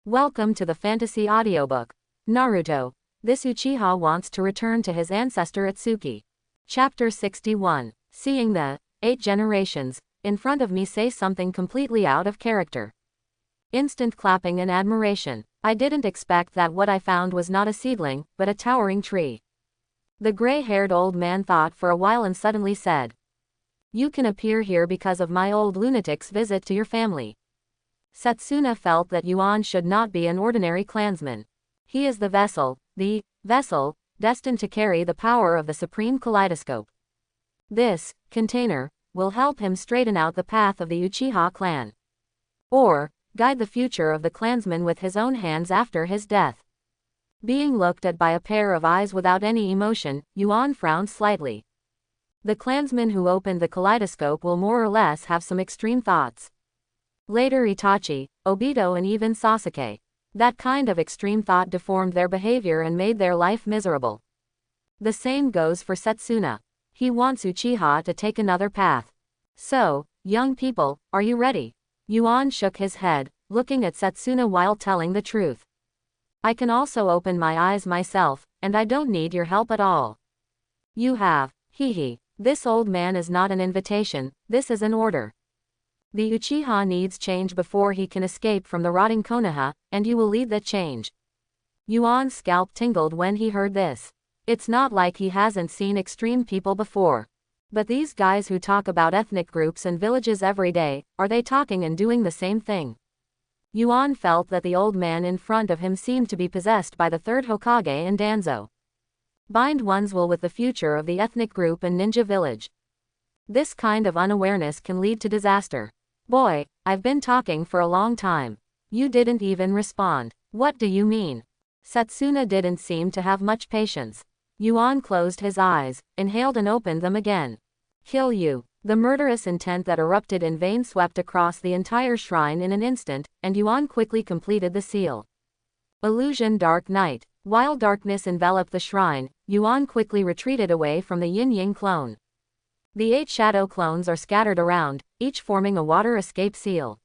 Welcome to the fantasy audiobook. Naruto. This Uchiha wants to return to his ancestor Otsuki. Chapter 61. Seeing the 8 generations in front of me say something completely out of character. Instant clapping and admiration. I didn't expect that what I found was not a seedling, but a towering tree. The gray-haired old man thought for a while and suddenly said, "You can appear here because of my old lunatic's visit to your family." Setsuna felt that Yuan should not be an ordinary clansman. He is the vessel, destined to carry the power of the supreme kaleidoscope. This container will help him straighten out the path of the Uchiha clan. Or, guide the future of the clansman with his own hands after his death. Being looked at by a pair of eyes without any emotion, Yuan frowned slightly. The clansman who opened the kaleidoscope will more or less have some extreme thoughts. Later Itachi, Obito and even Sasuke. That kind of extreme thought deformed their behavior and made their life miserable. The same goes for Setsuna. He wants Uchiha to take another path. So, young people, are you ready? Yuan shook his head, looking at Setsuna while telling the truth. I can also open my eyes myself, and I don't need your help at all. You have, This old man is not an invitation, this is an order. The Uchiha needs change before he can escape from the rotting Konoha, and you will lead that change. Yuan's scalp tingled when he heard this. It's not like he hasn't seen extreme people before. But these guys who talk about ethnic groups and villages every day, are they talking and doing the same thing? Yuan felt that the old man in front of him seemed to be possessed by the third Hokage and Danzo. Bind one's will with the future of the ethnic group and ninja village. This kind of unawareness can lead to disaster. Boy, I've been talking for a long time. You didn't even respond. What do you mean? Setsuna didn't seem to have much patience. Yuan closed his eyes, inhaled and opened them again. Kill you. The murderous intent that erupted in vain swept across the entire shrine in an instant, and Yuan quickly completed the seal. Illusion Dark Night. While darkness enveloped the shrine, Yuan quickly retreated away from the yin-yang clone. The 8 shadow clones are scattered around, each forming a water escape seal.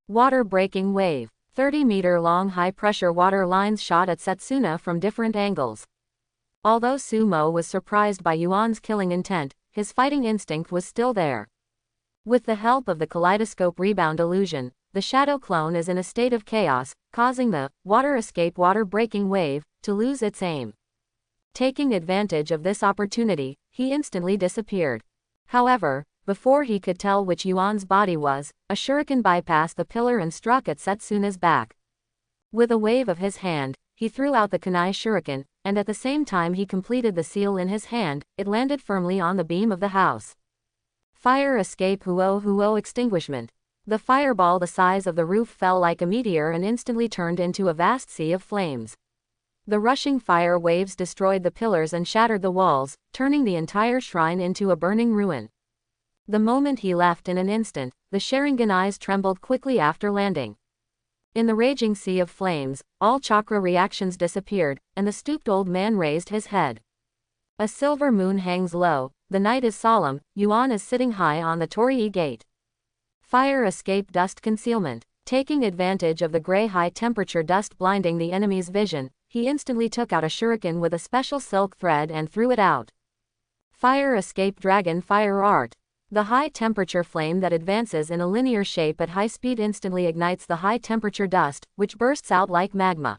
Water breaking wave. 30-meter-long high-pressure water lines shot at Setsuna from different angles. Although Sumo was surprised by Yuan's killing intent, his fighting instinct was still there. With the help of the kaleidoscope rebound illusion, the shadow clone is in a state of chaos, causing the water escape water breaking wave to lose its aim. Taking advantage of this opportunity, he instantly disappeared. However, before he could tell which Yuan's body was, a shuriken bypassed the pillar and struck at Setsuna's back. With a wave of his hand, he threw out the kunai shuriken, and at the same time he completed the seal in his hand, it landed firmly on the beam of the house. Fire escape huo extinguishment. The fireball the size of the roof fell like a meteor and instantly turned into a vast sea of flames. The rushing fire waves destroyed the pillars and shattered the walls, turning the entire shrine into a burning ruin. The moment he left in an instant, the Sharingan eyes trembled quickly after landing. In the raging sea of flames, all chakra reactions disappeared, and the stooped old man raised his head. A silver moon hangs low, the night is solemn, Yuan is sitting high on the Torii gate. Fire escape dust concealment. Taking advantage of the gray high-temperature dust blinding the enemy's vision, he instantly took out a shuriken with a special silk thread and threw it out. Fire escape dragon fire art. The high-temperature flame that advances in a linear shape at high speed instantly ignites the high-temperature dust, which bursts out like magma.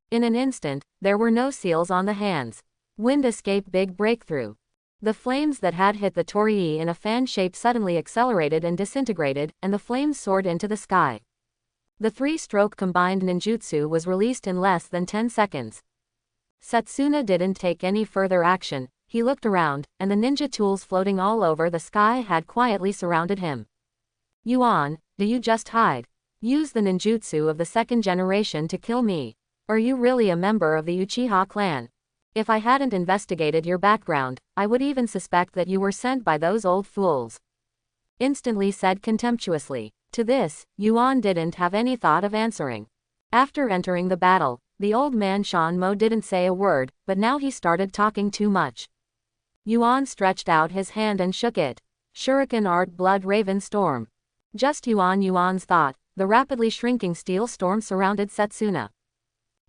In an instant, there were no seals on the hands. Wind escape big breakthrough. The flames that had hit the Torii in a fan shape suddenly accelerated and disintegrated, and the flames soared into the sky. The 3-stroke combined ninjutsu was released in less than 10 seconds. Setsuna didn't take any further action. He looked around, and the ninja tools floating all over the sky had quietly surrounded him. Yuan, do you just hide? Use the ninjutsu of the 2nd generation to kill me. Are you really a member of the Uchiha clan? If I hadn't investigated your background, I would even suspect that you were sent by those old fools. Instantly said contemptuously. To this, Yuan didn't have any thought of answering. After entering the battle, the old man Shanmo didn't say a word, but now he started talking too much. Yuan stretched out his hand and shook it. Shuriken art blood raven storm. Just Yuan's thought, the rapidly shrinking steel storm surrounded Setsuna.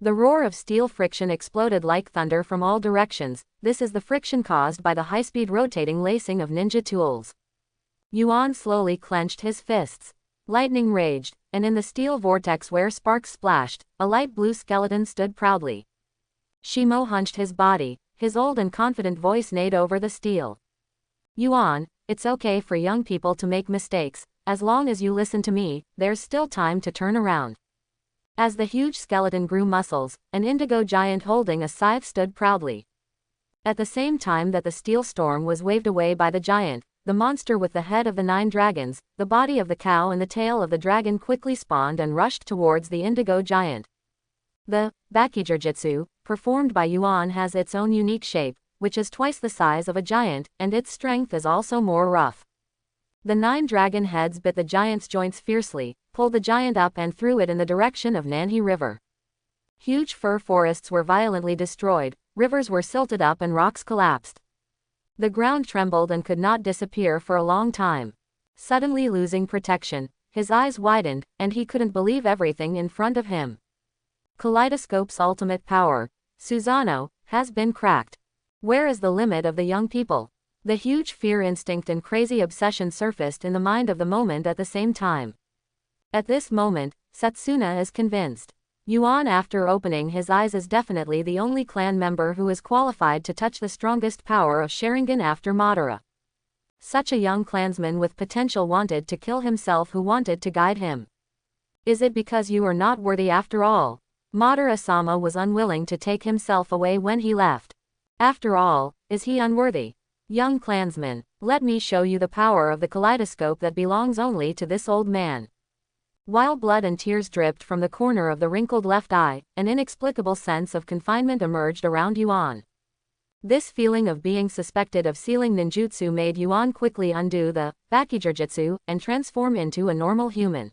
The roar of steel friction exploded like thunder from all directions. This is the friction caused by the high-speed rotating lacing of ninja tools. Yuan slowly clenched his fists. Lightning raged, and in the steel vortex where sparks splashed, a light blue skeleton stood proudly. Shimo hunched his body, his old and confident voice neighed over the steel. Yuan, it's okay for young people to make mistakes. As long as you listen to me, there's still time to turn around. As the huge skeleton grew muscles, an indigo giant holding a scythe stood proudly. At the same time that the steel storm was waved away by the giant, the monster with the head of the 9 dragons, the body of the cow and the tail of the dragon quickly spawned and rushed towards the indigo giant. The Bakijujutsu, performed by Yuan, has its own unique shape, which is twice the size of a giant, and its strength is also more rough. The 9 dragon heads bit the giant's joints fiercely, pulled the giant up and threw it in the direction of Nanhi River. Huge fir forests were violently destroyed, rivers were silted up and rocks collapsed. The ground trembled and could not disappear for a long time. Suddenly losing protection, his eyes widened, and he couldn't believe everything in front of him. Kaleidoscope's ultimate power, Susanoo, has been cracked. Where is the limit of the young people? The huge fear instinct and crazy obsession surfaced in the mind of the moment at the same time. At this moment, Setsuna is convinced. Yuan, after opening his eyes, is definitely the only clan member who is qualified to touch the strongest power of Sharingan after Madara. Such a young clansman with potential wanted to kill himself who wanted to guide him. Is it because you are not worthy after all? Madara-sama was unwilling to take himself away when he left. After all, is he unworthy? Young clansman, let me show you the power of the kaleidoscope that belongs only to this old man. While blood and tears dripped from the corner of the wrinkled left eye, an inexplicable sense of confinement emerged around Yuan. This feeling of being suspected of sealing ninjutsu made Yuan quickly undo the Bakijujutsu and transform into a normal human.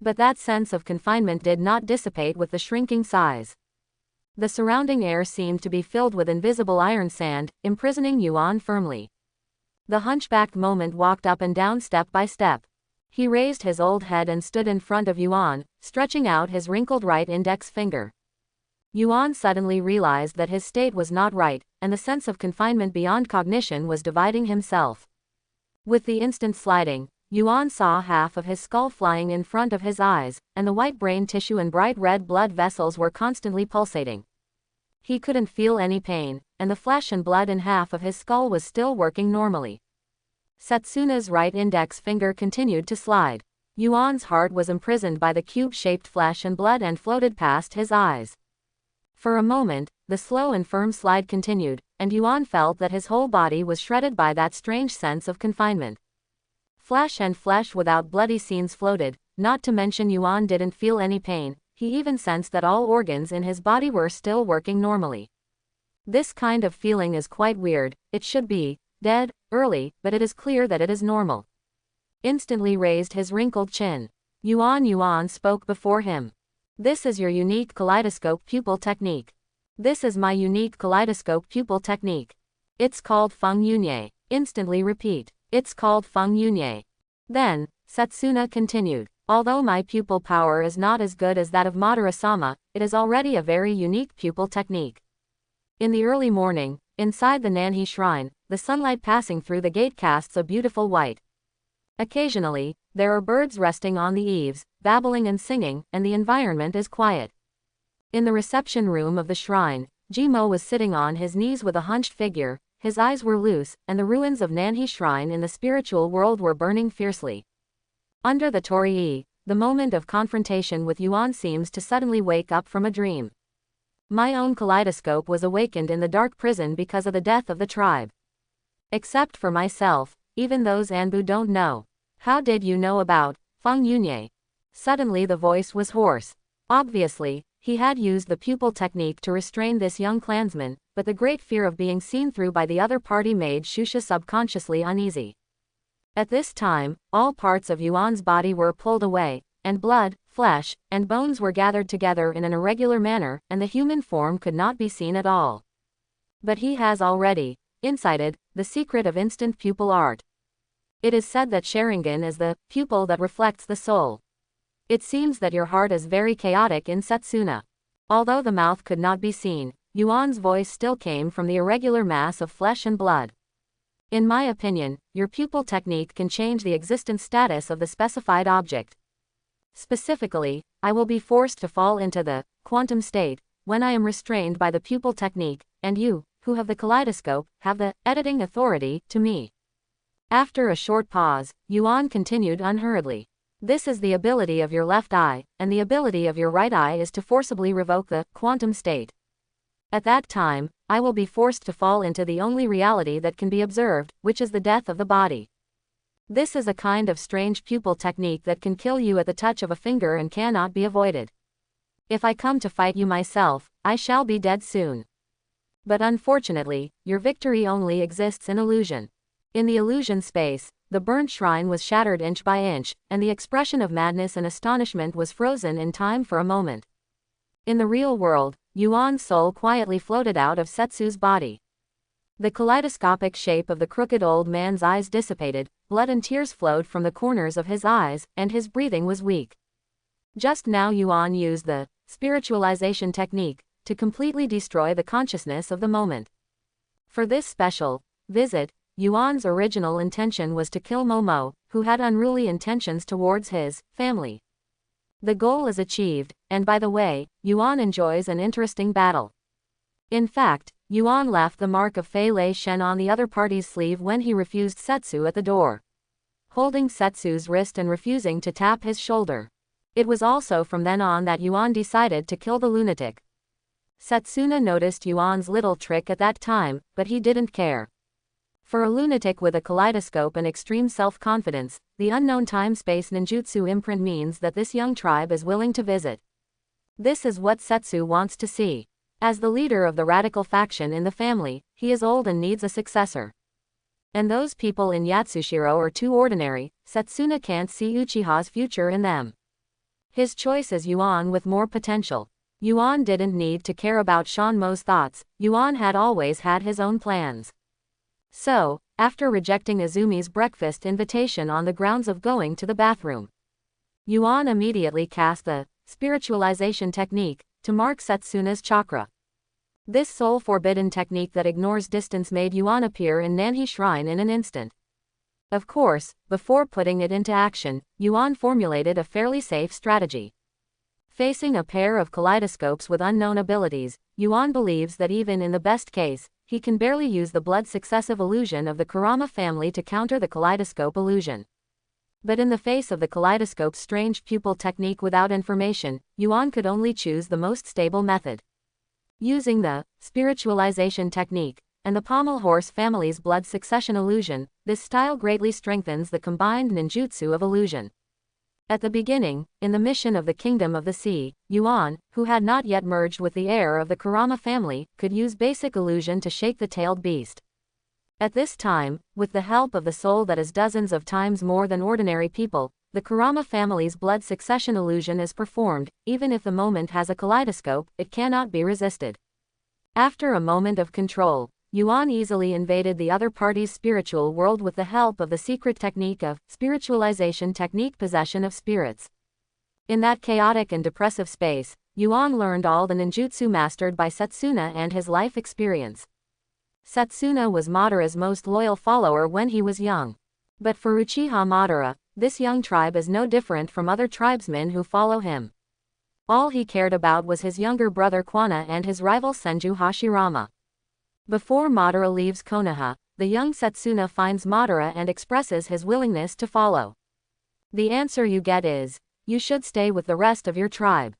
But that sense of confinement did not dissipate with the shrinking size. The surrounding air seemed to be filled with invisible iron sand, imprisoning Yuan firmly. The hunchbacked moment walked up and down step by step. He raised his old head and stood in front of Yuan, stretching out his wrinkled right index finger. Yuan suddenly realized that his state was not right, and the sense of confinement beyond cognition was dividing himself. With the instant sliding, Yuan saw half of his skull flying in front of his eyes, and the white brain tissue and bright red blood vessels were constantly pulsating. He couldn't feel any pain, and the flesh and blood in half of his skull was still working normally. Setsuna's right index finger continued to slide. Yuan's heart was imprisoned by the cube-shaped flesh and blood and floated past his eyes. For a moment, the slow and firm slide continued, and Yuan felt that his whole body was shredded by that strange sense of confinement. Flesh and flesh without bloody scenes floated, not to mention Yuan didn't feel any pain, he even sensed that all organs in his body were still working normally. This kind of feeling is quite weird, it should be dead, early, but it is clear that it is normal. Instantly raised his wrinkled chin. Yuan spoke before him. This is your unique kaleidoscope pupil technique. This is my unique kaleidoscope pupil technique. It's called Feng Yunye. Instantly repeat. It's called Feng Yunye. Then, Setsuna continued. Although my pupil power is not as good as that of Madara-sama, it is already a very unique pupil technique. In the early morning, inside the Nanhi shrine, the sunlight passing through the gate casts a beautiful white. Occasionally, there are birds resting on the eaves, babbling and singing, and the environment is quiet. In the reception room of the shrine, Jimo was sitting on his knees with a hunched figure, his eyes were loose, and the ruins of Nanhi shrine in the spiritual world were burning fiercely. Under the torii, the moment of confrontation with Yuan seems to suddenly wake up from a dream. My own kaleidoscope was awakened in the dark prison because of the death of the tribe. Except for myself, even those Anbu don't know. How did you know about Feng Yunye? Suddenly the voice was hoarse. Obviously, he had used the pupil technique to restrain this young clansman, but the great fear of being seen through by the other party made Shusha subconsciously uneasy. At this time, all parts of Yuan's body were pulled away, and blood, flesh, and bones were gathered together in an irregular manner, and the human form could not be seen at all. But he has already incited the secret of instant pupil art. It is said that Sharingan is the pupil that reflects the soul. It seems that your heart is very chaotic in Setsuna. Although the mouth could not be seen, Yuan's voice still came from the irregular mass of flesh and blood. In my opinion, your pupil technique can change the existence status of the specified object. Specifically, I will be forced to fall into the quantum state when I am restrained by the pupil technique, and you, who have the kaleidoscope, have the editing authority to me. After a short pause, Yuan continued unhurriedly. This is the ability of your left eye, and the ability of your right eye is to forcibly revoke the quantum state. At that time, I will be forced to fall into the only reality that can be observed, which is the death of the body. This is a kind of strange pupil technique that can kill you at the touch of a finger and cannot be avoided. If I come to fight you myself, I shall be dead soon. But unfortunately, your victory only exists in illusion. In the illusion space, the burnt shrine was shattered inch by inch, and the expression of madness and astonishment was frozen in time for a moment. In the real world, Yuan's soul quietly floated out of Setsu's body. The kaleidoscopic shape of the crooked old man's eyes dissipated, blood and tears flowed from the corners of his eyes, and his breathing was weak. Just now Yuan used the spiritualization technique to completely destroy the consciousness of the moment. For this special visit, Yuan's original intention was to kill Momo, who had unruly intentions towards his family. The goal is achieved, and by the way, Yuan enjoys an interesting battle. In fact, Yuan left the mark of Fei Lei Shen on the other party's sleeve when he refused Setsu at the door, holding Setsu's wrist and refusing to tap his shoulder. It was also from then on that Yuan decided to kill the lunatic. Setsuna noticed Yuan's little trick at that time, but he didn't care. For a lunatic with a kaleidoscope and extreme self-confidence, the unknown time-space ninjutsu imprint means that this young tribe is willing to visit. This is what Setsu wants to see. As the leader of the radical faction in the family, he is old and needs a successor. And those people in Yatsushiro are too ordinary. Setsuna can't see Uchiha's future in them. His choice is Yuan with more potential. Yuan didn't need to care about Shanmo's thoughts. Yuan had always had his own plans. So, after rejecting Izumi's breakfast invitation on the grounds of going to the bathroom, Yuan immediately cast the spiritualization technique to mark Setsuna's chakra. This soul-forbidden technique that ignores distance made Yuan appear in Nanhi Shrine in an instant. Of course, before putting it into action, Yuan formulated a fairly safe strategy. Facing a pair of kaleidoscopes with unknown abilities, Yuan believes that even in the best case, he can barely use the blood-successive illusion of the Kurama family to counter the kaleidoscope illusion. But in the face of the kaleidoscope's strange pupil technique without information, Yuan could only choose the most stable method. Using the spiritualization technique and the pommel horse family's blood succession illusion, this style greatly strengthens the combined ninjutsu of illusion. At the beginning, in the mission of the Kingdom of the Sea, Yuan, who had not yet merged with the heir of the Kurama family, could use basic illusion to shake the tailed beast. At this time, with the help of the soul that is dozens of times more than ordinary people, the Kurama family's blood succession illusion is performed. Even if the moment has a kaleidoscope, it cannot be resisted. After a moment of control, Yuan easily invaded the other party's spiritual world with the help of the secret technique of spiritualization technique possession of spirits. In that chaotic and depressive space, Yuan learned all the ninjutsu mastered by Setsuna and his life experience. Setsuna was Madara's most loyal follower when he was young. But for Uchiha Madara, this young tribe is no different from other tribesmen who follow him. All he cared about was his younger brother Kwana and his rival Senju Hashirama. Before Madara leaves Konoha, the young Setsuna finds Madara and expresses his willingness to follow. The answer you get is, you should stay with the rest of your tribe.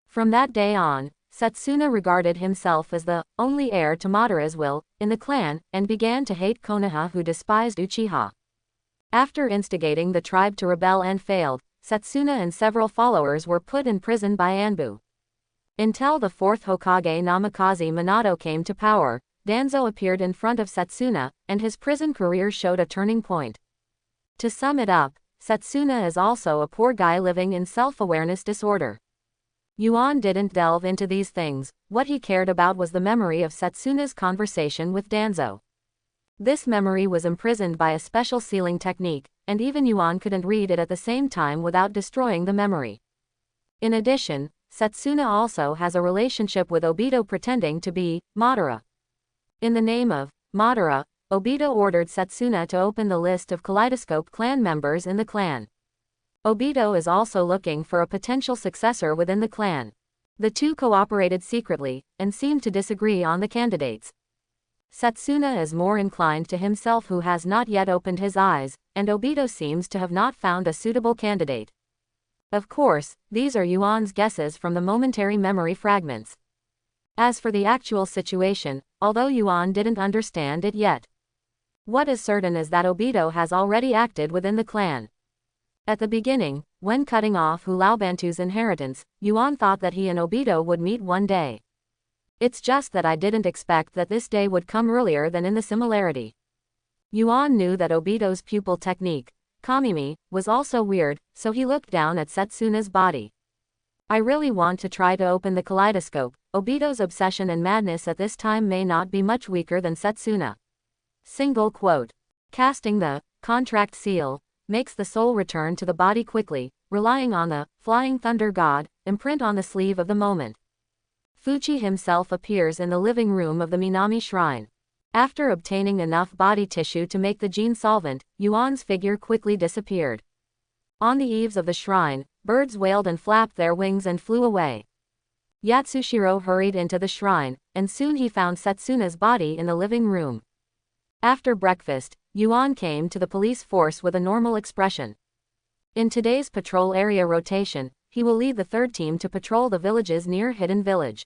From that day on, Setsuna regarded himself as the only heir to Madara's will in the clan, and began to hate Konoha, who despised Uchiha. After instigating the tribe to rebel and failed, Setsuna and several followers were put in prison by Anbu. Until the fourth Hokage Namikaze Minato came to power, Danzo appeared in front of Setsuna, and his prison career showed a turning point. To sum it up, Setsuna is also a poor guy living in self-awareness disorder. Yuan didn't delve into these things. What he cared about was the memory of Setsuna's conversation with Danzo. This memory was imprisoned by a special sealing technique, and even Yuan couldn't read it at the same time without destroying the memory. In addition, Setsuna also has a relationship with Obito pretending to be Madara. In the name of Madara, Obito ordered Setsuna to open the list of Kaleidoscope clan members in the clan. Obito is also looking for a potential successor within the clan. The two cooperated secretly, and seemed to disagree on the candidates. Setsuna is more inclined to himself who has not yet opened his eyes, and Obito seems to have not found a suitable candidate. Of course, these are Yuan's guesses from the momentary memory fragments. As for the actual situation, although Yuan didn't understand it yet, what is certain is that Obito has already acted within the clan. At the beginning, when cutting off Hu Laobantu's inheritance, Yuan thought that he and Obito would meet one day. It's just that I didn't expect that this day would come earlier than in the similarity. Yuan knew that Obito's pupil technique, Kamimi, was also weird, so he looked down at Setsuna's body. I really want to try to open the kaleidoscope. Obito's obsession and madness at this time may not be much weaker than Setsuna. Single quote. Casting the contract seal makes the soul return to the body quickly, relying on the flying thunder god imprint on the sleeve of the moment. Fuchi himself appears in the living room of the Minami shrine. After obtaining enough body tissue to make the gene solvent, Yuan's figure quickly disappeared. On the eaves of the shrine, birds wailed and flapped their wings and flew away. Yatsushiro hurried into the shrine, and soon he found Setsuna's body in the living room. After breakfast, Yuan came to the police force with a normal expression. In today's patrol area rotation, he will lead the third team to patrol the villages near Hidden Village.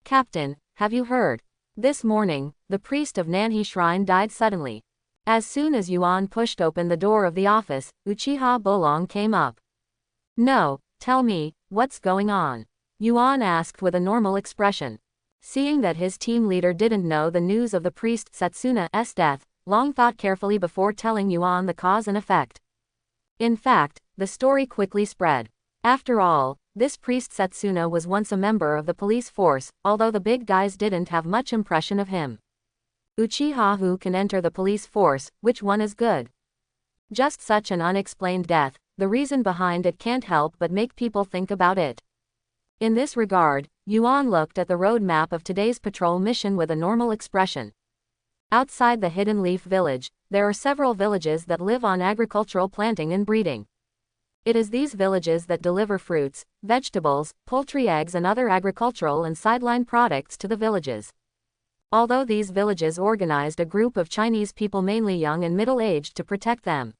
Captain, have you heard? This morning, the priest of Nanhi Shrine died suddenly. As soon as Yuan pushed open the door of the office, Uchiha Bolong came up. No, tell me, what's going on? Yuan asked with a normal expression. Seeing that his team leader didn't know the news of the priest Setsuna's death, Long thought carefully before telling Yuan the cause and effect. In fact, the story quickly spread. After all, this priest Setsuna was once a member of the police force, although the big guys didn't have much impression of him. Uchiha who can enter the police force, which one is good? Just such an unexplained death, the reason behind it can't help but make people think about it. In this regard, Yuan looked at the road map of today's patrol mission with a normal expression. Outside the Hidden Leaf Village, there are several villages that live on agricultural planting and breeding. It is these villages that deliver fruits, vegetables, poultry eggs and other agricultural and sideline products to the villages. Although these villages organized a group of Chinese people mainly young and middle-aged to protect them.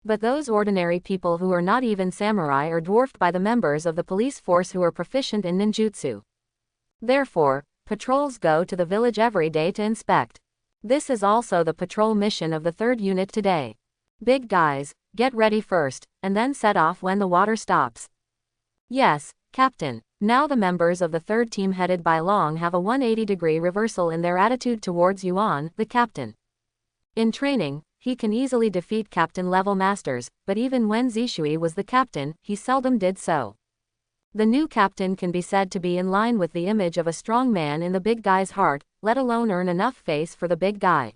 But those ordinary people who are not even samurai are dwarfed by the members of the police force who are proficient in ninjutsu. Therefore, patrols go to the village every day to inspect. This is also the patrol mission of the third unit today. Big guys, get ready first, and then set off when the water stops. Yes, Captain. Now the members of the third team headed by Long have a 180-degree reversal in their attitude towards Yuan, the captain. In training, he can easily defeat captain-level masters, but even when Zishui was the captain, he seldom did so. The new captain can be said to be in line with the image of a strong man in the big guy's heart, let alone earn enough face for the big guy.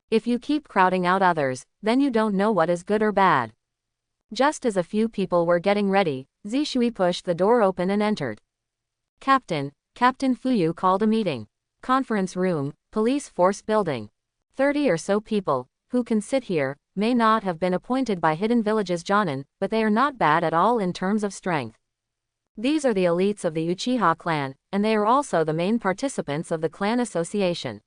If you keep crowding out others, then you don't know what is good or bad. Just as a few people were getting ready, Zishui pushed the door open and entered. Captain Fuyu called a meeting. Conference room, police force building. 30 or so people, who can sit here, may not have been appointed by Hidden Village's Jonin, but they are not bad at all in terms of strength. These are the elites of the Uchiha clan, and they are also the main participants of the clan association.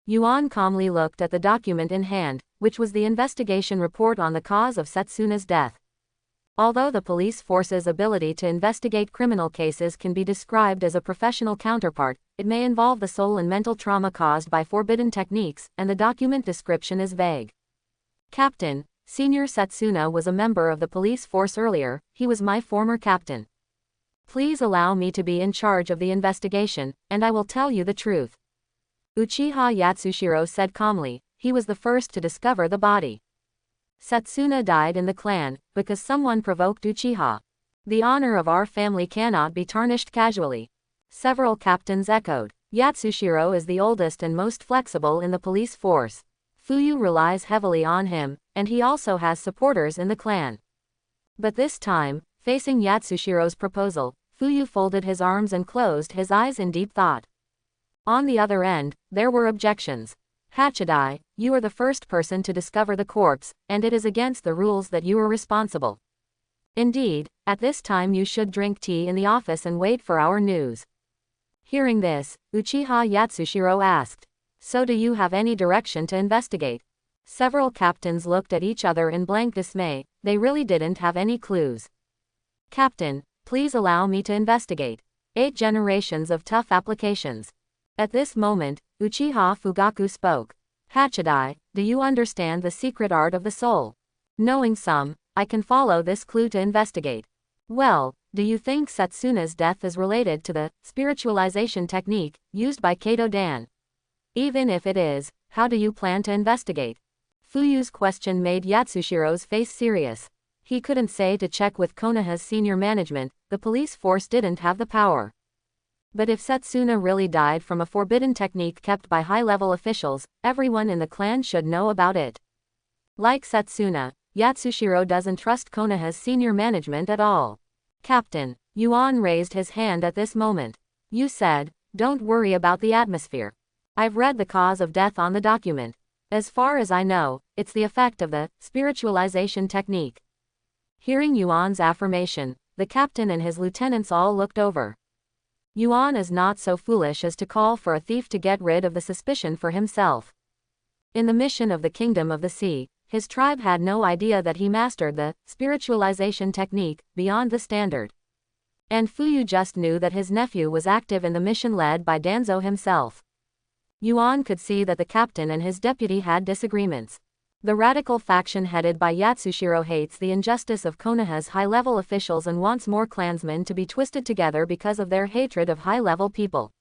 Yuan calmly looked at the document in hand, which was the investigation report on the cause of Setsuna's death. Although the police force's ability to investigate criminal cases can be described as a professional counterpart, it may involve the soul and mental trauma caused by forbidden techniques, and the document description is vague. Captain, Senior Setsuna was a member of the police force earlier, he was my former captain. Please allow me to be in charge of the investigation, and I will tell you the truth. Uchiha Yatsushiro said calmly, he was the first to discover the body. Setsuna died in the clan, because someone provoked Uchiha. The honor of our family cannot be tarnished casually. Several captains echoed. Yatsushiro is the oldest and most flexible in the police force. Fuyu relies heavily on him, and he also has supporters in the clan. But this time, facing Yatsushiro's proposal, Fuyu folded his arms and closed his eyes in deep thought. On the other end, there were objections. Hachidai, you are the first person to discover the corpse, and it is against the rules that you are responsible. Indeed, at this time you should drink tea in the office and wait for our news. Hearing this, Uchiha Yatsushiro asked, so do you have any direction to investigate? Several captains looked at each other in blank dismay, they really didn't have any clues. Captain, please allow me to investigate. 8 generations of tough applications. At this moment, Uchiha Fugaku spoke. Hachidai, do you understand the secret art of the soul? Knowing some, I can follow this clue to investigate. Well, do you think Setsuna's death is related to the spiritualization technique used by Kato Dan? Even if it is, how do you plan to investigate? Fuyu's question made Yatsushiro's face serious. He couldn't say to check with Konoha's senior management, the police force didn't have the power. But if Setsuna really died from a forbidden technique kept by high-level officials, everyone in the clan should know about it. Like Setsuna, Yatsushiro doesn't trust Konoha's senior management at all. Captain, Yuan raised his hand at this moment. You said, don't worry about the atmosphere. I've read the cause of death on the document. As far as I know, it's the effect of the spiritualization technique. Hearing Yuan's affirmation, the captain and his lieutenants all looked over. Yuan is not so foolish as to call for a thief to get rid of the suspicion for himself. In the mission of the Kingdom of the Sea, his tribe had no idea that he mastered the spiritualization technique beyond the standard. And Fuyu just knew that his nephew was active in the mission led by Danzo himself. Yuan could see that the captain and his deputy had disagreements. The radical faction headed by Yatsushiro hates the injustice of Konoha's high-level officials and wants more clansmen to be twisted together because of their hatred of high-level people.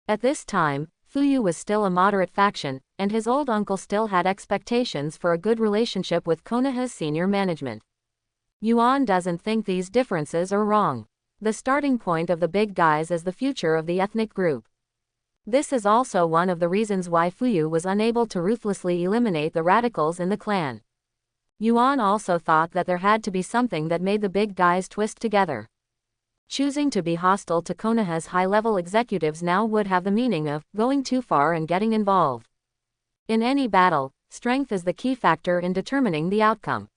At this time, Fuyu was still a moderate faction, and his old uncle still had expectations for a good relationship with Konoha's senior management. Yuan doesn't think these differences are wrong. The starting point of the big guys is the future of the ethnic group. This is also one of the reasons why Fuyu was unable to ruthlessly eliminate the radicals in the clan. Yuan also thought that there had to be something that made the big guys twist together. Choosing to be hostile to Konoha's high-level executives now would have the meaning of going too far and getting involved. In any battle, strength is the key factor in determining the outcome.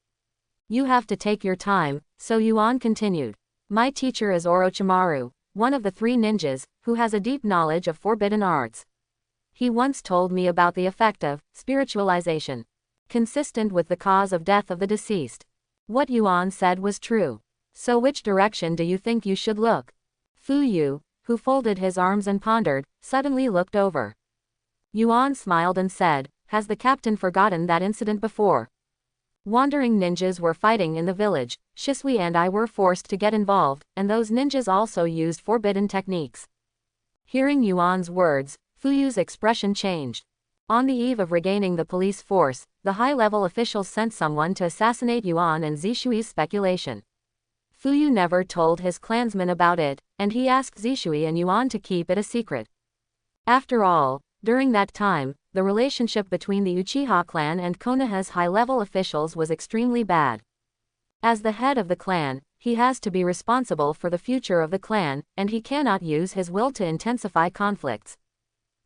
You have to take your time, so Yuan continued. My teacher is Orochimaru, one of the 3 ninjas, who has a deep knowledge of forbidden arts. He once told me about the effect of spiritualization, consistent with the cause of death of the deceased. What Yuan said was true. So which direction do you think you should look? Fuyu, who folded his arms and pondered, suddenly looked over. Yuan smiled and said, has the captain forgotten that incident before? Wandering ninjas were fighting in the village, Shisui and I were forced to get involved, and those ninjas also used forbidden techniques. Hearing Yuan's words, Fuyu's expression changed. On the eve of regaining the police force, the high-level officials sent someone to assassinate Yuan and Zishui's speculation. Fuyu never told his clansmen about it, and he asked Zishui and Yuan to keep it a secret. After all, during that time, the relationship between the Uchiha clan and Konoha's high-level officials was extremely bad. As the head of the clan, he has to be responsible for the future of the clan, and he cannot use his will to intensify conflicts.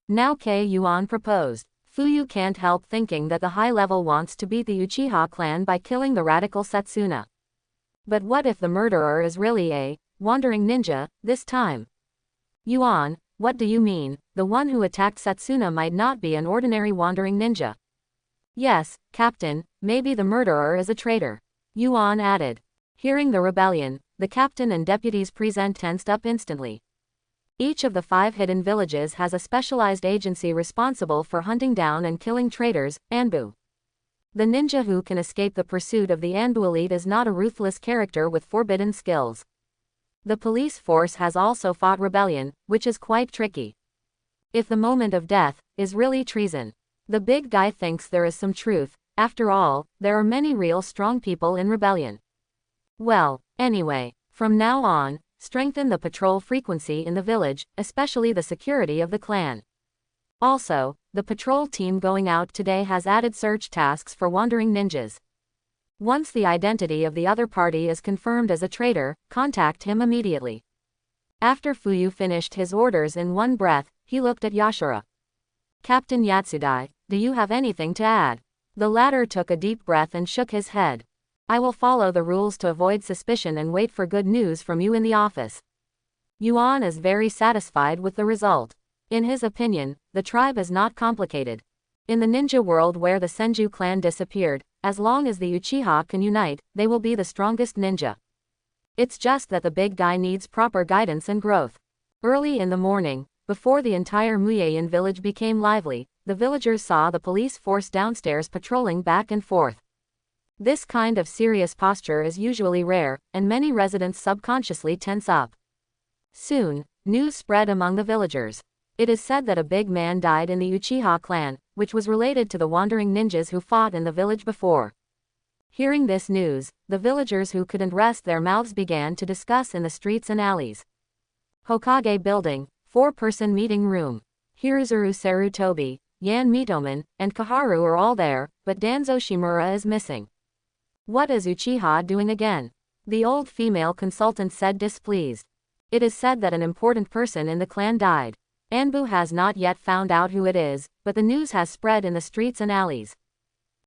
Now Yuan proposed. Fuyu can't help thinking that the high level wants to beat the Uchiha clan by killing the radical Setsuna. But what if the murderer is really a wandering ninja, this time? Yuan, what do you mean? The one who attacked Setsuna might not be an ordinary wandering ninja. Yes, Captain, maybe the murderer is a traitor. Yuan added. Hearing the rebellion, the captain and deputies present tensed up instantly. Each of the 5 hidden villages has a specialized agency responsible for hunting down and killing traitors, Anbu. The ninja who can escape the pursuit of the Anbu elite is not a ruthless character with forbidden skills. The police force has also fought rebellion, which is quite tricky. If the moment of death is really treason, the big guy thinks there is some truth. After all, there are many real strong people in rebellion. Well, anyway, from now on, strengthen the patrol frequency in the village, especially the security of the clan. Also, the patrol team going out today has added search tasks for wandering ninjas. Once the identity of the other party is confirmed as a traitor, contact him immediately. After Fuyu finished his orders in one breath, he looked at Yashura. Captain Yatsudai, do you have anything to add? The latter took a deep breath and shook his head. I will follow the rules to avoid suspicion and wait for good news from you in the office. Yuan is very satisfied with the result. In his opinion, the tribe is not complicated. In the ninja world where the Senju clan disappeared, as long as the Uchiha can unite, they will be the strongest ninja. It's just that the big guy needs proper guidance and growth. Early in the morning, before the entire Muyein village became lively, the villagers saw the police force downstairs patrolling back and forth. This kind of serious posture is usually rare, and many residents subconsciously tense up. Soon, news spread among the villagers. It is said that a big man died in the Uchiha clan, which was related to the wandering ninjas who fought in the village before. Hearing this news, the villagers who couldn't rest their mouths began to discuss in the streets and alleys. Hokage Building, 4-person meeting room. Hiruzuru Sarutobi, Yan Mitomen, and Kaharu are all there, but Danzo Shimura is missing. What is Uchiha doing again? The old female consultant said displeased. It is said that an important person in the clan died. Anbu has not yet found out who it is, but the news has spread in the streets and alleys.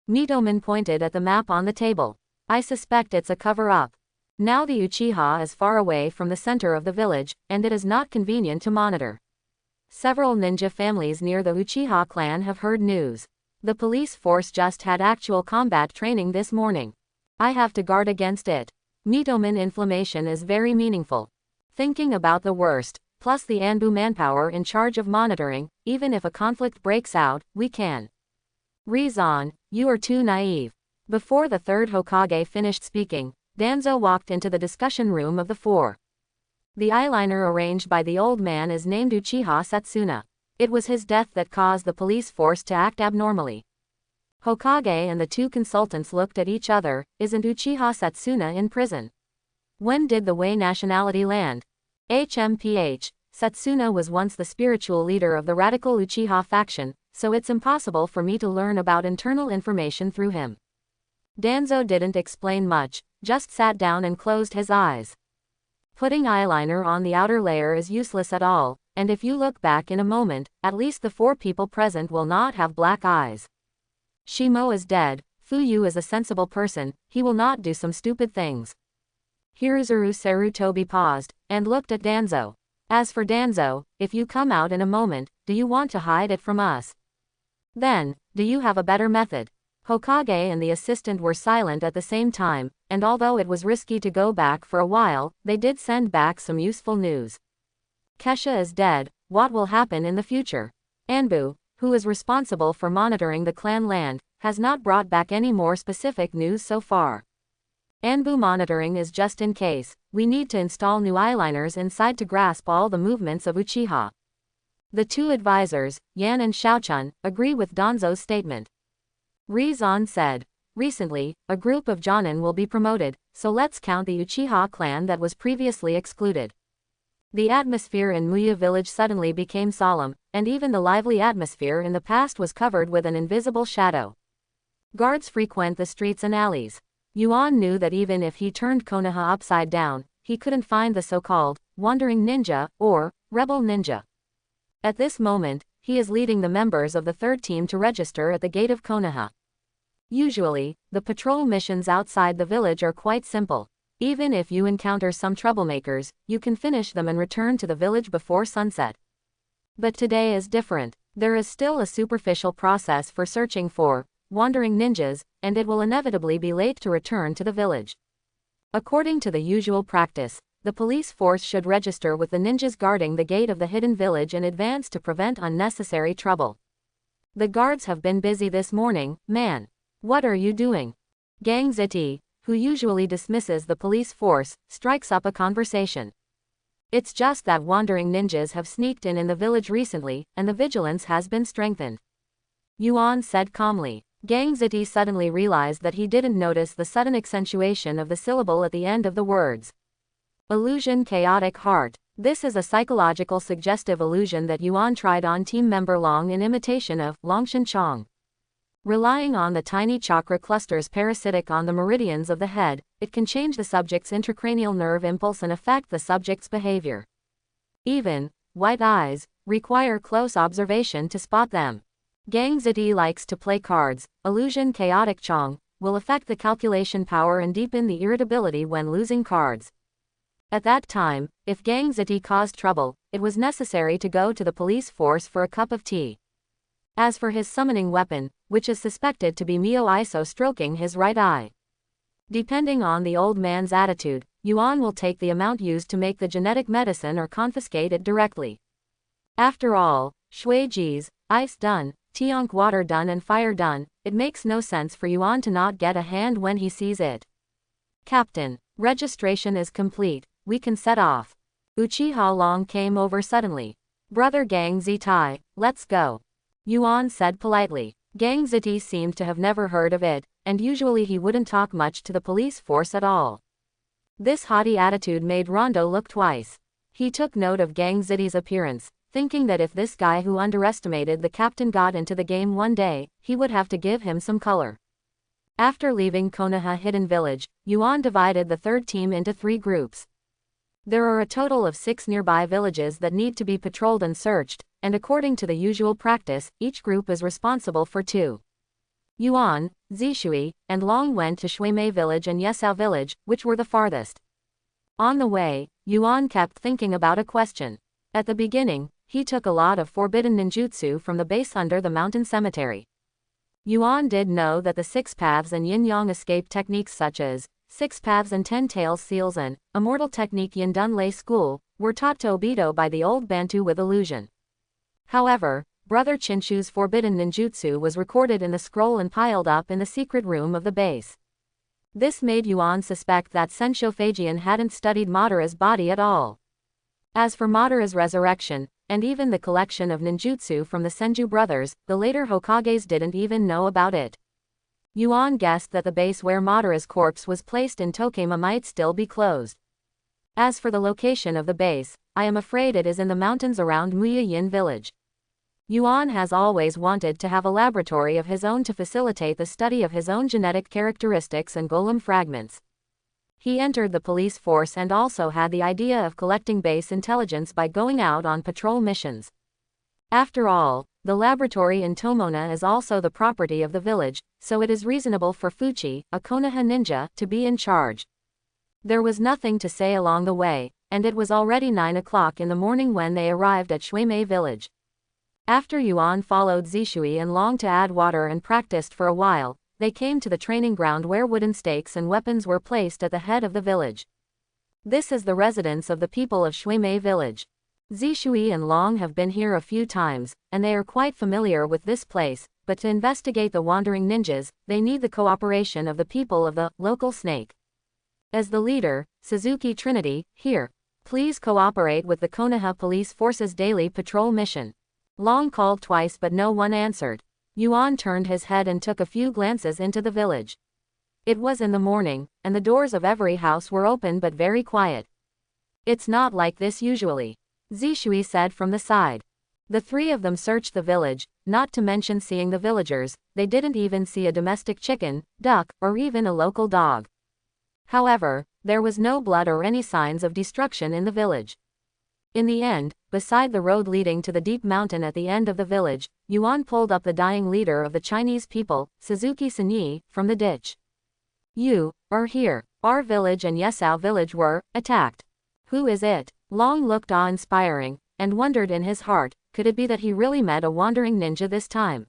Mitomen pointed at the map on the table. I suspect it's a cover-up. Now the Uchiha is far away from the center of the village, and it is not convenient to monitor. Several ninja families near the Uchiha clan have heard news. The police force just had actual combat training this morning. I have to guard against it. Mitomen inflammation is very meaningful. Thinking about the worst, plus the Anbu manpower in charge of monitoring, even if a conflict breaks out, we can. Rizan, you are too naive. Before the third Hokage finished speaking, Danzo walked into the discussion room of the four. The eyeliner arranged by the old man is named Uchiha Setsuna. It was his death that caused the police force to act abnormally. Hokage and the two consultants looked at each other. Isn't Uchiha Setsuna in prison? When did the Wei nationality land? HMPH, Setsuna was once the spiritual leader of the radical Uchiha faction, so it's impossible for me to learn about internal information through him. Danzo didn't explain much, just sat down and closed his eyes. Putting eyeliner on the outer layer is useless at all, and if you look back in a moment, at least the 4 people present will not have black eyes. Shimo is dead, Fuyu is a sensible person, he will not do some stupid things. Hiruzuru Sarutobi paused, and looked at Danzo. As for Danzo, if you come out in a moment, do you want to hide it from us? Then, do you have a better method? Hokage and the assistant were silent at the same time, and although it was risky to go back for a while, they did send back some useful news. Kesha is dead, what will happen in the future? Anbu, who is responsible for monitoring the clan land, has not brought back any more specific news so far. Anbu monitoring is just in case, we need to install new eyeliners inside to grasp all the movements of Uchiha. The two advisors, Yan and Xiaochun, agree with Danzo's statement. Rizan said, recently, a group of Jonin will be promoted, so let's count the Uchiha clan that was previously excluded. The atmosphere in Muya village suddenly became solemn, and even the lively atmosphere in the past was covered with an invisible shadow. Guards frequent the streets and alleys. Yuan knew that even if he turned Konoha upside down, he couldn't find the so-called wandering ninja, or rebel ninja. At this moment, he is leading the members of the third team to register at the gate of Konoha. Usually, the patrol missions outside the village are quite simple. Even if you encounter some troublemakers, you can finish them and return to the village before sunset. But today is different. There is still a superficial process for searching for wandering ninjas, and it will inevitably be late to return to the village. According to the usual practice, the police force should register with the ninjas guarding the gate of the hidden village in advance to prevent unnecessary trouble. The guards have been busy this morning, man. What are you doing? Gang Ziti, who usually dismisses the police force, strikes up a conversation. It's just that wandering ninjas have sneaked in the village recently, and the vigilance has been strengthened. Yuan said calmly. Gang Ziti suddenly realized that he didn't notice the sudden accentuation of the syllable at the end of the words. Illusion Chaotic Heart. This is a psychological suggestive illusion that Yuan tried on team member Long in imitation of Longshan Chong. Relying on the tiny chakra clusters parasitic on the meridians of the head, it can change the subject's intracranial nerve impulse and affect the subject's behavior. Even white eyes require close observation to spot them. Gang Ziti likes to play cards. Illusion Chaotic Chong will affect the calculation power and deepen the irritability when losing cards. At that time, if Gang Ziti caused trouble, it was necessary to go to the police force for a cup of tea. As for his summoning weapon, which is suspected to be Mio Iso stroking his right eye. Depending on the old man's attitude, Yuan will take the amount used to make the genetic medicine or confiscate it directly. After all, Shui Ji's ice done, Tiank water done and fire done, it makes no sense for Yuan to not get a hand when he sees it. Captain, registration is complete, we can set off. Uchiha Long came over suddenly. Brother Gang Zitai, let's go. Yuan said politely. Gang Ziti seemed to have never heard of it, and usually he wouldn't talk much to the police force at all. This haughty attitude made Rondo look twice. He took note of Gang Ziti's appearance, thinking that if this guy who underestimated the captain got into the game one day, he would have to give him some color. After leaving Konoha Hidden Village, Yuan divided the third team into 3 groups. There are a total of 6 nearby villages that need to be patrolled and searched, and according to the usual practice, each group is responsible for 2. Yuan, Zishui, and Long went to Shuimei Village and Yesao Village, which were the farthest. On the way, Yuan kept thinking about a question. At the beginning, he took a lot of forbidden ninjutsu from the base under the mountain cemetery. Yuan did know that the 6 paths and yin-yang escape techniques such as 6 paths and 10 tails seals and immortal technique Yin Dun Lei school were taught to Obito by the old Bantu with illusion. However, Brother Chinshu's forbidden ninjutsu was recorded in the scroll and piled up in the secret room of the base. This made Yuan suspect that Sensho Feijian hadn't studied Madara's body at all. As for Madara's resurrection, and even the collection of ninjutsu from the Senju brothers, the later Hokages didn't even know about it. Yuan guessed that the base where Madara's corpse was placed in Tokima might still be closed. As for the location of the base, I am afraid it is in the mountains around Muya-yin village. Yuan has always wanted to have a laboratory of his own to facilitate the study of his own genetic characteristics and golem fragments. He entered the police force and also had the idea of collecting base intelligence by going out on patrol missions. After all, the laboratory in Tomona is also the property of the village, so it is reasonable for Fuchi, a Konoha ninja, to be in charge. There was nothing to say along the way, and it was already 9 o'clock in the morning when they arrived at Shuimei village. After Yuan followed Zishui and Long to add water and practiced for a while, they came to the training ground where wooden stakes and weapons were placed at the head of the village. This is the residence of the people of Shuimei village. Zishui and Long have been here a few times, and they are quite familiar with this place, but to investigate the wandering ninjas, they need the cooperation of the people of the local snake. As the leader, Suzuki Trinity, here. Please cooperate with the Konoha Police Force's daily patrol mission. Long called twice but no one answered. Yuan turned his head and took a few glances into the village. It was in the morning, and the doors of every house were open but very quiet. It's not like this usually, Zishui said from the side. The 3 of them searched the village, not to mention seeing the villagers. They didn't even see a domestic chicken, duck, or even a local dog. However, there was no blood or any signs of destruction in the village. In the end, beside the road leading to the deep mountain at the end of the village, Yuan pulled up the dying leader of the Chinese people, Suzuki Sanyi, from the ditch. You are here. Our village and Yesao village were attacked. Who is it? Long looked awe-inspiring, and wondered in his heart, could it be that he really met a wandering ninja this time?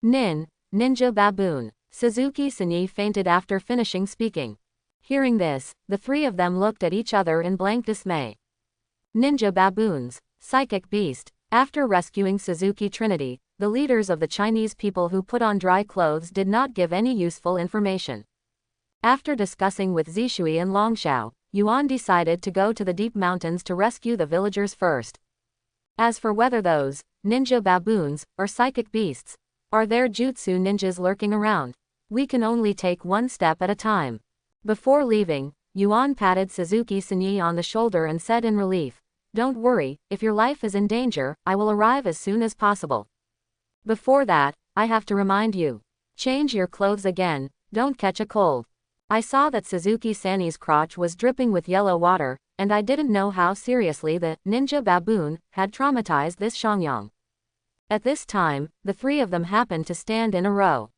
Ninja baboon. Suzuki Sanyi fainted after finishing speaking. Hearing this, the 3 of them looked at each other in blank dismay. Ninja baboons. Psychic beast. After rescuing Suzuki Trinity, the leaders of the Chinese people who put on dry clothes did not give any useful information. After discussing with Zishui and Longshao, Yuan decided to go to the deep mountains to rescue the villagers first. As for whether those ninja baboons or psychic beasts are there jutsu ninjas lurking around, we can only take one step at a time. Before leaving, Yuan patted Suzuki Senyi on the shoulder and said in relief, "Don't worry, if your life is in danger, I will arrive as soon as possible. Before that, I have to remind you. Change your clothes again, don't catch a cold." I saw that Suzuki Sani's crotch was dripping with yellow water, and I didn't know how seriously the ninja baboon had traumatized this Xiangyang. At this time, the three of them happened to stand in a row.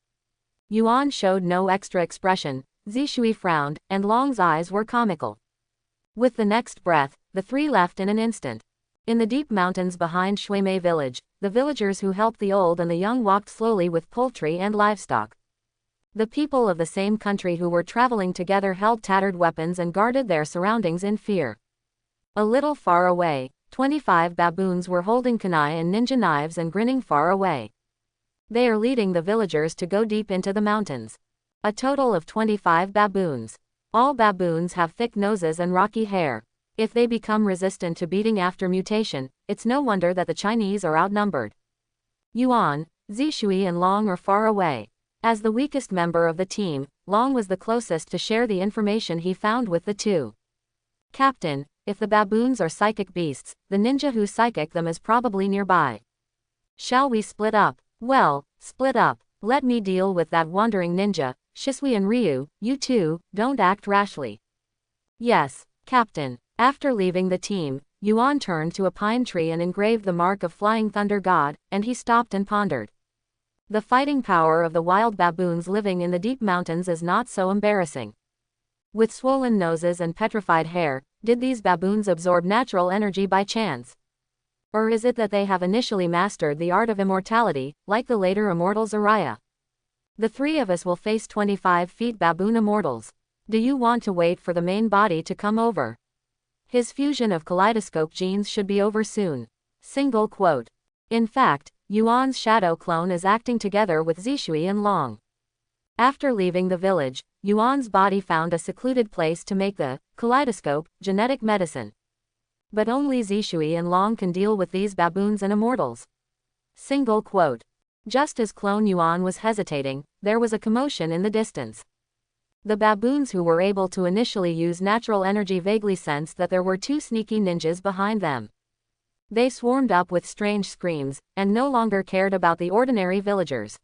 Yuan showed no extra expression, Zishui frowned, and Long's eyes were comical. With the next breath, the three left in an instant. In the deep mountains behind Shuimei village, the villagers who helped the old and the young walked slowly with poultry and livestock. The people of the same country who were traveling together held tattered weapons and guarded their surroundings in fear. A little far away, 25 baboons were holding kunai and ninja knives and grinning far away. They are leading the villagers to go deep into the mountains. A total of 25 baboons. All baboons have thick noses and rocky hair. If they become resistant to beating after mutation, it's no wonder that the Chinese are outnumbered. Yuan, Zishui and Long are far away. As the weakest member of the team, Long was the closest to share the information he found with the two. "Captain, if the baboons are psychic beasts, the ninja who psychic them is probably nearby. Shall we split up?" "Well, split up. Let me deal with that wandering ninja. Shisui and Ryu, you two, don't act rashly." "Yes, Captain." After leaving the team, Yuan turned to a pine tree and engraved the mark of Flying Thunder God, and he stopped and pondered. The fighting power of the wild baboons living in the deep mountains is not so embarrassing. With swollen noses and petrified hair, did these baboons absorb natural energy by chance? Or is it that they have initially mastered the art of immortality, like the later immortals Araya? The three of us will face 25 feet baboon immortals. Do you want to wait for the main body to come over? His fusion of kaleidoscope genes should be over soon. Single quote. In fact, Yuan's shadow clone is acting together with Zishui and Long. After leaving the village, Yuan's body found a secluded place to make the kaleidoscope genetic medicine. But only Zishui and Long can deal with these baboons and immortals. Single quote. Just as clone Yuan was hesitating, there was a commotion in the distance. The baboons who were able to initially use natural energy vaguely sensed that there were two sneaky ninjas behind them. They swarmed up with strange screams, and no longer cared about the ordinary villagers.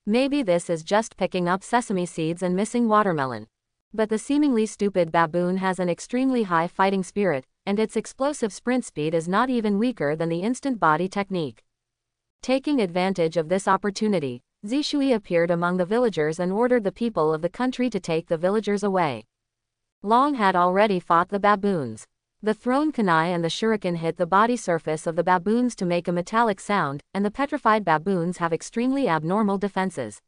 Maybe this is just picking up sesame seeds and missing watermelon. But the seemingly stupid baboon has an extremely high fighting spirit, and its explosive sprint speed is not even weaker than the instant body technique. Taking advantage of this opportunity, Zishui appeared among the villagers and ordered the people of the country to take the villagers away. Long had already fought the baboons. The thrown kunai and the shuriken hit the body surface of the baboons to make a metallic sound, and the petrified baboons have extremely abnormal defenses.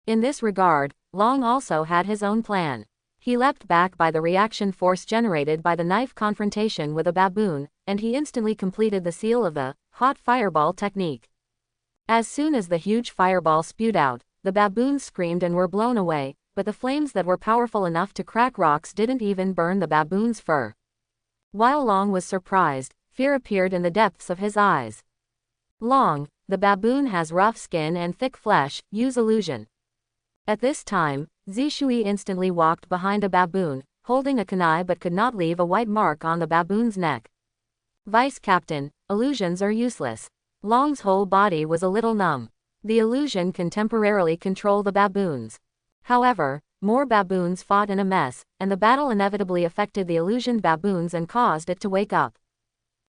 In this regard, Long also had his own plan. He leapt back by the reaction force generated by the knife confrontation with a baboon, and he instantly completed the seal of the hot fireball technique. As soon as the huge fireball spewed out, the baboons screamed and were blown away, but the flames that were powerful enough to crack rocks didn't even burn the baboon's fur. While Long was surprised, fear appeared in the depths of his eyes. "Long, the baboon has rough skin and thick flesh, use illusion." At this time, Zishui instantly walked behind a baboon, holding a kunai but could not leave a white mark on the baboon's neck. "Vice Captain, illusions are useless." Long's whole body was a little numb. The illusion can temporarily control the baboons. However, more baboons fought in a mess, and the battle inevitably affected the illusioned baboons and caused it to wake up.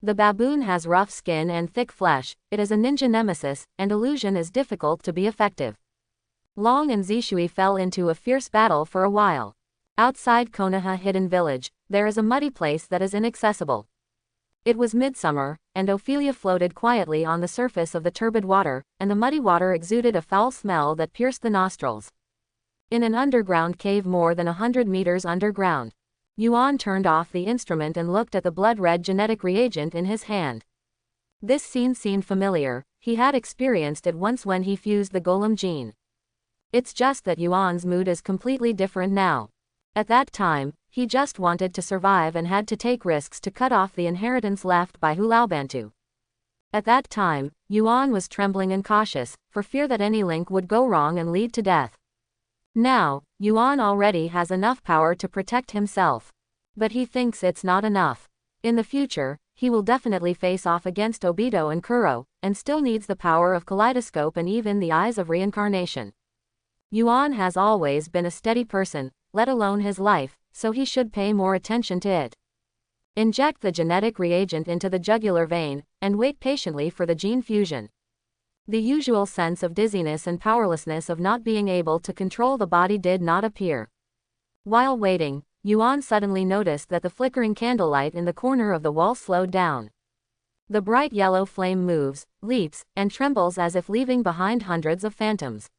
The baboon has rough skin and thick flesh, it is a ninja nemesis, and illusion is difficult to be effective. Long and Zishui fell into a fierce battle for a while. Outside Konoha Hidden Village, there is a muddy place that is inaccessible. It was midsummer, and Ophelia floated quietly on the surface of the turbid water, and the muddy water exuded a foul smell that pierced the nostrils. In an underground cave more than 100 meters underground, Yuan turned off the instrument and looked at the blood-red genetic reagent in his hand. This scene seemed familiar, he had experienced it once when he fused the golem gene. It's just that Yuan's mood is completely different now. At that time, he just wanted to survive and had to take risks to cut off the inheritance left by Hulaobantu. At that time, Yuan was trembling and cautious, for fear that any link would go wrong and lead to death. Now, Yuan already has enough power to protect himself. But he thinks it's not enough. In the future, he will definitely face off against Obito and Kuro, and still needs the power of kaleidoscope and even the eyes of reincarnation. Yuan has always been a steady person, let alone his life, so he should pay more attention to it. Inject the genetic reagent into the jugular vein, and wait patiently for the gene fusion. The usual sense of dizziness and powerlessness of not being able to control the body did not appear. While waiting, Yuan suddenly noticed that the flickering candlelight in the corner of the wall slowed down. The bright yellow flame moves, leaps, and trembles as if leaving behind hundreds of phantoms.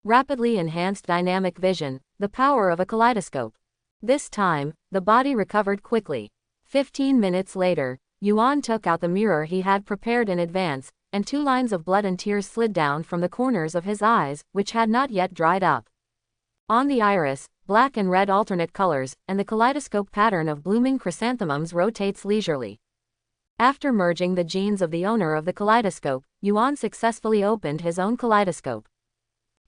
Rapidly enhanced dynamic vision, the power of a kaleidoscope. This time, the body recovered quickly. 15 minutes later, Yuan took out the mirror he had prepared in advance, and 2 lines of blood and tears slid down from the corners of his eyes, which had not yet dried up. On the iris, black and red alternate colors, and the kaleidoscope pattern of blooming chrysanthemums rotates leisurely. After merging the genes of the owner of the kaleidoscope, Yuan successfully opened his own kaleidoscope.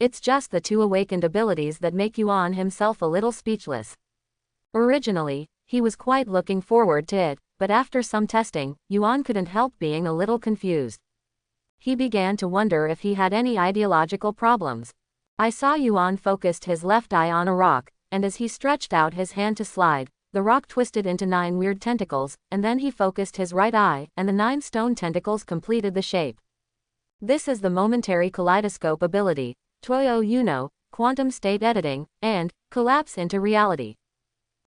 It's just the 2 awakened abilities that make Yuan himself a little speechless. Originally, he was quite looking forward to it, but after some testing, Yuan couldn't help being a little confused. He began to wonder if he had any ideological problems. I saw Yuan focused his left eye on a rock, and as he stretched out his hand to slide, the rock twisted into 9 weird tentacles, and then he focused his right eye, and the 9 stone tentacles completed the shape. This is the momentary kaleidoscope ability, Toyo Yuno, quantum state editing, and collapse into reality.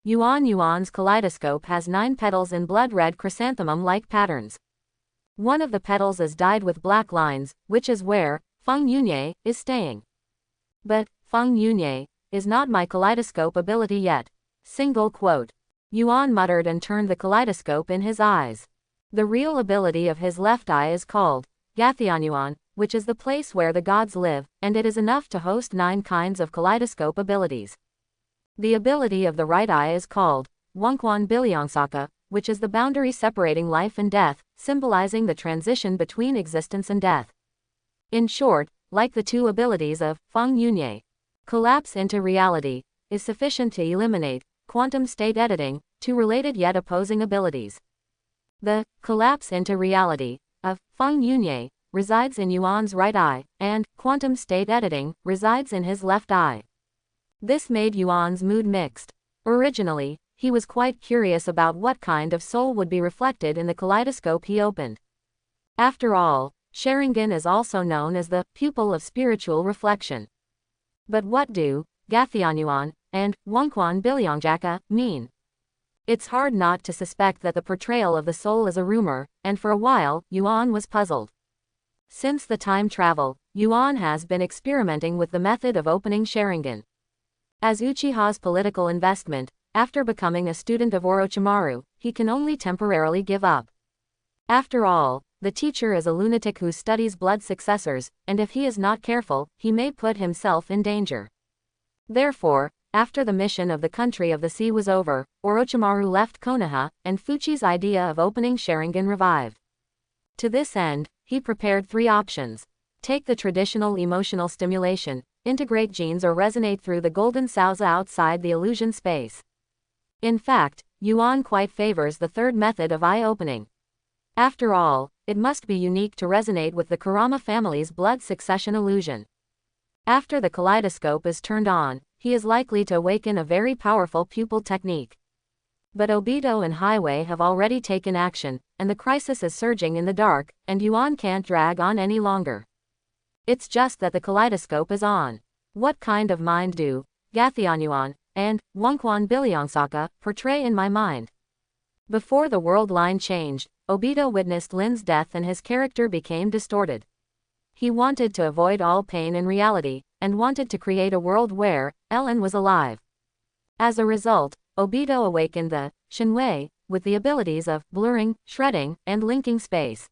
Yuan's kaleidoscope has 9 petals in blood-red chrysanthemum-like patterns. One of the petals is dyed with black lines, which is where Feng Yunye is staying. But Feng Yunye is not my kaleidoscope ability yet. Single quote. Yuan muttered and turned the kaleidoscope in his eyes. The real ability of his left eye is called Yuan, which is the place where the gods live, and it is enough to host 9 kinds of kaleidoscope abilities. The ability of the right eye is called Wangquan Bilyangsaka, which is the boundary separating life and death, symbolizing the transition between existence and death. In short, like the 2 abilities of Feng Yunye, collapse into reality is sufficient to eliminate quantum state editing, 2 related yet opposing abilities. The collapse into reality of Feng Yunye resides in Yuan's right eye, and quantum state editing resides in his left eye. This made Yuan's mood mixed. Originally, he was quite curious about what kind of soul would be reflected in the kaleidoscope he opened. After all, Sharingan is also known as the pupil of spiritual reflection. But what do Yuan and Wangquan Bilyangjaka mean? It's hard not to suspect that the portrayal of the soul is a rumor, and for a while, Yuan was puzzled. Since the time travel, Yuan has been experimenting with the method of opening Sharingan. As Uchiha's political investment, after becoming a student of Orochimaru, he can only temporarily give up. After all, the teacher is a lunatic who studies blood successors, and if he is not careful, he may put himself in danger. Therefore, after the mission of the country of the sea was over, Orochimaru left Konoha, and Fuchi's idea of opening Sharingan revived. To this end, he prepared 3 options. Take the traditional emotional stimulation, integrate genes or resonate through the golden sauza outside the illusion space. In fact, Yuan quite favors the 3rd method of eye-opening. After all, it must be unique to resonate with the Kurama family's blood succession illusion. After the kaleidoscope is turned on, he is likely to awaken a very powerful pupil technique. But Obito and Highway have already taken action, and the crisis is surging in the dark, and Yuan can't drag on any longer. It's just that the kaleidoscope is on. What kind of mind do Yuan and Wangquan Bilyangsaka portray in my mind? Before the world line changed, Obito witnessed Lin's death and his character became distorted. He wanted to avoid all pain in reality, and wanted to create a world where Ellen was alive. As a result, Obito awakened the Shinwei, with the abilities of blurring, shredding, and linking space.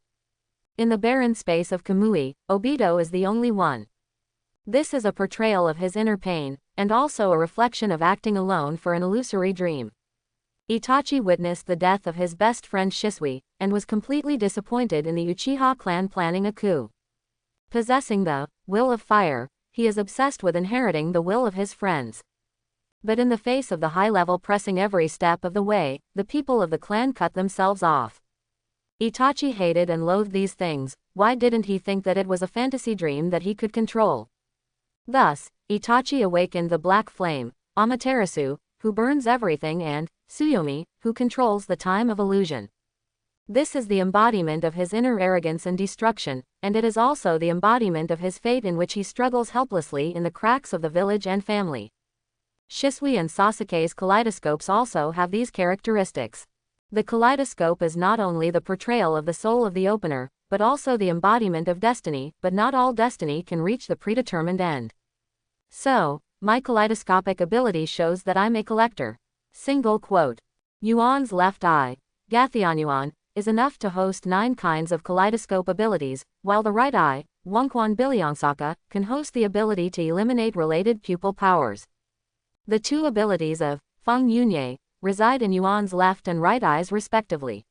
In the barren space of Kamui, Obito is the only one. This is a portrayal of his inner pain, and also a reflection of acting alone for an illusory dream. Itachi witnessed the death of his best friend Shisui, and was completely disappointed in the Uchiha clan planning a coup. Possessing the will of fire, he is obsessed with inheriting the will of his friends. But in the face of the high level pressing every step of the way, the people of the clan cut themselves off. Itachi hated and loathed these things. Why didn't he think that it was a fantasy dream that he could control? Thus, Itachi awakened the black flame, Amaterasu, who burns everything, and Tsuyomi, who controls the time of illusion. This is the embodiment of his inner arrogance and destruction, and it is also the embodiment of his fate in which he struggles helplessly in the cracks of the village and family. Shisui and Sasuke's kaleidoscopes also have these characteristics. The kaleidoscope is not only the portrayal of the soul of the opener, but also the embodiment of destiny, but not all destiny can reach the predetermined end. So, my kaleidoscopic ability shows that I'm a collector. Single quote. Yuan's left eye, Gathianyuan, is enough to host 9 kinds of kaleidoscope abilities, while the right eye, Wangquan Bilyangsaka, can host the ability to eliminate related pupil powers. The 2 abilities of Feng Yunye reside in Yuan's left and right eyes respectively.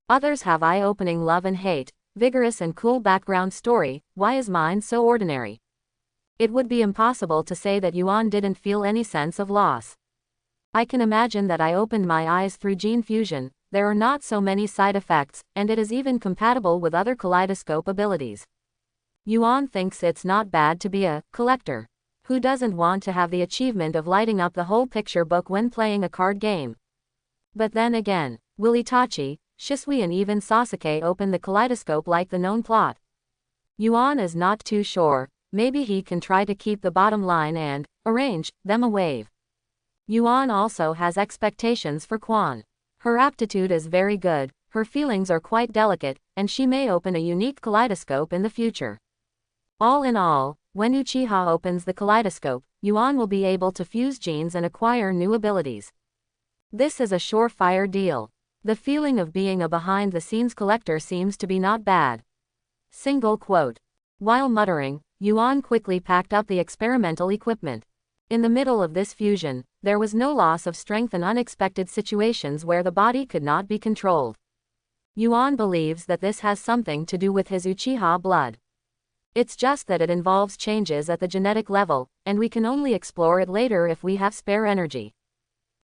Others have eye-opening love and hate, vigorous and cool background story. Why is mine so ordinary? It would be impossible to say that Yuan didn't feel any sense of loss. I can imagine that I opened my eyes through gene fusion, there are not so many side effects, and it is even compatible with other kaleidoscope abilities. Yuan thinks it's not bad to be a collector. Who doesn't want to have the achievement of lighting up the whole picture book when playing a card game? But then again, will Itachi, Shisui and even Sasuke open the kaleidoscope like the known plot? Yuan is not too sure. Maybe he can try to keep the bottom line and arrange them a wave. Yuan also has expectations for Quan. Her aptitude is very good, her feelings are quite delicate, and she may open a unique kaleidoscope in the future. All in all, when Uchiha opens the kaleidoscope, Yuan will be able to fuse genes and acquire new abilities. This is a surefire deal. The feeling of being a behind-the-scenes collector seems to be not bad. Single quote. While muttering, Yuan quickly packed up the experimental equipment. In the middle of this fusion, there was no loss of strength and unexpected situations where the body could not be controlled. Yuan believes that this has something to do with his Uchiha blood. It's just that it involves changes at the genetic level, and we can only explore it later if we have spare energy.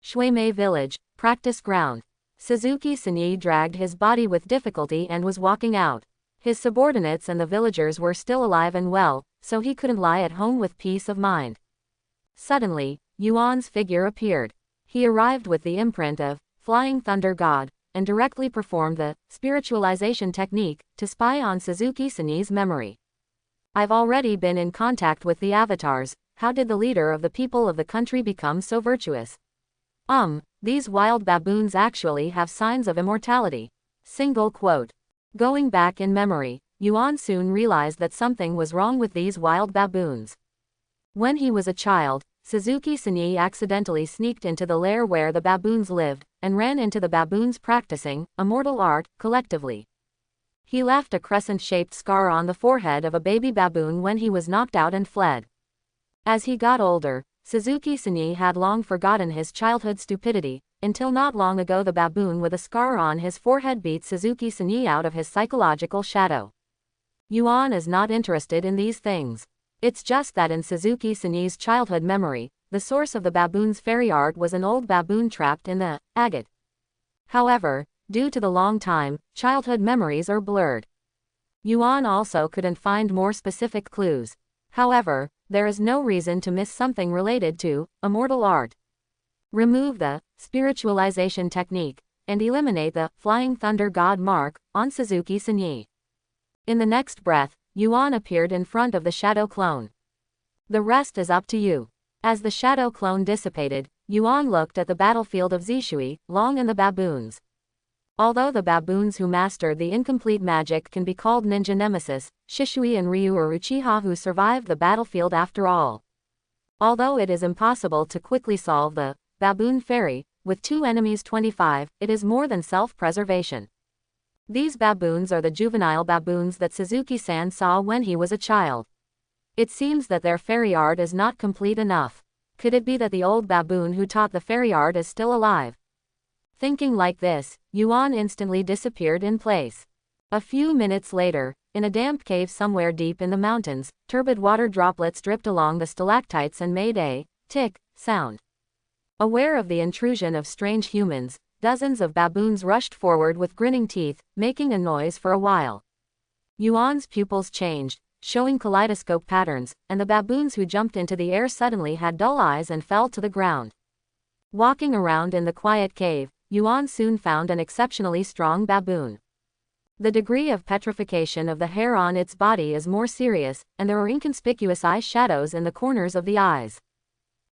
Shuimei Village, practice ground. Suzuki Senyi dragged his body with difficulty and was walking out. His subordinates and the villagers were still alive and well, so he couldn't lie at home with peace of mind. Suddenly, Yuan's figure appeared. He arrived with the imprint of Flying Thunder God, and directly performed the spiritualization technique to spy on Suzuki Senyi's memory. I've already been in contact with the avatars. How did the leader of the people of the country become so virtuous? These wild baboons actually have signs of immortality. Single quote. Going back in memory, Yuan soon realized that something was wrong with these wild baboons. When he was a child, Suzuki Senyi accidentally sneaked into the lair where the baboons lived, and ran into the baboons practicing immortal art, collectively. He left a crescent-shaped scar on the forehead of a baby baboon when he was knocked out and fled. As he got older, Suzuki Senyi had long forgotten his childhood stupidity, until not long ago the baboon with a scar on his forehead beat Suzuki Senyi out of his psychological shadow. Yuan is not interested in these things. It's just that in Suzuki Senyi's childhood memory, the source of the baboon's fairy art was an old baboon trapped in the agate. However, due to the long time, childhood memories are blurred. Yuan also couldn't find more specific clues. However, there is no reason to miss something related to immortal art. Remove the spiritualization technique, and eliminate the Flying Thunder God mark on Suzuki Senyi. In the next breath, Yuan appeared in front of the shadow clone. The rest is up to you. As the shadow clone dissipated, Yuan looked at the battlefield of Zishui, Long and the baboons. Although the baboons who mastered the incomplete magic can be called ninja nemesis, Shisui and Ryu are Uchiha who survived the battlefield after all. Although it is impossible to quickly solve the baboon fairy, with 2 enemies 25, it is more than self-preservation. These baboons are the juvenile baboons that Suzuki-san saw when he was a child. It seems that their fairy art is not complete enough. Could it be that the old baboon who taught the fairy art is still alive? Thinking like this, Yuan instantly disappeared in place. A few minutes later, in a damp cave somewhere deep in the mountains, turbid water droplets dripped along the stalactites and made a tick sound. Aware of the intrusion of strange humans, dozens of baboons rushed forward with grinning teeth, making a noise for a while. Yuan's pupils changed, showing kaleidoscope patterns, and the baboons who jumped into the air suddenly had dull eyes and fell to the ground. Walking around in the quiet cave, Yuan soon found an exceptionally strong baboon. The degree of petrification of the hair on its body is more serious, and there are inconspicuous eye shadows in the corners of the eyes.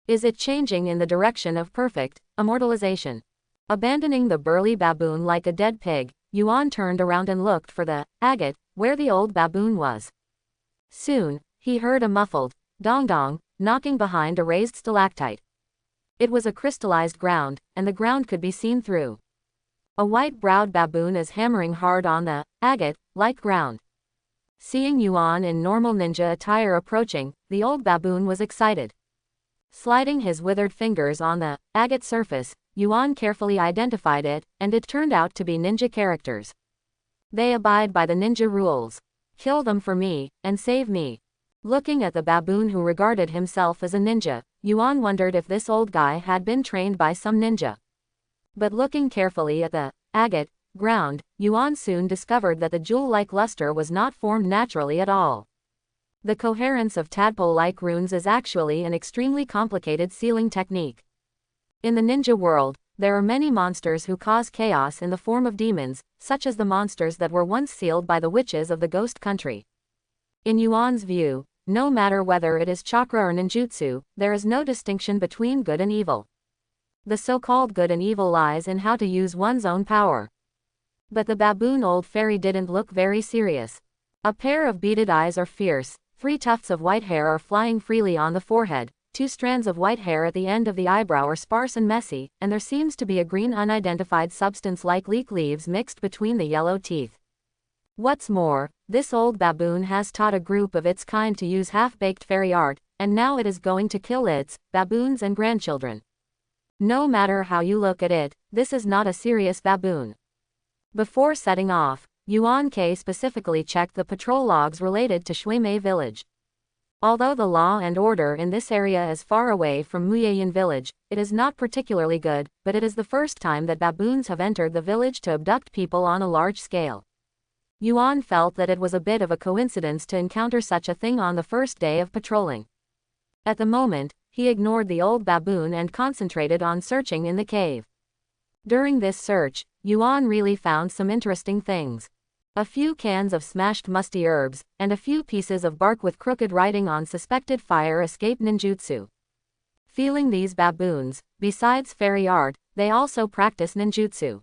Is it changing in the direction of perfect immortalization? Abandoning the burly baboon like a dead pig, Yuan turned around and looked for the agate, where the old baboon was. Soon, he heard a muffled dong-dong knocking behind a raised stalactite. It was a crystallized ground, and the ground could be seen through. A white-browed baboon is hammering hard on the agate-like ground. Seeing Yuan in normal ninja attire approaching, the old baboon was excited. Sliding his withered fingers on the agate surface, Yuan carefully identified it, and it turned out to be ninja characters. They abide by the ninja rules. Kill them for me, and save me. Looking at the baboon who regarded himself as a ninja, Yuan wondered if this old guy had been trained by some ninja. But looking carefully at the agate ground, Yuan soon discovered that the jewel-like luster was not formed naturally at all. The coherence of tadpole-like runes is actually an extremely complicated sealing technique. In the ninja world, there are many monsters who cause chaos in the form of demons, such as the monsters that were once sealed by the witches of the ghost country. In Yuan's view, no matter whether it is chakra or ninjutsu, there is no distinction between good and evil. The so-called good and evil lies in how to use one's own power. But the baboon old fairy didn't look very serious. A pair of beaded eyes are fierce, 3 tufts of white hair are flying freely on the forehead, 2 strands of white hair at the end of the eyebrow are sparse and messy, and there seems to be a green unidentified substance like leek leaves mixed between the yellow teeth. What's more, this old baboon has taught a group of its kind to use half-baked fairy art, and now it is going to kill its baboons and grandchildren. No matter how you look at it, this is not a serious baboon. Before setting off, Yuan K specifically checked the patrol logs related to Shuimei village. Although the law and order in this area is far away from Muyayan village, it is not particularly good, but it is the first time that baboons have entered the village to abduct people on a large scale. Yuan felt that it was a bit of a coincidence to encounter such a thing on the first day of patrolling. At the moment, he ignored the old baboon and concentrated on searching in the cave. During this search, Yuan really found some interesting things. A few cans of smashed musty herbs, and a few pieces of bark with crooked writing on suspected fire escape ninjutsu. Feeling these baboons, besides fairy art, they also practice ninjutsu.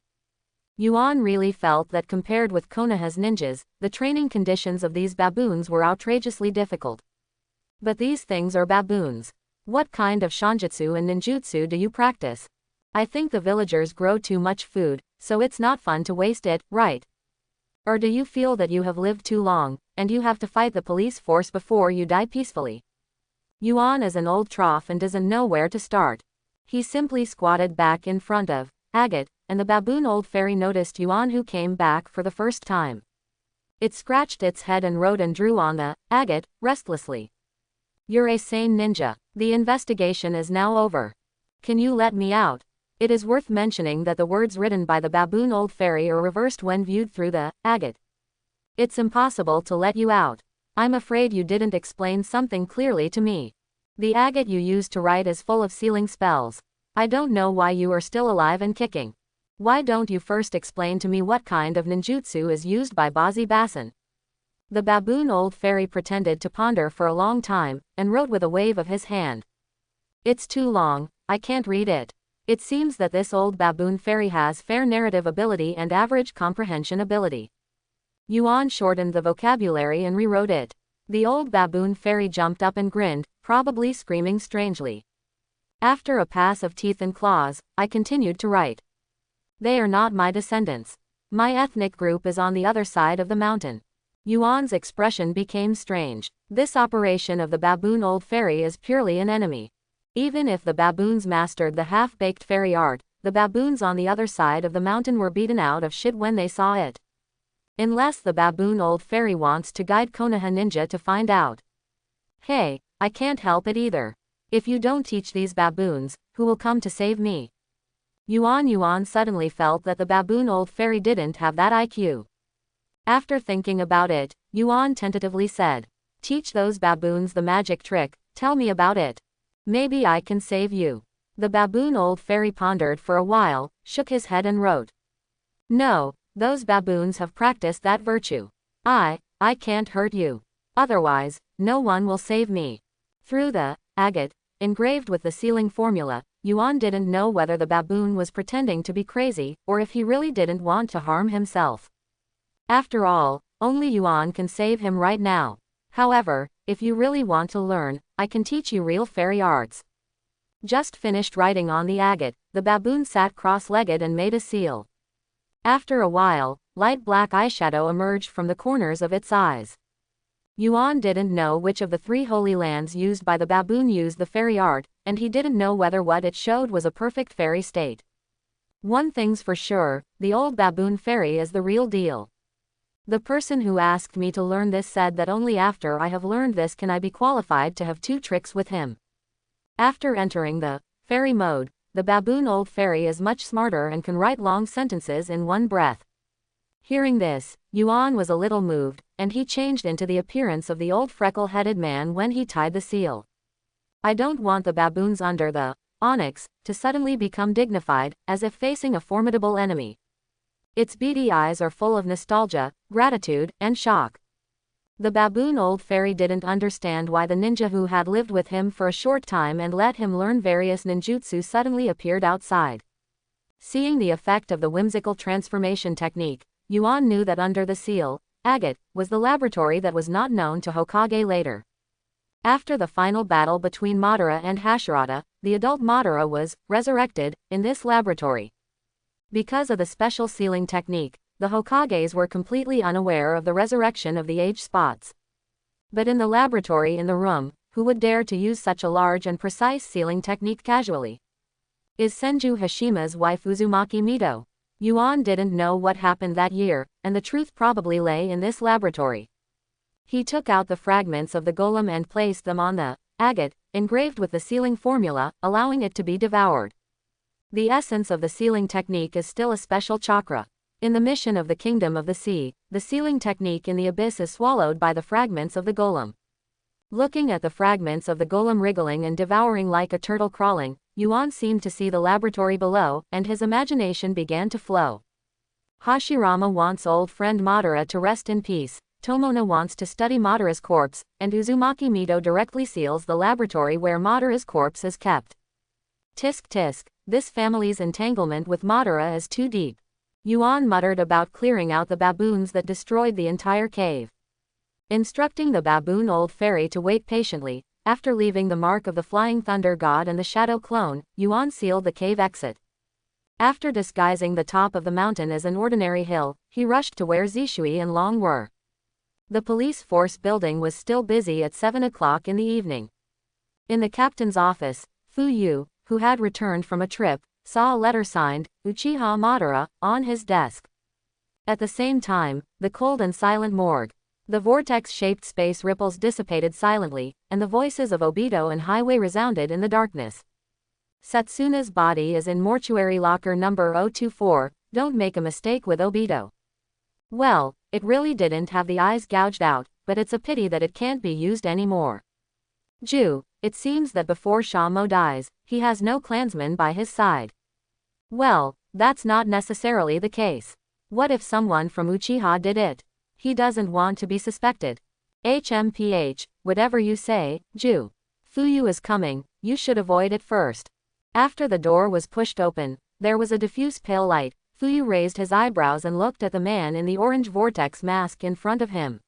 Yuan really felt that compared with Konoha's ninjas, the training conditions of these baboons were outrageously difficult. But these things are baboons. What kind of shanjutsu and ninjutsu do you practice? I think the villagers grow too much food, so it's not fun to waste it, right? Or do you feel that you have lived too long, and you have to fight the police force before you die peacefully? Yuan is an old trough and doesn't know where to start. He simply squatted back in front of agate, and the baboon old fairy noticed Yuan who came back for the first time. It scratched its head and wrote and drew on the agate, restlessly. You're a sane ninja. The investigation is now over. Can you let me out? It is worth mentioning that the words written by the baboon old fairy are reversed when viewed through the agate. It's impossible to let you out. I'm afraid you didn't explain something clearly to me. The agate you used to write is full of sealing spells. I don't know why you are still alive and kicking. Why don't you first explain to me what kind of ninjutsu is used by Bazi Basin? The baboon old fairy pretended to ponder for a long time, and wrote with a wave of his hand. It's too long, I can't read it. It seems that this old baboon fairy has fair narrative ability and average comprehension ability. Yuan shortened the vocabulary and rewrote it. The old baboon fairy jumped up and grinned, probably screaming strangely. After a pass of teeth and claws, I continued to write. They are not my descendants. My ethnic group is on the other side of the mountain. Yuan's expression became strange. This operation of the baboon old fairy is purely an enemy. Even if the baboons mastered the half-baked fairy art, the baboons on the other side of the mountain were beaten out of shit when they saw it. Unless the baboon old fairy wants to guide Konoha ninja to find out. Hey, I can't help it either. If you don't teach these baboons, who will come to save me? Yuan suddenly felt that the baboon old fairy didn't have that IQ. After thinking about it, Yuan tentatively said, "Teach those baboons the magic trick, tell me about it. Maybe I can save you." The baboon old fairy pondered for a while, shook his head and wrote, "No, those baboons have practiced that virtue. I can't hurt you. Otherwise, no one will save me." Through the agate engraved with the sealing formula, Yuan didn't know whether the baboon was pretending to be crazy, or if he really didn't want to harm himself. After all, only Yuan can save him right now. However, if you really want to learn, I can teach you real fairy arts. Just finished writing on the agate, the baboon sat cross-legged and made a seal. After a while, light black eyeshadow emerged from the corners of its eyes. Yuan didn't know which of the 3 holy lands used by the baboon used the fairy art, and he didn't know whether what it showed was a perfect fairy state. One thing's for sure, the old baboon fairy is the real deal. The person who asked me to learn this said that only after I have learned this can I be qualified to have 2 tricks with him. After entering the fairy mode, the baboon old fairy is much smarter and can write long sentences in one breath. Hearing this, Yuan was a little moved, and he changed into the appearance of the old freckle-headed man when he tied the seal. I don't want the baboons under the onyx to suddenly become dignified, as if facing a formidable enemy. Its beady eyes are full of nostalgia, gratitude, and shock. The baboon old fairy didn't understand why the ninja who had lived with him for a short time and let him learn various ninjutsu suddenly appeared outside. Seeing the effect of the whimsical transformation technique, Yuan knew that under the seal, agate, was the laboratory that was not known to Hokage later. After the final battle between Madara and Hashirata, the adult Madara was resurrected in this laboratory. Because of the special sealing technique, the Hokages were completely unaware of the resurrection of the age spots. But in the laboratory in the room, who would dare to use such a large and precise sealing technique casually? Is Senju Hashima's wife Uzumaki Mito? Yuan didn't know what happened that year, and the truth probably lay in this laboratory. He took out the fragments of the golem and placed them on the agate, engraved with the sealing formula, allowing it to be devoured. The essence of the sealing technique is still a special chakra. In the mission of the Kingdom of the Sea, the sealing technique in the abyss is swallowed by the fragments of the golem. Looking at the fragments of the golem wriggling and devouring like a turtle crawling, Yuan seemed to see the laboratory below, and his imagination began to flow. Hashirama wants old friend Madara to rest in peace, Tomona wants to study Madara's corpse, and Uzumaki Mito directly seals the laboratory where Madara's corpse is kept. Tisk tisk, this family's entanglement with Madara is too deep. Yuan muttered about clearing out the baboons that destroyed the entire cave. Instructing the baboon old fairy to wait patiently, after leaving the mark of the flying thunder god and the shadow clone, Yuan sealed the cave exit. After disguising the top of the mountain as an ordinary hill, he rushed to where Zishui and Long were. The police force building was still busy at 7 o'clock in the evening. In the captain's office, Fu Yu, who had returned from a trip, saw a letter signed, Uchiha Madara, on his desk. At the same time, the cold and silent morgue. The vortex-shaped space ripples dissipated silently, and the voices of Obito and Highway resounded in the darkness. Satsuna's body is in mortuary locker number 024, don't make a mistake with Obito. Well, it really didn't have the eyes gouged out, but it's a pity that it can't be used anymore. Ju, it seems that before Shamo dies, he has no clansmen by his side. Well, that's not necessarily the case. What if someone from Uchiha did it? He doesn't want to be suspected. HMPH, whatever you say, Ju. Fuyu is coming, you should avoid it first. After the door was pushed open, there was a diffuse pale light. Fuyu raised his eyebrows and looked at the man in the orange vortex mask in front of him.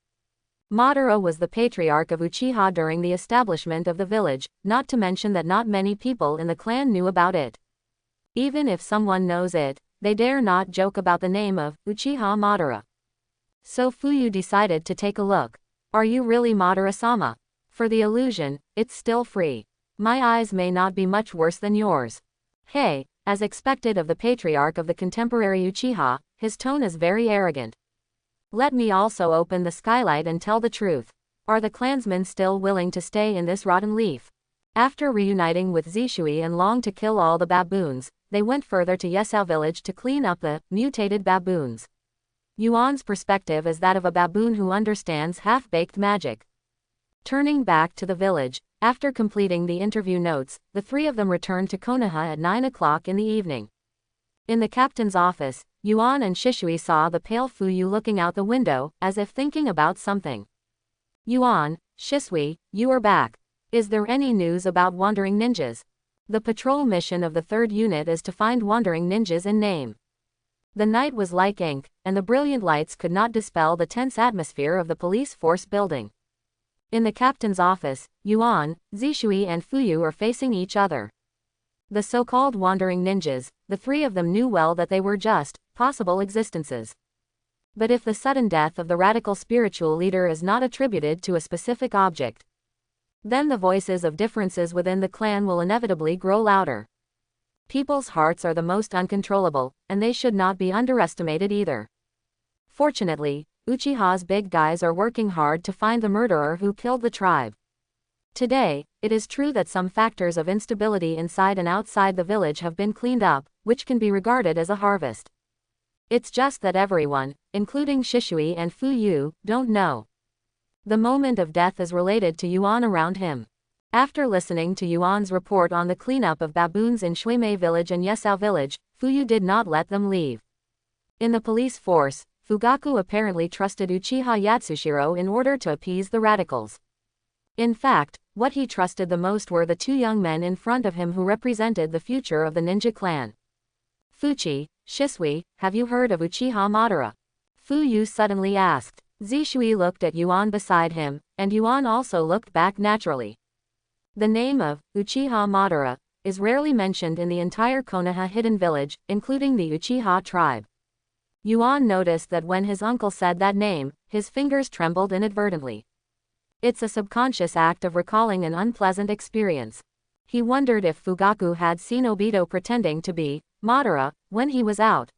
Madara was the patriarch of Uchiha during the establishment of the village, not to mention that not many people in the clan knew about it. Even if someone knows it, they dare not joke about the name of Uchiha Madara. So Fuyu decided to take a look. Are you really Madara-sama? For the illusion, it's still free. My eyes may not be much worse than yours. Hey, as expected of the patriarch of the contemporary Uchiha, his tone is very arrogant. Let me also open the skylight and tell the truth. Are the clansmen still willing to stay in this rotten leaf? After reuniting with Zishui and Long to kill all the baboons, they went further to Yesao village to clean up the mutated baboons. Yuan's perspective is that of a baboon who understands half-baked magic. Turning back to the village, after completing the interview notes, the three of them returned to Konoha at 9 o'clock in the evening. In the captain's office, Yuan and Shishui saw the pale Fuyu looking out the window, as if thinking about something. Yuan, Shisui, you are back. Is there any news about wandering ninjas? The patrol mission of the 3rd unit is to find wandering ninjas and name. The night was like ink, and the brilliant lights could not dispel the tense atmosphere of the police force building. In the captain's office, Yuan, Zishui and Fuyu are facing each other. The so-called wandering ninjas, the three of them knew well that they were just possible existences. But if the sudden death of the radical spiritual leader is not attributed to a specific object, then the voices of differences within the clan will inevitably grow louder. People's hearts are the most uncontrollable, and they should not be underestimated either. Fortunately, Uchiha's big guys are working hard to find the murderer who killed the tribe. Today, it is true that some factors of instability inside and outside the village have been cleaned up, which can be regarded as a harvest. It's just that everyone, including Shishui and Fuyu, don't know. The moment of death is related to Yuan around him. After listening to Yuan's report on the cleanup of baboons in Shuimei village and Yesao village, Fuyu did not let them leave. In the police force, Fugaku apparently trusted Uchiha Yatsushiro in order to appease the radicals. In fact, what he trusted the most were the two young men in front of him who represented the future of the ninja clan. Fuchi, Shisui, have you heard of Uchiha Madara? Fuyu suddenly asked. Zishui looked at Yuan beside him, and Yuan also looked back naturally. The name of Uchiha Madara is rarely mentioned in the entire Konoha hidden village, including the Uchiha tribe. Yuan noticed that when his uncle said that name, his fingers trembled inadvertently. It's a subconscious act of recalling an unpleasant experience. He wondered if Fugaku had seen Obito pretending to be Madara when he was out.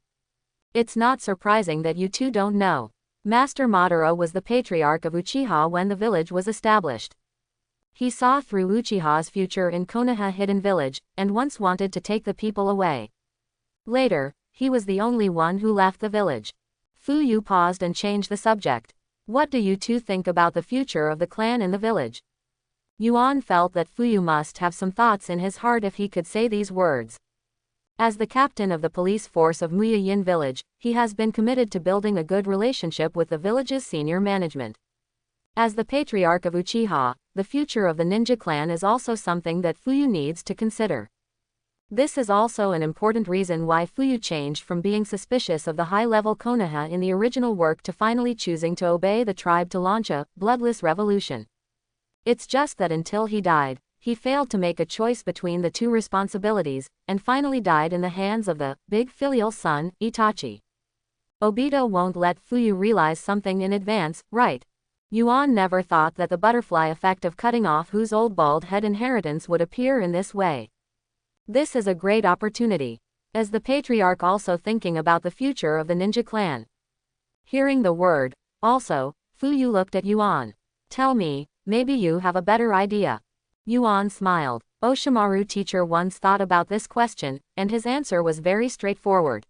It's not surprising that you two don't know. Master Madara was the patriarch of Uchiha when the village was established. He saw through Uchiha's future in Konoha hidden village, and once wanted to take the people away. Later, he was the only one who left the village. Fuyu paused and changed the subject. What do you two think about the future of the clan in the village? Yuan felt that Fuyu must have some thoughts in his heart if he could say these words. As the captain of the police force of Muyayin village, he has been committed to building a good relationship with the village's senior management. As the patriarch of Uchiha, the future of the ninja clan is also something that Fuyu needs to consider. This is also an important reason why Fuyu changed from being suspicious of the high-level Konoha in the original work to finally choosing to obey the tribe to launch a bloodless revolution. It's just that until he died, he failed to make a choice between the two responsibilities, and finally died in the hands of the big filial son, Itachi. Obito won't let Fuyu realize something in advance, right? Yuan never thought that the butterfly effect of cutting off whose old bald head inheritance would appear in this way. This is a great opportunity. As the patriarch also thinking about the future of the ninja clan. Hearing the word, also, Fuyu looked at Yuan. Tell me, maybe you have a better idea. Yuan smiled. Oshimaru teacher once thought about this question, and his answer was very straightforward.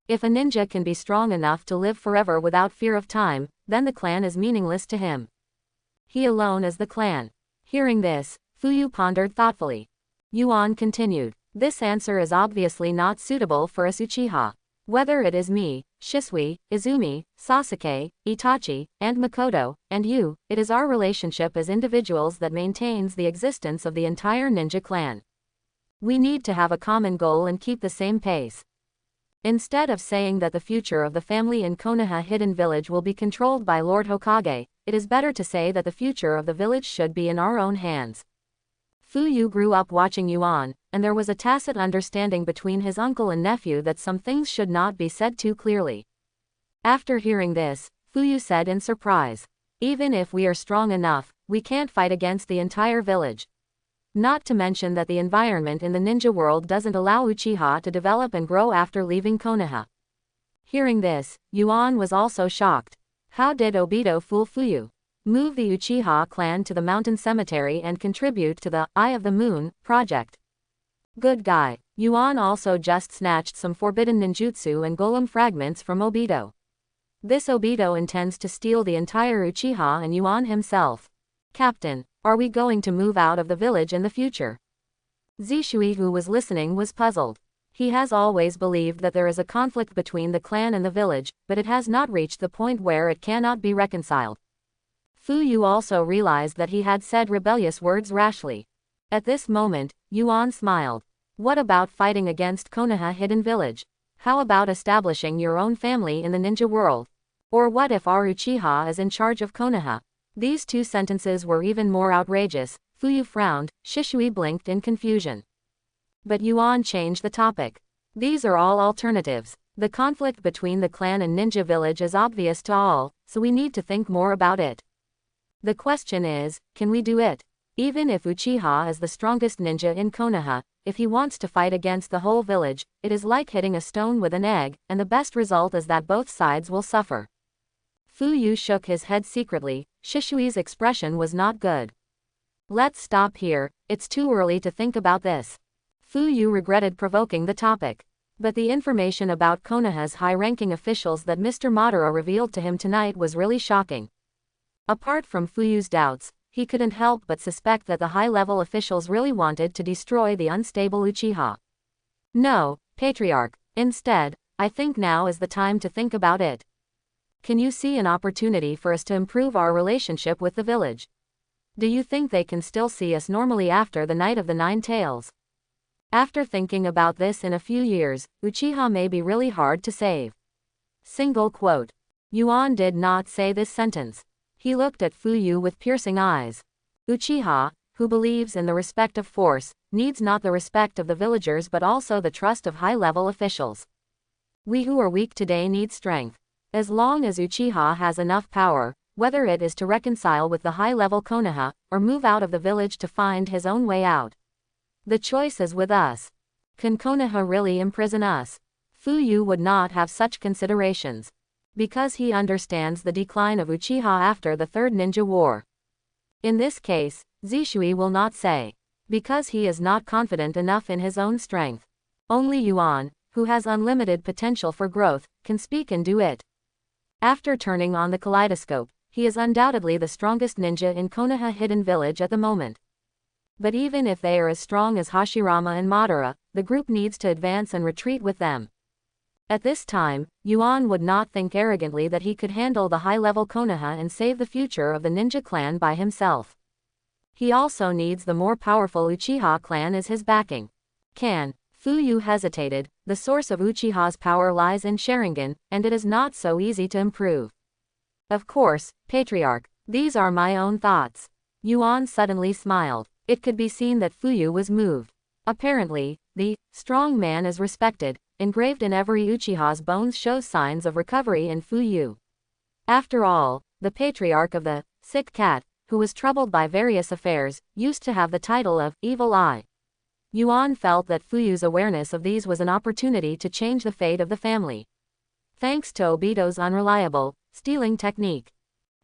If a ninja can be strong enough to live forever without fear of time, then the clan is meaningless to him. He alone is the clan. Hearing this, Fuyu pondered thoughtfully. Yuan continued. This answer is obviously not suitable for us Uchiha. Whether it is me, Shisui, Izumi, Sasuke, Itachi, and Makoto, and you, it is our relationship as individuals that maintains the existence of the entire ninja clan. We need to have a common goal and keep the same pace. Instead of saying that the future of the family in Konoha hidden village will be controlled by Lord Hokage, it is better to say that the future of the village should be in our own hands. Fuyu grew up watching Yuan, and there was a tacit understanding between his uncle and nephew that some things should not be said too clearly. After hearing this, Fuyu said in surprise, even if we are strong enough, we can't fight against the entire village. Not to mention that the environment in the ninja world doesn't allow Uchiha to develop and grow after leaving Konoha. Hearing this, Yuan was also shocked. How did Obito fool Fuyu? Move the Uchiha clan to the mountain cemetery and contribute to the Eye of the Moon project. Good guy. Yuan also just snatched some forbidden ninjutsu and golem fragments from Obito. This Obito intends to steal the entire Uchiha and Yuan himself. Captain, are we going to move out of the village in the future? Zishui, who was listening, was puzzled. He has always believed that there is a conflict between the clan and the village, but it has not reached the point where it cannot be reconciled. Fuyu also realized that he had said rebellious words rashly. At this moment, Yuan smiled. What about fighting against Konoha Hidden Village? How about establishing your own family in the ninja world? Or what if our Uchiha is in charge of Konoha? These two sentences were even more outrageous. Fuyu frowned, Shishui blinked in confusion. But Yuan changed the topic. These are all alternatives. The conflict between the clan and ninja village is obvious to all, so we need to think more about it. The question is, can we do it? Even if Uchiha is the strongest ninja in Konoha, if he wants to fight against the whole village, it is like hitting a stone with an egg, and the best result is that both sides will suffer. Fuyu shook his head secretly. Shishui's expression was not good. Let's stop here, it's too early to think about this. Fuyu regretted provoking the topic. But the information about Konoha's high-ranking officials that Mr. Madara revealed to him tonight was really shocking. Apart from Fuyu's doubts, he couldn't help but suspect that the high-level officials really wanted to destroy the unstable Uchiha. No, Patriarch, instead, I think now is the time to think about it. Can you see an opportunity for us to improve our relationship with the village? Do you think they can still see us normally after the Night of the Nine Tails? After thinking about this in a few years, Uchiha may be really hard to save. Single quote. Yuan did not say this sentence. He looked at Fuyu with piercing eyes. Uchiha, who believes in the respect of force, needs not the respect of the villagers but also the trust of high-level officials. We who are weak today need strength. As long as Uchiha has enough power, whether it is to reconcile with the high-level Konoha, or move out of the village to find his own way out. The choice is with us. Can Konoha really imprison us? Fuyu would not have such considerations. Because he understands the decline of Uchiha after the Third Ninja War. In this case, Zishui will not say. Because he is not confident enough in his own strength. Only Yuan, who has unlimited potential for growth, can speak and do it. After turning on the kaleidoscope, he is undoubtedly the strongest ninja in Konoha Hidden Village at the moment. But even if they are as strong as Hashirama and Madara, the group needs to advance and retreat with them. At this time, Yuan would not think arrogantly that he could handle the high-level Konoha and save the future of the ninja clan by himself. He also needs the more powerful Uchiha clan as his backing. Fuyu hesitated. The source of Uchiha's power lies in Sharingan, and it is not so easy to improve. Of course, Patriarch, these are my own thoughts. Yuan suddenly smiled. It could be seen that Fuyu was moved. Apparently, the strong man is respected. Engraved in every Uchiha's bones shows signs of recovery in Fuyu. After all, the patriarch of the sick cat, who was troubled by various affairs, used to have the title of Evil Eye. Yuan felt that Fuyu's awareness of these was an opportunity to change the fate of the family. Thanks to Obito's unreliable stealing technique.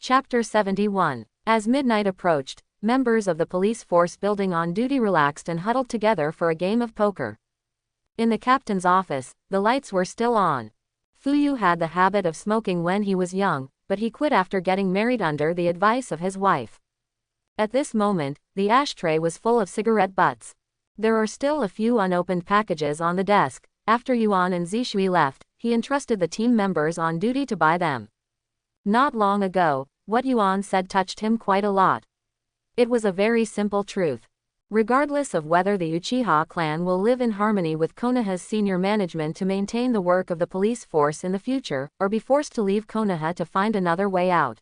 Chapter 71. As midnight approached, members of the police force building on duty relaxed and huddled together for a game of poker. In the captain's office, the lights were still on. Fuyu had the habit of smoking when he was young, but he quit after getting married under the advice of his wife. At this moment, the ashtray was full of cigarette butts. There are still a few unopened packages on the desk. After Yuan and Zishui left, he entrusted the team members on duty to buy them. Not long ago, what Yuan said touched him quite a lot. It was a very simple truth. Regardless of whether the Uchiha clan will live in harmony with Konoha's senior management to maintain the work of the police force in the future, or be forced to leave Konoha to find another way out.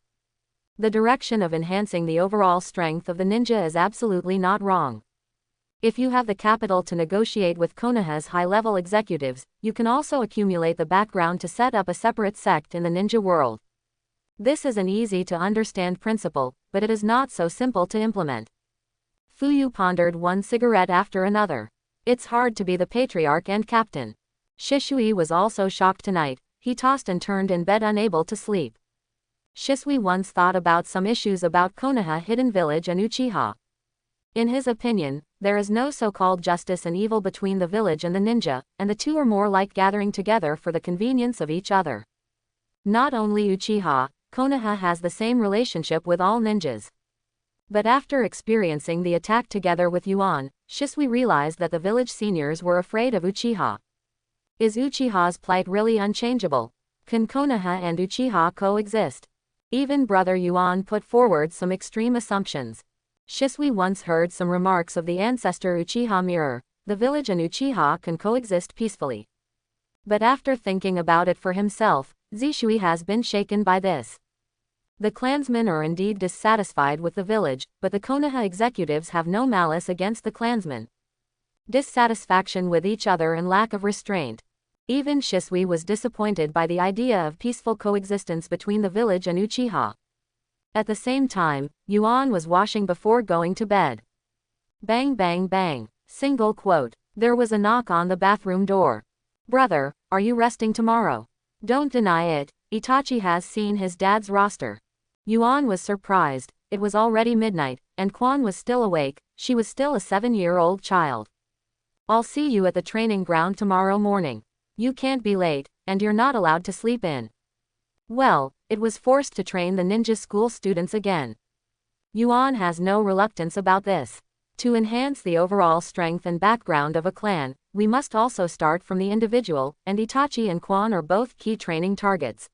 The direction of enhancing the overall strength of the ninja is absolutely not wrong. If you have the capital to negotiate with Konoha's high-level executives, you can also accumulate the background to set up a separate sect in the ninja world. This is an easy-to-understand principle, but it is not so simple to implement. Fuyu pondered one cigarette after another. It's hard to be the patriarch and captain. Shishui was also shocked tonight. He tossed and turned in bed unable to sleep. Shisui once thought about some issues about Konoha Hidden Village and Uchiha. In his opinion, there is no so-called justice and evil between the village and the ninja, and the two are more like gathering together for the convenience of each other. Not only Uchiha, Konoha has the same relationship with all ninjas. But after experiencing the attack together with Yuan, Shisui realized that the village seniors were afraid of Uchiha. Is Uchiha's plight really unchangeable? Can Konoha and Uchiha coexist? Even Brother Yuan put forward some extreme assumptions. Shisui once heard some remarks of the ancestor Uchiha mirror. The village and Uchiha can coexist peacefully. But after thinking about it for himself, Zishui has been shaken by this. The clansmen are indeed dissatisfied with the village, but the Konoha executives have no malice against the clansmen. Dissatisfaction with each other and lack of restraint. Even Shisui was disappointed by the idea of peaceful coexistence between the village and Uchiha. At the same time, Yuan was washing before going to bed. Bang bang bang. Single quote. There was a knock on the bathroom door. Brother, are you resting tomorrow? Don't deny it, Itachi has seen his dad's roster. Yuan was surprised. It was already midnight, and Quan was still awake. She was still a 7-year-old child. I'll see you at the training ground tomorrow morning. You can't be late, and you're not allowed to sleep in. Well, it was forced to train the ninja school students again. Yuan has no reluctance about this. To enhance the overall strength and background of a clan, we must also start from the individual, and Itachi and Quan are both key training targets.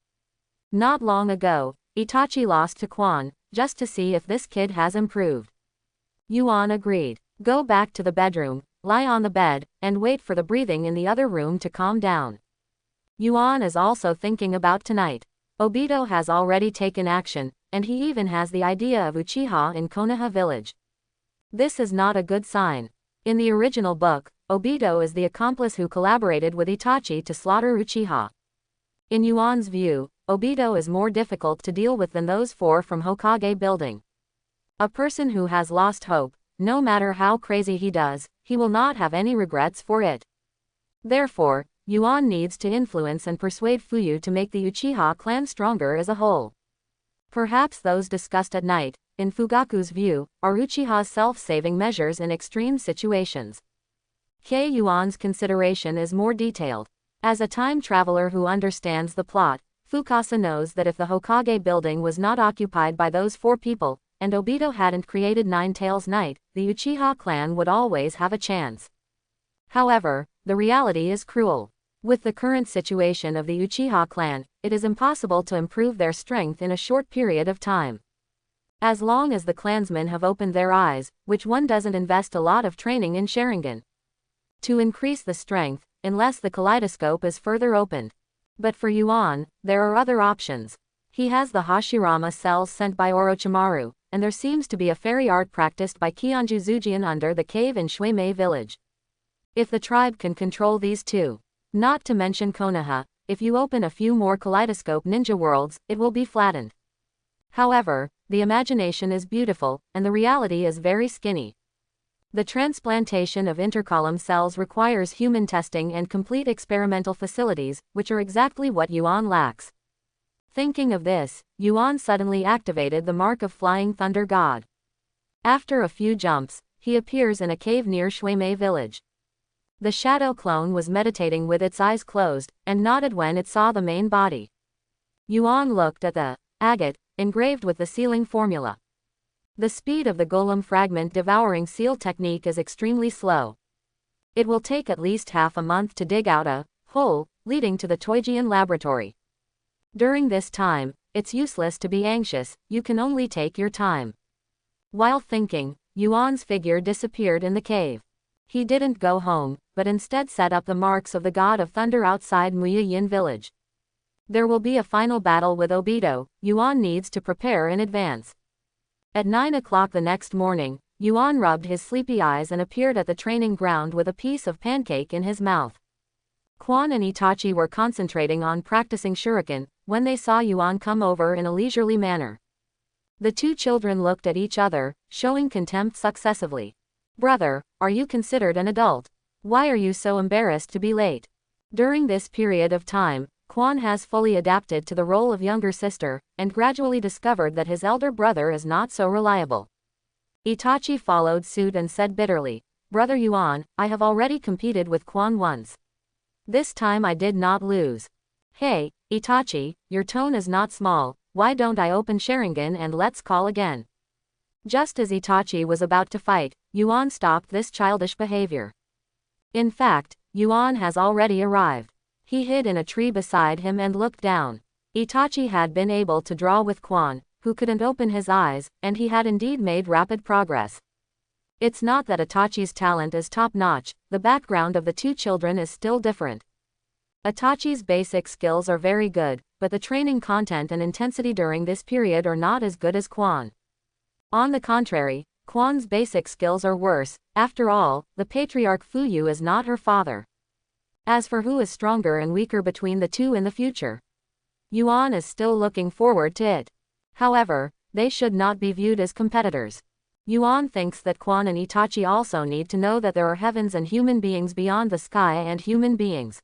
Not long ago, Itachi lost to Quan, just to see if this kid has improved. Yuan agreed. Go back to the bedroom, lie on the bed, and wait for the breathing in the other room to calm down. Yuan is also thinking about tonight. Obito has already taken action, and he even has the idea of Uchiha in Konoha village. This is not a good sign. In the original book, Obito is the accomplice who collaborated with Itachi to slaughter Uchiha. In Yuan's view, Obito is more difficult to deal with than those 4 from Hokage building. A person who has lost hope, no matter how crazy he does, he will not have any regrets for it. Therefore, Yuan needs to influence and persuade Fuyu to make the Uchiha clan stronger as a whole. Perhaps those discussed at night, in Fugaku's view, are Uchiha's self-saving measures in extreme situations. Kei Yuan's consideration is more detailed. As a time traveler who understands the plot, Fukasa knows that if the Hokage building was not occupied by those 4 people, and Obito hadn't created Nine Tails Night, the Uchiha clan would always have a chance. However, the reality is cruel. With the current situation of the Uchiha clan, it is impossible to improve their strength in a short period of time. As long as the clansmen have opened their eyes, which one doesn't invest a lot of training in Sharingan to increase the strength, unless the kaleidoscope is further opened. But for Yuan, there are other options. He has the Hashirama cells sent by Orochimaru, and there seems to be a fairy art practiced by Kionju Zujian under the cave in Shuimei village. If the tribe can control these 2, not to mention Konoha, if you open a few more kaleidoscope ninja worlds, it will be flattened. However, the imagination is beautiful, and the reality is very skinny. The transplantation of intercolumn cells requires human testing and complete experimental facilities, which are exactly what Yuan lacks. Thinking of this, Yuan suddenly activated the mark of Flying Thunder God. After a few jumps, he appears in a cave near Shuimei village. The shadow clone was meditating with its eyes closed, and nodded when it saw the main body. Yuan looked at the agate, engraved with the sealing formula. The speed of the golem fragment devouring seal technique is extremely slow. It will take at least half a month to dig out a hole, leading to the Toijian laboratory. During this time, it's useless to be anxious, you can only take your time. While thinking, Yuan's figure disappeared in the cave. He didn't go home, but instead set up the marks of the God of Thunder outside Muyayin village. There will be a final battle with Obito. Yuan needs to prepare in advance. At 9 o'clock the next morning, Yuan rubbed his sleepy eyes and appeared at the training ground with a piece of pancake in his mouth. Quan and Itachi were concentrating on practicing shuriken, when they saw Yuan come over in a leisurely manner. The 2 children looked at each other, showing contempt successively. Brother, are you considered an adult? Why are you so embarrassed to be late? During this period of time, Quan has fully adapted to the role of younger sister, and gradually discovered that his elder brother is not so reliable. Itachi followed suit and said bitterly, "Brother Yuan, I have already competed with Quan once. This time I did not lose." "Hey, Itachi, your tone is not small, why don't I open Sharingan and let's call again?" Just as Itachi was about to fight, Yuan stopped this childish behavior. In fact, Yuan has already arrived. He hid in a tree beside him and looked down. Itachi had been able to draw with Quan, who couldn't open his eyes, and he had indeed made rapid progress. It's not that Itachi's talent is top-notch, the background of the two children is still different. Itachi's basic skills are very good, but the training content and intensity during this period are not as good as Quan. On the contrary, Quan's basic skills are worse. After all, the patriarch Fuyu is not her father. As for who is stronger and weaker between the two in the future, Yuan is still looking forward to it. However, they should not be viewed as competitors. Yuan thinks that Quan and Itachi also need to know that there are heavens and human beings beyond the sky and human beings.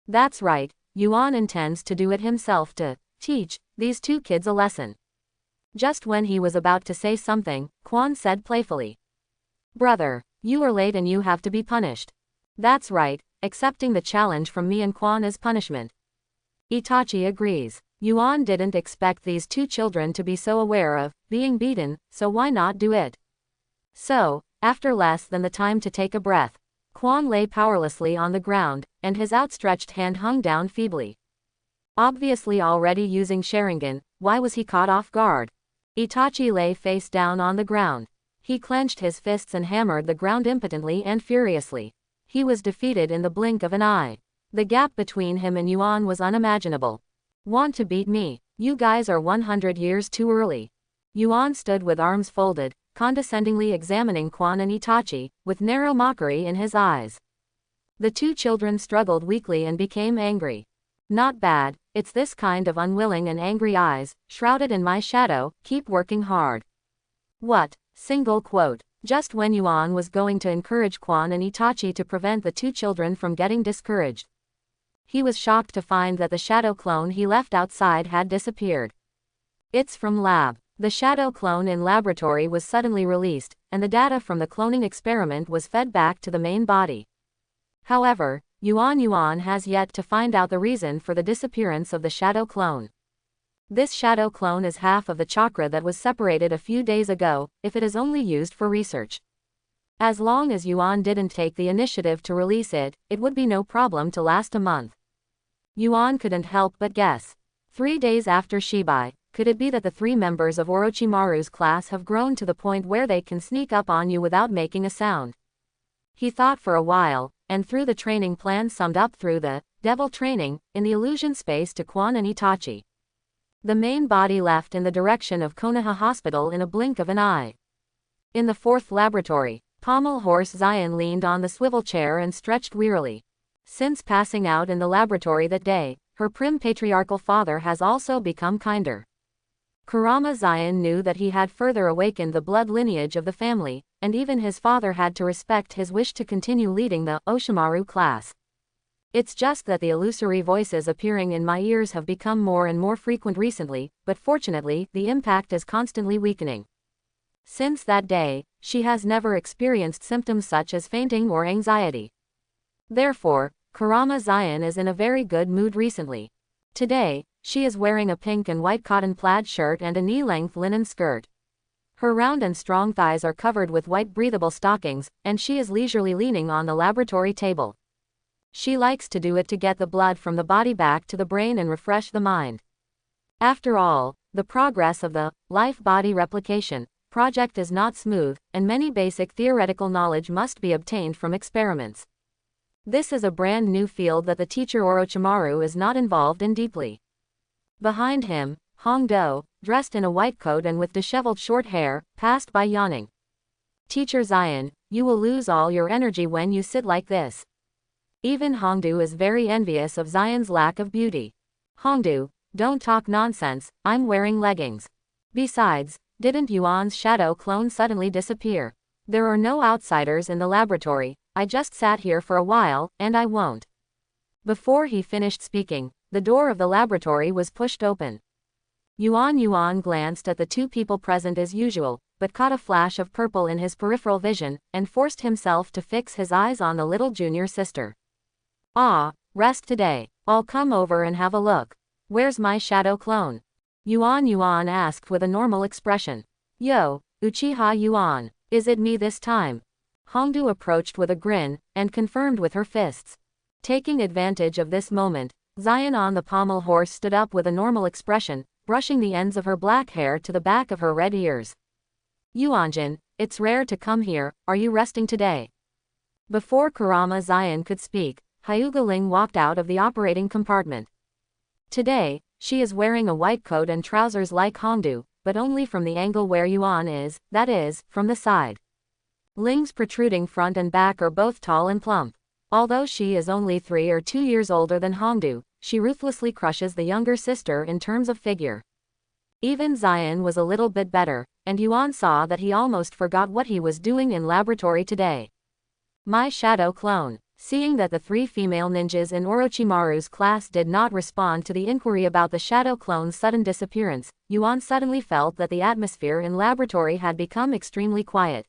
That's right, Yuan intends to do it himself to teach these two kids a lesson. Just when he was about to say something, Quan said playfully, "Brother, you are late and you have to be punished." "That's right, accepting the challenge from me and Quan is punishment." Itachi agrees. Yuan didn't expect these two children to be so aware of being beaten, so why not do it? So, after less than the time to take a breath, Quan lay powerlessly on the ground, and his outstretched hand hung down feebly. Obviously already using Sharingan, why was he caught off guard? Itachi lay face down on the ground. He clenched his fists and hammered the ground impotently and furiously. He was defeated in the blink of an eye. The gap between him and Yuan was unimaginable. "Want to beat me? You guys are 100 years too early." Yuan stood with arms folded, condescendingly examining Quan and Itachi, with narrow mockery in his eyes. The two children struggled weakly and became angry. "Not bad, it's this kind of unwilling and angry eyes, shrouded in my shadow, keep working hard." What? Single quote. Just when Yuan was going to encourage Quan and Itachi to prevent the two children from getting discouraged, he was shocked to find that the shadow clone he left outside had disappeared. "It's from lab." The shadow clone in laboratory was suddenly released, and the data from the cloning experiment was fed back to the main body. However, Yuan has yet to find out the reason for the disappearance of the shadow clone. This shadow clone is half of the chakra that was separated a few days ago, if it is only used for research. As long as Yuan didn't take the initiative to release it, it would be no problem to last a month. Yuan couldn't help but guess. 3 days after Shibai, could it be that the 3 members of Orochimaru's class have grown to the point where they can sneak up on you without making a sound? He thought for a while, and through the training plan summed up through the devil training in the illusion space to Quan and Itachi. The main body left in the direction of Konoha Hospital in a blink of an eye. In the 4th laboratory, pommel horse Zion leaned on the swivel chair and stretched wearily. Since passing out in the laboratory that day, her prim patriarchal father has also become kinder. Kurama Zion knew that he had further awakened the blood lineage of the family, and even his father had to respect his wish to continue leading the Oshimaru class. "It's just that the illusory voices appearing in my ears have become more and more frequent recently, but fortunately, the impact is constantly weakening." Since that day, she has never experienced symptoms such as fainting or anxiety. Therefore, Kurama Zion is in a very good mood recently. Today, she is wearing a pink and white cotton plaid shirt and a knee-length linen skirt. Her round and strong thighs are covered with white breathable stockings, and she is leisurely leaning on the laboratory table. She likes to do it to get the blood from the body back to the brain and refresh the mind. After all, the progress of the life-body replication project is not smooth, and many basic theoretical knowledge must be obtained from experiments. This is a brand new field that the teacher Orochimaru is not involved in deeply. Behind him, Hongdo, dressed in a white coat and with disheveled short hair, passed by yawning. "Teacher Zion, you will lose all your energy when you sit like this." Even Hongdo is very envious of Zion's lack of beauty. "Hongdo, don't talk nonsense, I'm wearing leggings. Besides, didn't Yuan's shadow clone suddenly disappear? There are no outsiders in the laboratory, I just sat here for a while, and I won't." Before he finished speaking, the door of the laboratory was pushed open. Yuan glanced at the two people present as usual, but caught a flash of purple in his peripheral vision, and forced himself to fix his eyes on the little junior sister. Ah, rest today. I'll come over and have a look. Where's my shadow clone? Yuan asked with a normal expression. Yo, Uchiha Yuan, is it me this time? Hongdu approached with a grin, and confirmed with her fists. Taking advantage of this moment, Zion on the pommel horse stood up with a normal expression, brushing the ends of her black hair to the back of her red ears. Yuanjin, it's rare to come here, are you resting today? Before Kurama Zion could speak, Hyuga Ling walked out of the operating compartment. Today, she is wearing a white coat and trousers like Hongdu, but only from the angle where Yuan is, that is, from the side. Ling's protruding front and back are both tall and plump. Although she is only 3 or 2 years older than Hongdu, she ruthlessly crushes the younger sister in terms of figure. Even Zion was a little bit better, and Yuan saw that he almost forgot what he was doing in laboratory today. My shadow clone. Seeing that the 3 female ninjas in Orochimaru's class did not respond to the inquiry about the shadow clone's sudden disappearance, Yuan suddenly felt that the atmosphere in laboratory had become extremely quiet.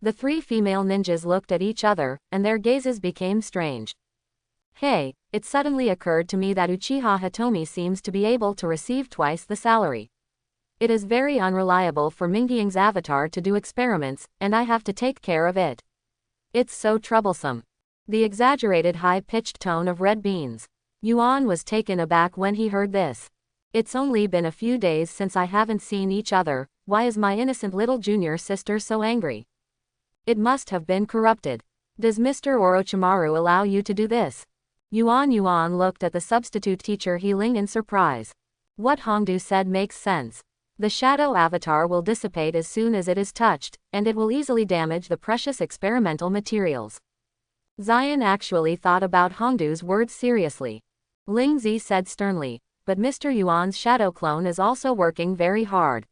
The 3 female ninjas looked at each other, and their gazes became strange. Hey, it suddenly occurred to me that Uchiha Hitomi seems to be able to receive twice the salary. It is very unreliable for Mingying's avatar to do experiments, and I have to take care of it. It's so troublesome. The exaggerated high-pitched tone of red beans. Yuan was taken aback when he heard this. It's only been a few days since I haven't seen each other, why is my innocent little junior sister so angry? It must have been corrupted. Does Mr. Orochimaru allow you to do this? Yuan looked at the substitute teacher Healing in surprise. What Hongdu said makes sense. The shadow avatar will dissipate as soon as it is touched, and it will easily damage the precious experimental materials. Zion actually thought about Hongdu's words seriously. Ling Zi said sternly, but Mr. Yuan's shadow clone is also working very hard.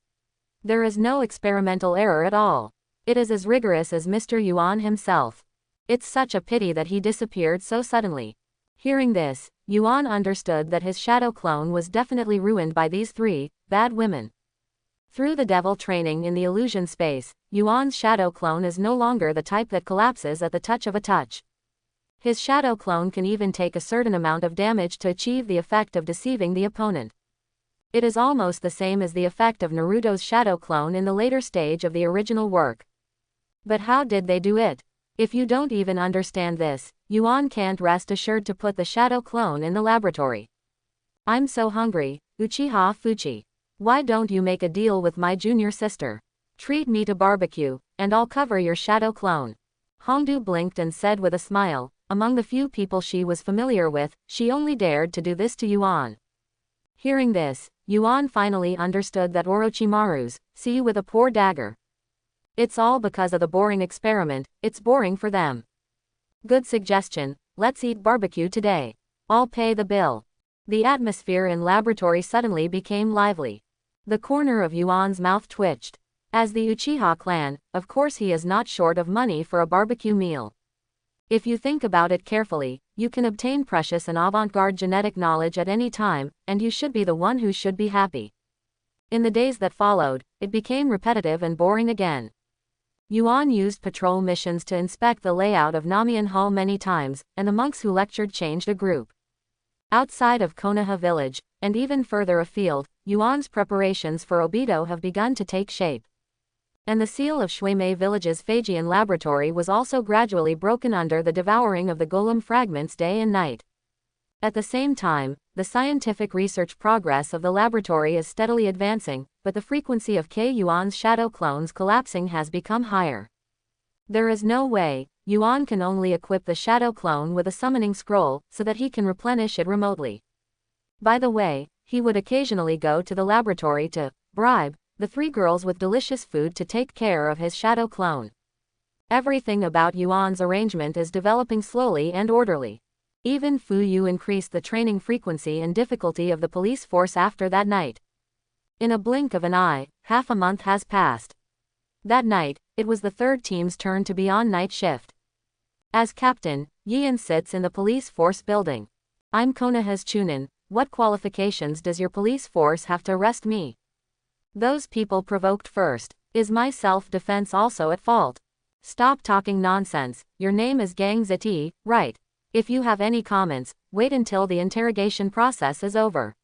There is no experimental error at all. It is as rigorous as Mr. Yuan himself. It's such a pity that he disappeared so suddenly. Hearing this, Yuan understood that his shadow clone was definitely ruined by these 3 bad women. Through the devil training in the illusion space, Yuan's shadow clone is no longer the type that collapses at the touch of a touch. His shadow clone can even take a certain amount of damage to achieve the effect of deceiving the opponent. It is almost the same as the effect of Naruto's shadow clone in the later stage of the original work. But how did they do it? If you don't even understand this, Yuan can't rest assured to put the shadow clone in the laboratory. I'm so hungry, Uchiha Fuchi. Why don't you make a deal with my junior sister? Treat me to barbecue, and I'll cover your shadow clone. Hongdu blinked and said with a smile, among the few people she was familiar with, she only dared to do this to Yuan. Hearing this, Yuan finally understood that Orochimaru's, see with a poor dagger. It's all because of the boring experiment, it's boring for them. Good suggestion, let's eat barbecue today. I'll pay the bill. The atmosphere in laboratory suddenly became lively. The corner of Yuan's mouth twitched. As the Uchiha clan, of course he is not short of money for a barbecue meal. If you think about it carefully, you can obtain precious and avant-garde genetic knowledge at any time, and you should be the one who should be happy. In the days that followed, it became repetitive and boring again. Yuan used patrol missions to inspect the layout of Namian Hall many times, and the monks who lectured changed a group. Outside of Konoha village, and even further afield, Yuan's preparations for Obito have begun to take shape. And the seal of Shuimei village's Phagian laboratory was also gradually broken under the devouring of the golem fragments day and night. At the same time, the scientific research progress of the laboratory is steadily advancing, but the frequency of Yuan's shadow clones collapsing has become higher. There is no way, Yuan can only equip the shadow clone with a summoning scroll, so that he can replenish it remotely. By the way, he would occasionally go to the laboratory to bribe the 3 girls with delicious food to take care of his shadow clone. Everything about Yuan's arrangement is developing slowly and orderly. Even Fu Yu increased the training frequency and difficulty of the police force after that night. In a blink of an eye, half a month has passed. That night, it was the 3rd team's turn to be on night shift. As captain, Yian sits in the police force building. I'm Konoha's Chunin, What qualifications does your police force have to arrest me? Those people provoked first. Is my self-defense also at fault? Stop talking nonsense. Your name is Gang Ziti, right? If you have any comments, wait until the interrogation process is over.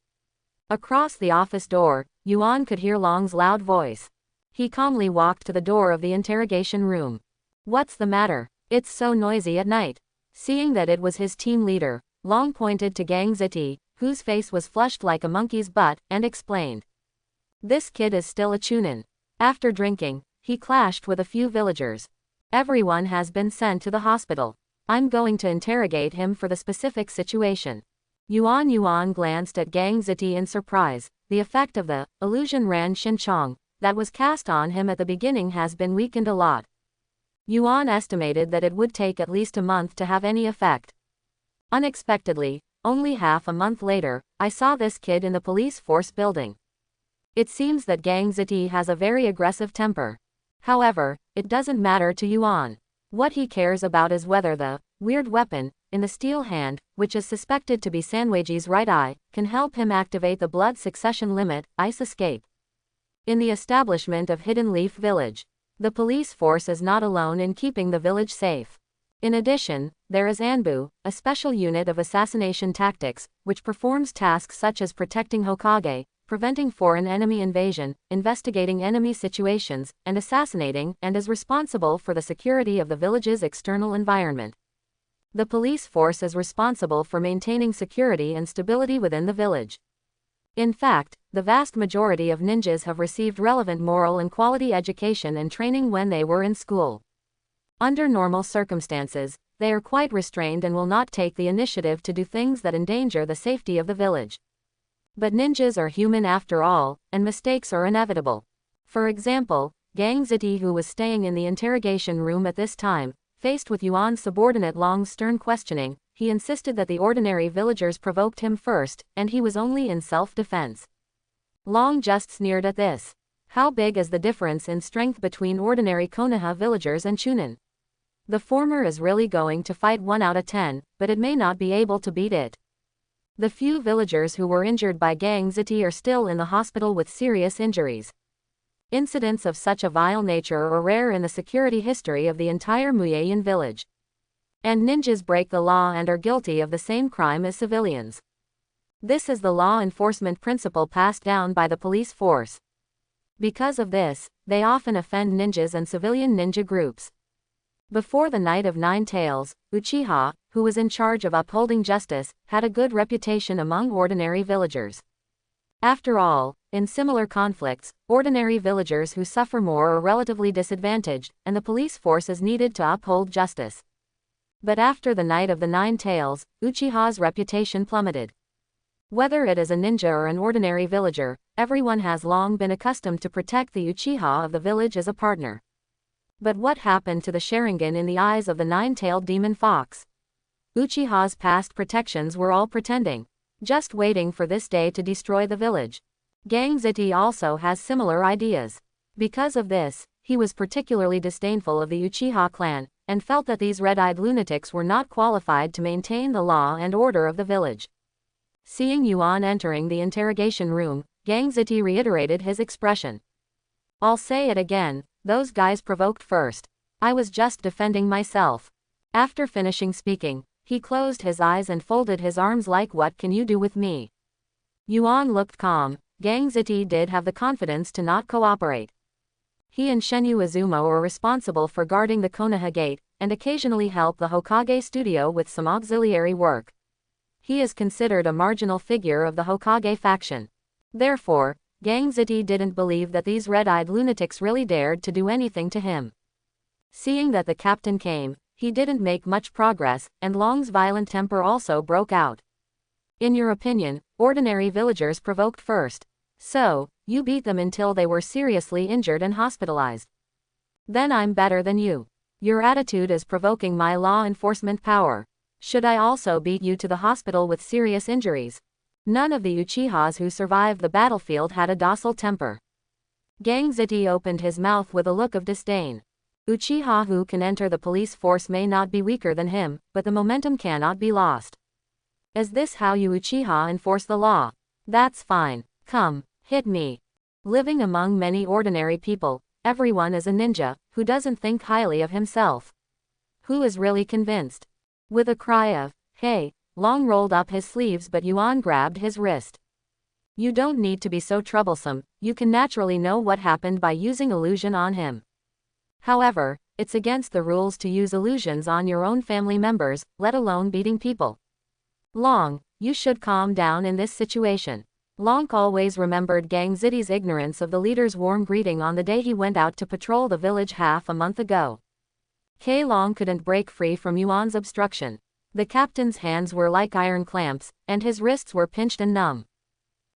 Across the office door, Yuan could hear Long's loud voice. He calmly walked to the door of the interrogation room. What's the matter? It's so noisy at night. Seeing that it was his team leader, Long pointed to Gang Ziti, whose face was flushed like a monkey's butt, and explained. This kid is still a chunin. After drinking, he clashed with a few villagers. Everyone has been sent to the hospital. I'm going to interrogate him for the specific situation. Yuan glanced at Gang Ziti in surprise. The effect of the illusion Ran Xinchong that was cast on him at the beginning has been weakened a lot. Yuan estimated that it would take at least a month to have any effect. Unexpectedly, only half a month later, I saw this kid in the police force building. It seems that Gang Ziti has a very aggressive temper. However, it doesn't matter to Yuan. What he cares about is whether the weird weapon in the steel hand, which is suspected to be Sanweiji's right eye, can help him activate the blood succession limit, ice escape. In the establishment of Hidden Leaf Village, the police force is not alone in keeping the village safe. In addition, there is Anbu, a special unit of assassination tactics, which performs tasks such as protecting Hokage, preventing foreign enemy invasion, investigating enemy situations, and assassinating, and is responsible for the security of the village's external environment. The police force is responsible for maintaining security and stability within the village. In fact, the vast majority of ninjas have received relevant moral and quality education and training when they were in school. Under normal circumstances, they are quite restrained and will not take the initiative to do things that endanger the safety of the village. But ninjas are human after all, and mistakes are inevitable. For example, Gang Ziti, who was staying in the interrogation room at this time, faced with Yuan's subordinate Long's stern questioning, he insisted that the ordinary villagers provoked him first, and he was only in self-defense. Long just sneered at this. How big is the difference in strength between ordinary Konoha villagers and chunin? The former is really going to fight 1 out of 10, but it may not be able to beat it. The few villagers who were injured by Gang Ziti are still in the hospital with serious injuries. Incidents of such a vile nature are rare in the security history of the entire Muyeyan village. And ninjas break the law and are guilty of the same crime as civilians. This is the law enforcement principle passed down by the police force. Because of this, they often offend ninjas and civilian ninja groups. Before the Night of Nine Tails, Uchiha, who was in charge of upholding justice, had a good reputation among ordinary villagers. After all, in similar conflicts, ordinary villagers who suffer more are relatively disadvantaged, and the police force is needed to uphold justice. But after the Night of the Nine Tails, Uchiha's reputation plummeted. Whether it is a ninja or an ordinary villager, everyone has long been accustomed to protect the Uchiha of the village as a partner. But what happened to the Sharingan in the eyes of the nine-tailed demon fox? Uchiha's past protections were all pretending, just waiting for this day to destroy the village. Gang Ziti also has similar ideas. Because of this, he was particularly disdainful of the Uchiha clan, and felt that these red-eyed lunatics were not qualified to maintain the law and order of the village. Seeing Yuan entering the interrogation room, Gang Ziti reiterated his expression. I'll say it again, those guys provoked first. I was just defending myself. After finishing speaking, he closed his eyes and folded his arms like, what can you do with me? Yuan looked calm. Gang Ziti did have the confidence to not cooperate. He and Shenyu Izumo were responsible for guarding the Konoha gate, and occasionally help the Hokage studio with some auxiliary work. He is considered a marginal figure of the Hokage faction. Therefore, Gang Ziti didn't believe that these red-eyed lunatics really dared to do anything to him. Seeing that the captain came, he didn't make much progress, and Long's violent temper also broke out. In your opinion, ordinary villagers provoked first. So, you beat them until they were seriously injured and hospitalized. Then I'm better than you. Your attitude is provoking my law enforcement power. Should I also beat you to the hospital with serious injuries? None of the Uchihas who survived the battlefield had a docile temper. Gang Ziti opened his mouth with a look of disdain. Uchiha who can enter the police force may not be weaker than him, but the momentum cannot be lost. Is this how you Uchiha enforce the law? That's fine. Come, hit me. Living among many ordinary people, everyone is a ninja, who doesn't think highly of himself. Who is really convinced? With a cry of, hey, Long rolled up his sleeves, but Yuan grabbed his wrist. You don't need to be so troublesome, you can naturally know what happened by using illusion on him. However, it's against the rules to use illusions on your own family members, let alone beating people. Long, you should calm down in this situation. Long always remembered Gang Ziti's ignorance of the leader's warm greeting on the day he went out to patrol the village half a month ago. Long couldn't break free from Yuan's obstruction. The captain's hands were like iron clamps, and his wrists were pinched and numb.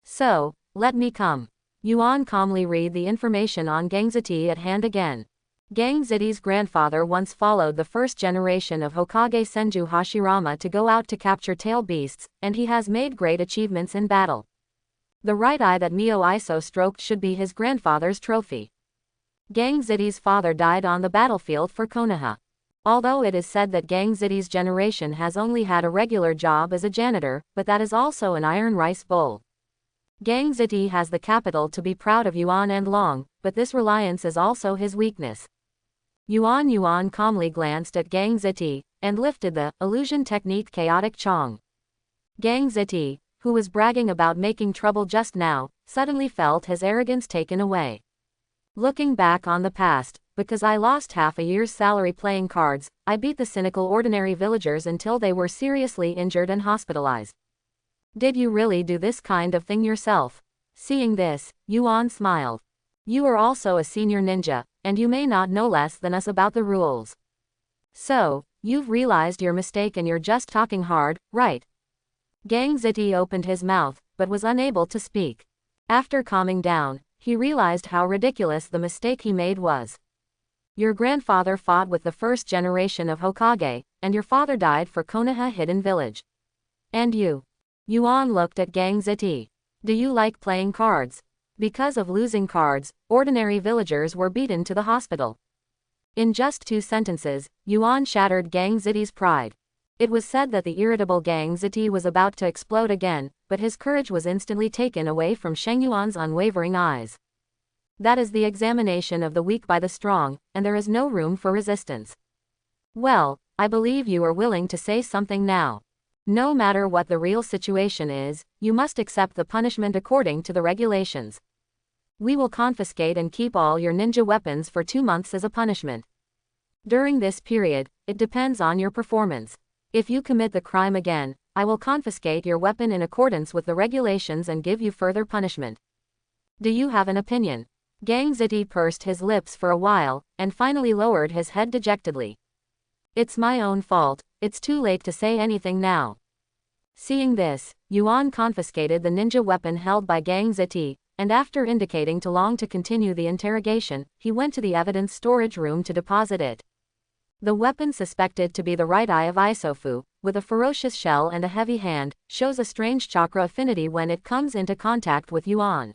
So, let me come. Yuan calmly read the information on Gang Ziti at hand again. Gang Ziti's grandfather once followed the first generation of Hokage Senju Hashirama to go out to capture tail beasts, and he has made great achievements in battle. The right eye that Mio Iso stroked should be his grandfather's trophy. Gang Ziti's father died on the battlefield for Konoha. Although it is said that Gang Ziti's generation has only had a regular job as a janitor, but that is also an iron rice bowl. Gang Ziti has the capital to be proud of Yuan and Long, but this reliance is also his weakness. Yuan calmly glanced at Gang Ziti, and lifted the illusion technique chaotic Chong. Gang Ziti, who was bragging about making trouble just now, suddenly felt his arrogance taken away. Looking back on the past, because I lost half a year's salary playing cards, I beat the cynical ordinary villagers until they were seriously injured and hospitalized. Did you really do this kind of thing yourself? Seeing this, Yuan smiled. You are also a senior ninja, and you may not know less than us about the rules. So, you've realized your mistake and you're just talking hard, right? Gang Ziti opened his mouth, but was unable to speak. After calming down, he realized how ridiculous the mistake he made was. Your grandfather fought with the first generation of Hokage, and your father died for Konoha Hidden Village. And you? Yuan looked at Gang Ziti. Do you like playing cards? Because of losing cards, ordinary villagers were beaten to the hospital. In just 2 sentences, Yuan shattered Gang Ziti's pride. It was said that the irritable Gang Ziti was about to explode again, but his courage was instantly taken away from Sheng Yuan's unwavering eyes. That is the examination of the weak by the strong, and there is no room for resistance. Well, I believe you are willing to say something now. No matter what the real situation is, you must accept the punishment according to the regulations. We will confiscate and keep all your ninja weapons for 2 months as a punishment. During this period, it depends on your performance. If you commit the crime again, I will confiscate your weapon in accordance with the regulations and give you further punishment. Do you have an opinion? Gang Ziti pursed his lips for a while, and finally lowered his head dejectedly. It's my own fault, it's too late to say anything now. Seeing this, Yuan confiscated the ninja weapon held by Gang Ziti, and after indicating to Long to continue the interrogation, he went to the evidence storage room to deposit it. The weapon suspected to be the right eye of Isofu, with a ferocious shell and a heavy hand, shows a strange chakra affinity when it comes into contact with Yuan.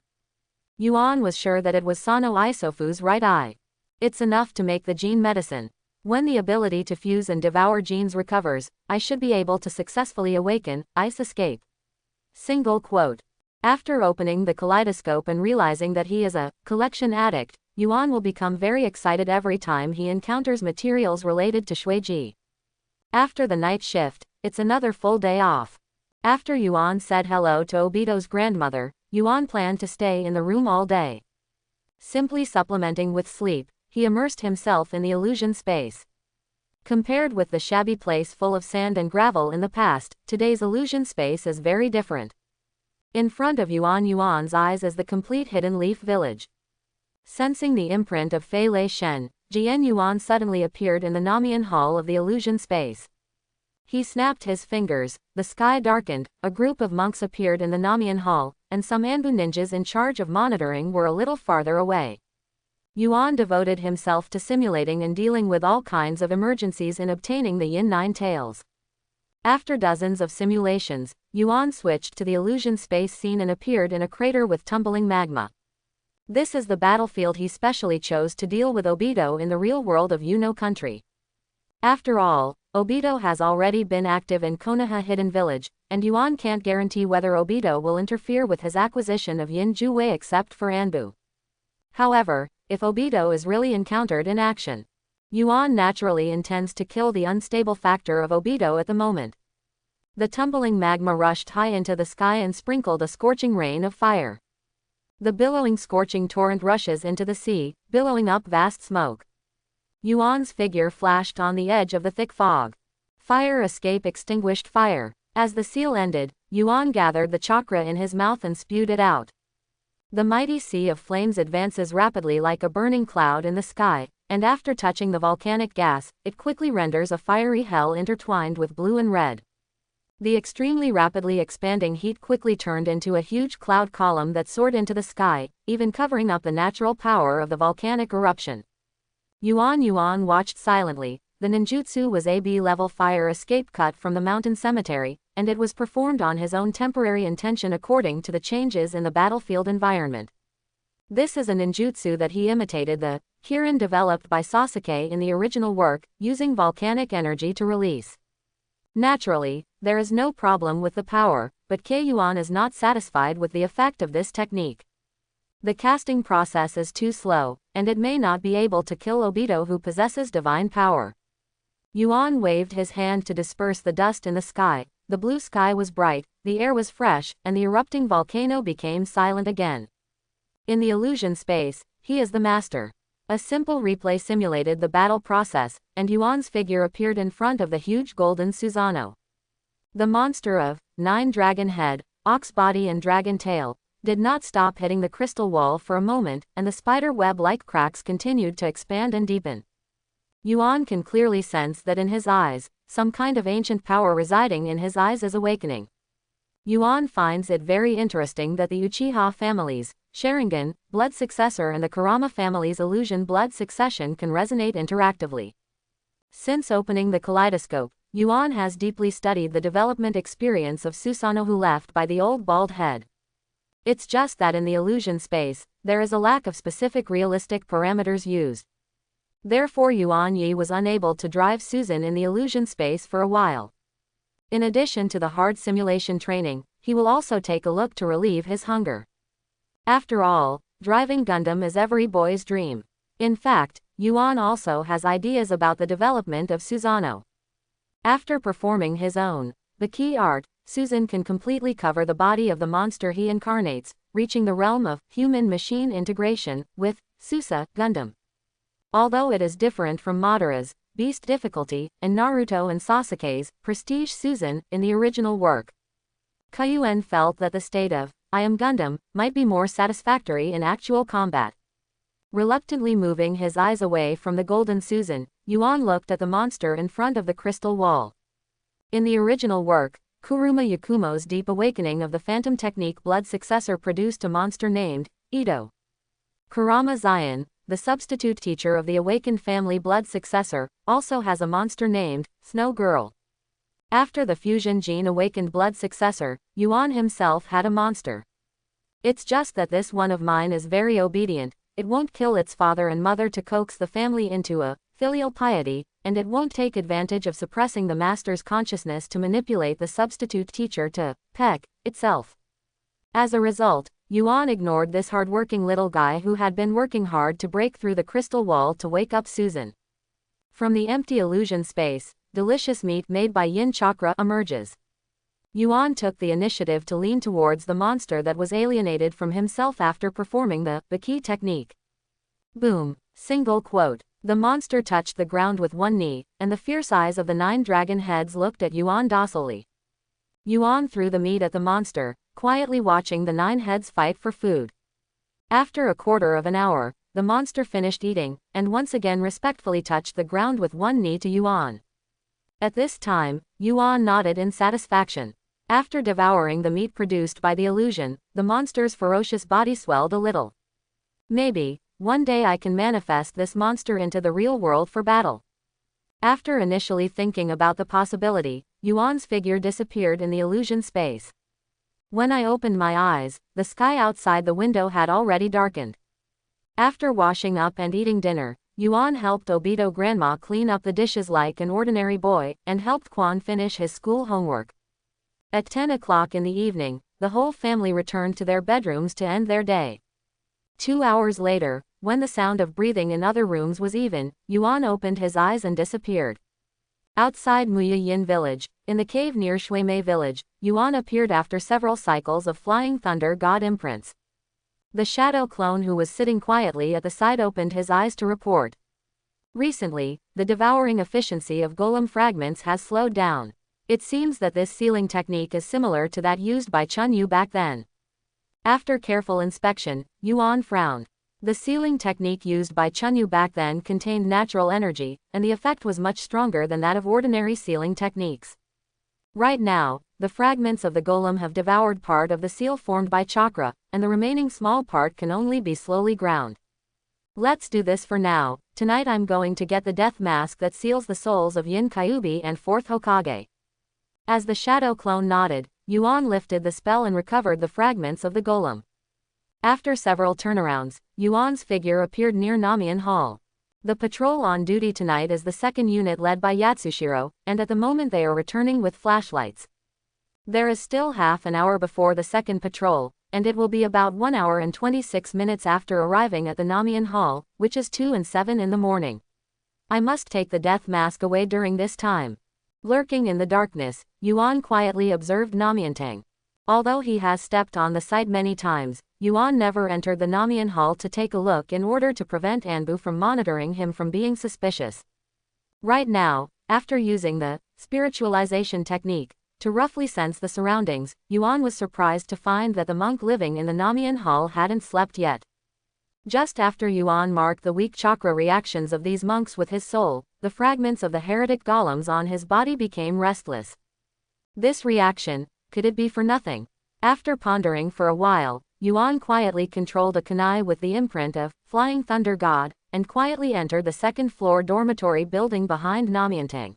Yuan was sure that it was Sano Isofu's right eye. It's enough to make the gene medicine. When the ability to fuse and devour genes recovers, I should be able to successfully awaken, Ice escape. Single quote. After opening the kaleidoscope and realizing that he is a collection addict, Yuan will become very excited every time he encounters materials related to Shueji. After the night shift, it's another full day off. After Yuan said hello to Obito's grandmother, Yuan planned to stay in the room all day. Simply supplementing with sleep, he immersed himself in the illusion space. Compared with the shabby place full of sand and gravel in the past, today's illusion space is very different. In front of Yuan's eyes is the complete hidden leaf village. Sensing the imprint of Fei Lei Shen, Jian Yuan suddenly appeared in the Namian hall of the illusion space. He snapped his fingers, the sky darkened, a group of monks appeared in the Namian hall, and some Anbu ninjas in charge of monitoring were a little farther away. Yuan devoted himself to simulating and dealing with all kinds of emergencies in obtaining the Yin Nine Tails. After dozens of simulations, Yuan switched to the illusion space scene and appeared in a crater with tumbling magma. This is the battlefield he specially chose to deal with Obito in the real world of Yuno country. After all, Obito has already been active in Konoha Hidden Village, and Yuan can't guarantee whether Obito will interfere with his acquisition of Yin Juwei except for Anbu. However, if Obito is really encountered in action, Yuan naturally intends to kill the unstable factor of Obito at the moment. The tumbling magma rushed high into the sky and sprinkled a scorching rain of fire. The billowing scorching torrent rushes into the sea, billowing up vast smoke. Yuan's figure flashed on the edge of the thick fog. Fire escape extinguished fire. As the seal ended, Yuan gathered the chakra in his mouth and spewed it out. The mighty sea of flames advances rapidly like a burning cloud in the sky, and after touching the volcanic gas, it quickly renders a fiery hell intertwined with blue and red. The extremely rapidly expanding heat quickly turned into a huge cloud column that soared into the sky, even covering up the natural power of the volcanic eruption. Yuan watched silently. The ninjutsu was a B-level fire escape cut from the mountain cemetery, and it was performed on his own temporary intention according to the changes in the battlefield environment. This is a ninjutsu that he imitated the Kirin developed by Sasuke in the original work, using volcanic energy to release. Naturally, there is no problem with the power, but Yuan is not satisfied with the effect of this technique. The casting process is too slow, and it may not be able to kill Obito, who possesses divine power. Yuan waved his hand to disperse the dust in the sky. The blue sky was bright, the air was fresh, and the erupting volcano became silent again. In the illusion space, he is the master. A simple replay simulated the battle process, and Yuan's figure appeared in front of the huge golden Susanoo. The monster of 9 dragon head, ox body and dragon tail did not stop hitting the crystal wall for a moment, and the spider web-like cracks continued to expand and deepen. Yuan can clearly sense that in his eyes, some kind of ancient power residing in his eyes is awakening. Yuan finds it very interesting that the Uchiha family's Sharingan blood successor and the Kurama family's illusion blood succession can resonate interactively. Since opening the kaleidoscope, Yuan has deeply studied the development experience of Susanoo, who left by the old bald head. It's just that in the illusion space, there is a lack of specific realistic parameters used. Therefore Yuan Yi was unable to drive Susan in the illusion space for a while. In addition to the hard simulation training, he will also take a look to relieve his hunger. After all, driving Gundam is every boy's dream. In fact, Yuan also has ideas about the development of Susanoo. After performing his own the key art, Susan can completely cover the body of the monster he incarnates, reaching the realm of human-machine integration with Susa Gundam. Although it is different from Madara's beast difficulty and Naruto and Sasuke's prestige Susan in the original work, Yuan felt that the state of I am Gundam might be more satisfactory in actual combat. Reluctantly moving his eyes away from the golden Susan, Yuan looked at the monster in front of the crystal wall. In the original work, Kuruma Yakumo's deep awakening of the phantom technique blood successor produced a monster named Ito. Kurama Zion, the substitute teacher of the awakened family blood successor, also has a monster named Snow Girl. After the fusion gene awakened blood successor, Yuan himself had a monster. It's just that this one of mine is very obedient, it won't kill its father and mother to coax the family into a filial piety, and it won't take advantage of suppressing the master's consciousness to manipulate the substitute teacher to peck itself. As a result, Yuan ignored this hard-working little guy who had been working hard to break through the crystal wall to wake up Susan. From the empty illusion space, delicious meat made by yin chakra emerges. Yuan took the initiative to lean towards the monster that was alienated from himself after performing the key technique. Boom. Single quote. The monster touched the ground with one knee, and the fierce eyes of the 9 dragon heads looked at Yuan docilely. Yuan threw the meat at the monster, quietly watching the 9 heads fight for food. After a quarter of an hour, the monster finished eating, and once again respectfully touched the ground with one knee to Yuan. At this time, Yuan nodded in satisfaction. After devouring the meat produced by the illusion, the monster's ferocious body swelled a little. Maybe, one day I can manifest this monster into the real world for battle. After initially thinking about the possibility, Yuan's figure disappeared in the illusion space. When I opened my eyes, the sky outside the window had already darkened. After washing up and eating dinner, Yuan helped Obito grandma clean up the dishes like an ordinary boy, and helped Quan finish his school homework. At 10 o'clock in the evening, the whole family returned to their bedrooms to end their day. 2 hours later, when the sound of breathing in other rooms was even, Yuan opened his eyes and disappeared. Outside Muya Yin village, in the cave near Shuimei village, Yuan appeared after several cycles of flying thunder god imprints. The shadow clone who was sitting quietly at the side opened his eyes to report. Recently, the devouring efficiency of golem fragments has slowed down. It seems that this sealing technique is similar to that used by Chun Yu back then. After careful inspection, Yuan frowned. The sealing technique used by Chun Yu back then contained natural energy, and the effect was much stronger than that of ordinary sealing techniques. Right now, the fragments of the golem have devoured part of the seal formed by chakra, and the remaining small part can only be slowly ground. Let's do this for now. Tonight I'm going to get the death mask that seals the souls of Yin Kyuubi and 4th Hokage. As the shadow clone nodded, Yuan lifted the spell and recovered the fragments of the golem. After several turnarounds, Yuan's figure appeared near Namian Hall. The patrol on duty tonight is the second unit led by Yatsushiro, and at the moment they are returning with flashlights. There is still half an hour before the second patrol, and it will be about 1 hour and 26 minutes after arriving at the Namian Hall, which is 2 and 7 in the morning. I must take the death mask away during this time. Lurking in the darkness, Yuan quietly observed Namiantang. Although he has stepped on the site many times, Yuan never entered the Namian Hall to take a look in order to prevent Anbu from monitoring him from being suspicious. Right now, after using the spiritualization technique to roughly sense the surroundings, Yuan was surprised to find that the monk living in the Namian Hall hadn't slept yet. Just after Yuan marked the weak chakra reactions of these monks with his soul, the fragments of the heretic golems on his body became restless. This reaction, could it be for nothing? After pondering for a while, Yuan quietly controlled a kunai with the imprint of Flying Thunder God, and quietly entered the second-floor dormitory building behind Namiantang.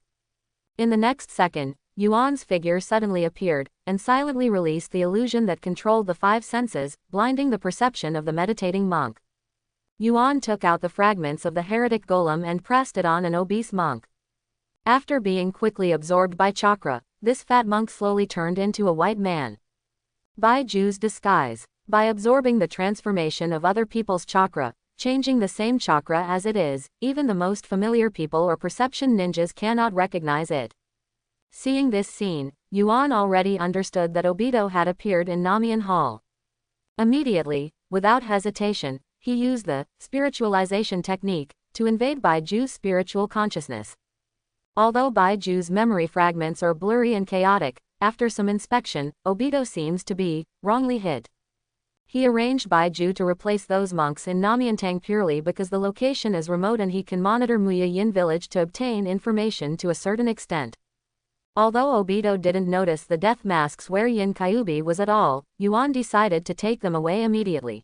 In the next second, Yuan's figure suddenly appeared, and silently released the illusion that controlled the 5 senses, blinding the perception of the meditating monk. Yuan took out the fragments of the heretic golem and pressed it on an obese monk. After being quickly absorbed by chakra, this fat monk slowly turned into a white man. Baiju's disguise. By absorbing the transformation of other people's chakra, changing the same chakra as it is, even the most familiar people or perception ninjas cannot recognize it. Seeing this scene, Yuan already understood that Obito had appeared in Namian Hall. Immediately, without hesitation, he used the spiritualization technique to invade Baiju's spiritual consciousness. Although Baiju's memory fragments are blurry and chaotic, after some inspection, Obito seems to be wrongly hit. He arranged Baiju to replace those monks in Namiantang purely because the location is remote and he can monitor Muya Yin village to obtain information to a certain extent. Although Obito didn't notice the death masks where Yin Kyuubi was at all, Yuan decided to take them away immediately.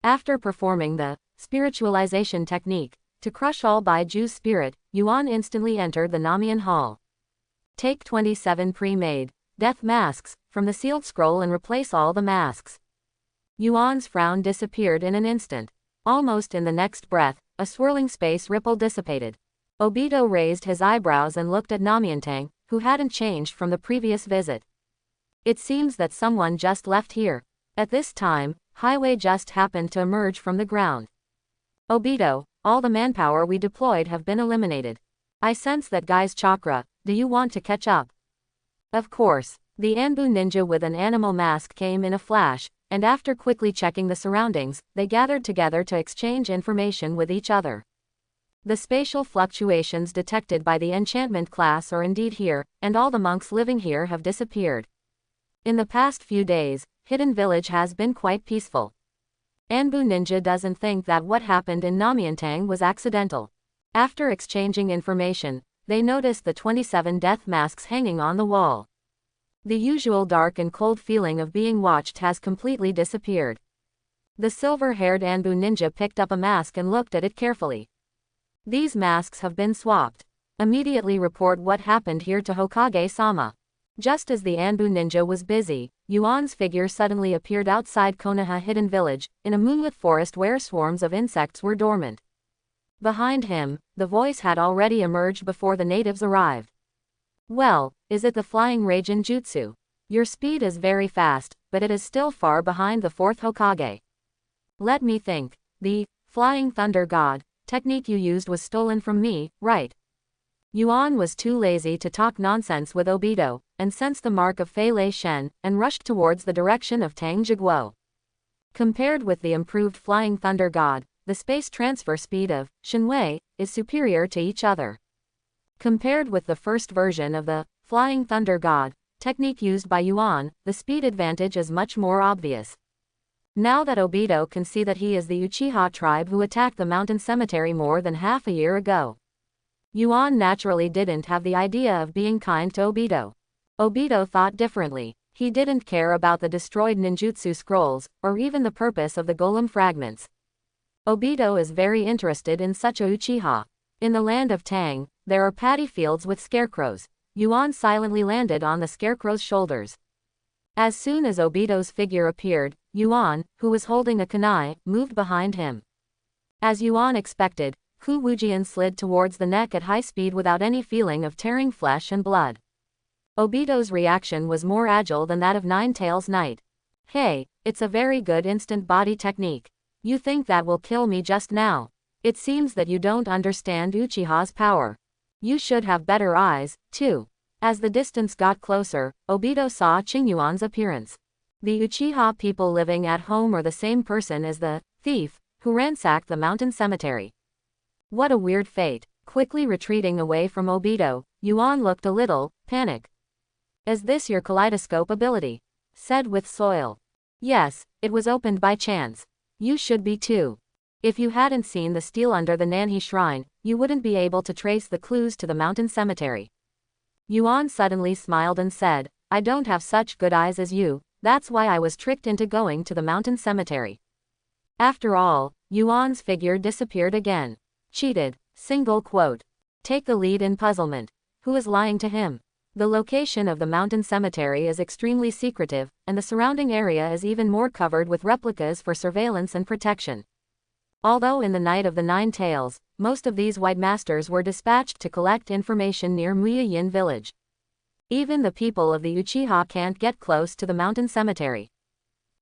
After performing the spiritualization technique to crush all Baiju's spirit, Yuan instantly entered the Namian Hall. Take 27 pre-made death masks from the sealed scroll and replace all the masks. Yuan's frown disappeared in an instant. Almost in the next breath, a swirling space ripple dissipated. Obito raised his eyebrows and looked at Namiantang, who hadn't changed from the previous visit. It seems that someone just left here. At this time, Highway just happened to emerge from the ground. Obito, all the manpower we deployed have been eliminated. I sense that guy's chakra. Do you want to catch up? Of course. The Anbu ninja with an animal mask came in a flash, and after quickly checking the surroundings, they gathered together to exchange information with each other. The spatial fluctuations detected by the enchantment class are indeed here, and all the monks living here have disappeared. In the past few days, Hidden Village has been quite peaceful. Anbu Ninja doesn't think that what happened in Namiantang was accidental. After exchanging information, they noticed the 27 death masks hanging on the wall. The usual dark and cold feeling of being watched has completely disappeared. The silver-haired Anbu Ninja picked up a mask and looked at it carefully. These masks have been swapped. Immediately report what happened here to Hokage-sama. Just as the Anbu Ninja was busy, Yuan's figure suddenly appeared outside Konoha Hidden Village, in a moonlit forest where swarms of insects were dormant. Behind him, the voice had already emerged before the natives arrived. Well, is it the flying Raijin Jutsu? Your speed is very fast, but it is still far behind the 4th Hokage. Let me think. The flying thunder god technique you used was stolen from me, right? Yuan was too lazy to talk nonsense with Obito, and sensed the mark of Fei Lei Shen, and rushed towards the direction of Tang Jiguo. Compared with the improved flying thunder god, the space transfer speed of Shenwei is superior to each other. Compared with the first version of the flying thunder god technique used by Yuan, the speed advantage is much more obvious. Now that Obito can see that he is the Uchiha tribe who attacked the mountain cemetery more than half a year ago, Yuan naturally didn't have the idea of being kind to Obito. Obito thought differently. He didn't care about the destroyed ninjutsu scrolls, or even the purpose of the golem fragments. Obito is very interested in such a Uchiha. In the land of Tang, there are paddy fields with scarecrows. Yuan silently landed on the scarecrow's shoulders. As soon as Obito's figure appeared, Yuan, who was holding a kunai, moved behind him. As Yuan expected, Ku Wujian slid towards the neck at high speed without any feeling of tearing flesh and blood. Obito's reaction was more agile than that of Nine-Tails Knight. Hey, it's a very good instant body technique. You think that will kill me just now? It seems that you don't understand Uchiha's power. You should have better eyes, too. As the distance got closer, Obito saw Qingyuan's appearance. The Uchiha people living at home are the same person as the thief who ransacked the mountain cemetery. What a weird fate. Quickly retreating away from Obito, Yuan looked a little panicked. Is this your kaleidoscope ability? Said with soil. Yes, it was opened by chance. You should be too. If you hadn't seen the steel under the Nanhi shrine, you wouldn't be able to trace the clues to the mountain cemetery. Yuan suddenly smiled and said, I don't have such good eyes as you, that's why I was tricked into going to the mountain cemetery. After all, Yuan's figure disappeared again. Cheated. Single quote. Take the lead in puzzlement. Who is lying to him? The location of the mountain cemetery is extremely secretive, and the surrounding area is even more covered with replicas for surveillance and protection. Although in the Night of the Nine Tails, most of these white masters were dispatched to collect information near Muyayin village. Even the people of the Uchiha can't get close to the mountain cemetery.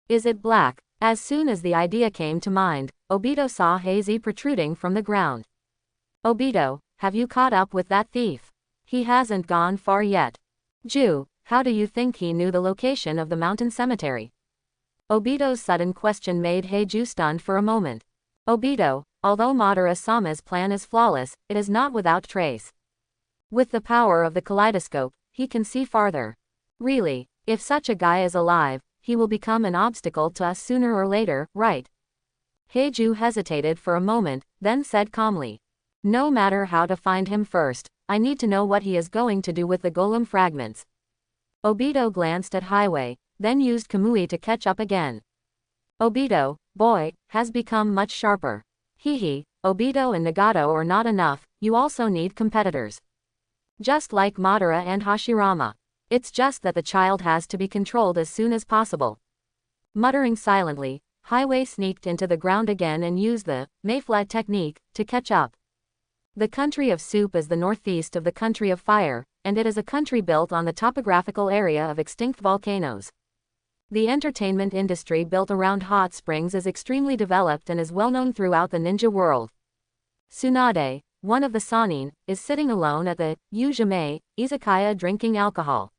Is it black? As soon as the idea came to mind, Obito saw hazy protruding from the ground. Obito, have you caught up with that thief? He hasn't gone far yet. Ju, how do you think he knew the location of the mountain cemetery? Obito's sudden question made Heiju stunned for a moment. Obito, although Madara-sama's plan is flawless, it is not without trace. With the power of the kaleidoscope, he can see farther. Really, if such a guy is alive, he will become an obstacle to us sooner or later, right? Heiju hesitated for a moment, then said calmly. No matter how to find him first, I need to know what he is going to do with the golem fragments. Obito glanced at Highway, then used Kamui to catch up again. Obito, boy, has become much sharper. Hehe, Obito and Nagato are not enough, you also need competitors. Just like Madara and Hashirama. It's just that the child has to be controlled as soon as possible. Muttering silently, Highway sneaked into the ground again and used the Mayfly technique to catch up. The country of Soup is the northeast of the country of Fire, and it is a country built on the topographical area of extinct volcanoes. The entertainment industry built around hot springs is extremely developed and is well known throughout the ninja world. Tsunade, one of the Sanin, is sitting alone at the Yujime izakaya drinking alcohol.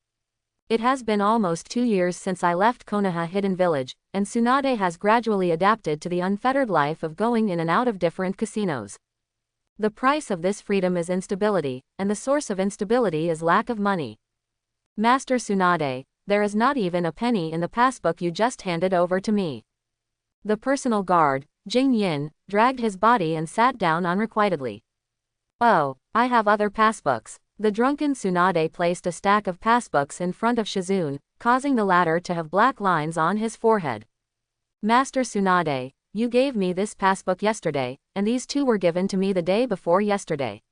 It has been almost 2 years since I left Konoha Hidden Village, and Tsunade has gradually adapted to the unfettered life of going in and out of different casinos. The price of this freedom is instability, and the source of instability is lack of money. Master Tsunade, there is not even a penny in the passbook you just handed over to me. The personal guard, Jing Yin, dragged his body and sat down unrequitedly. Oh, I have other passbooks. The drunken Tsunade placed a stack of passbooks in front of Shizune, causing the latter to have black lines on his forehead. Master Tsunade, you gave me this passbook yesterday, and these 2 were given to me the day before yesterday.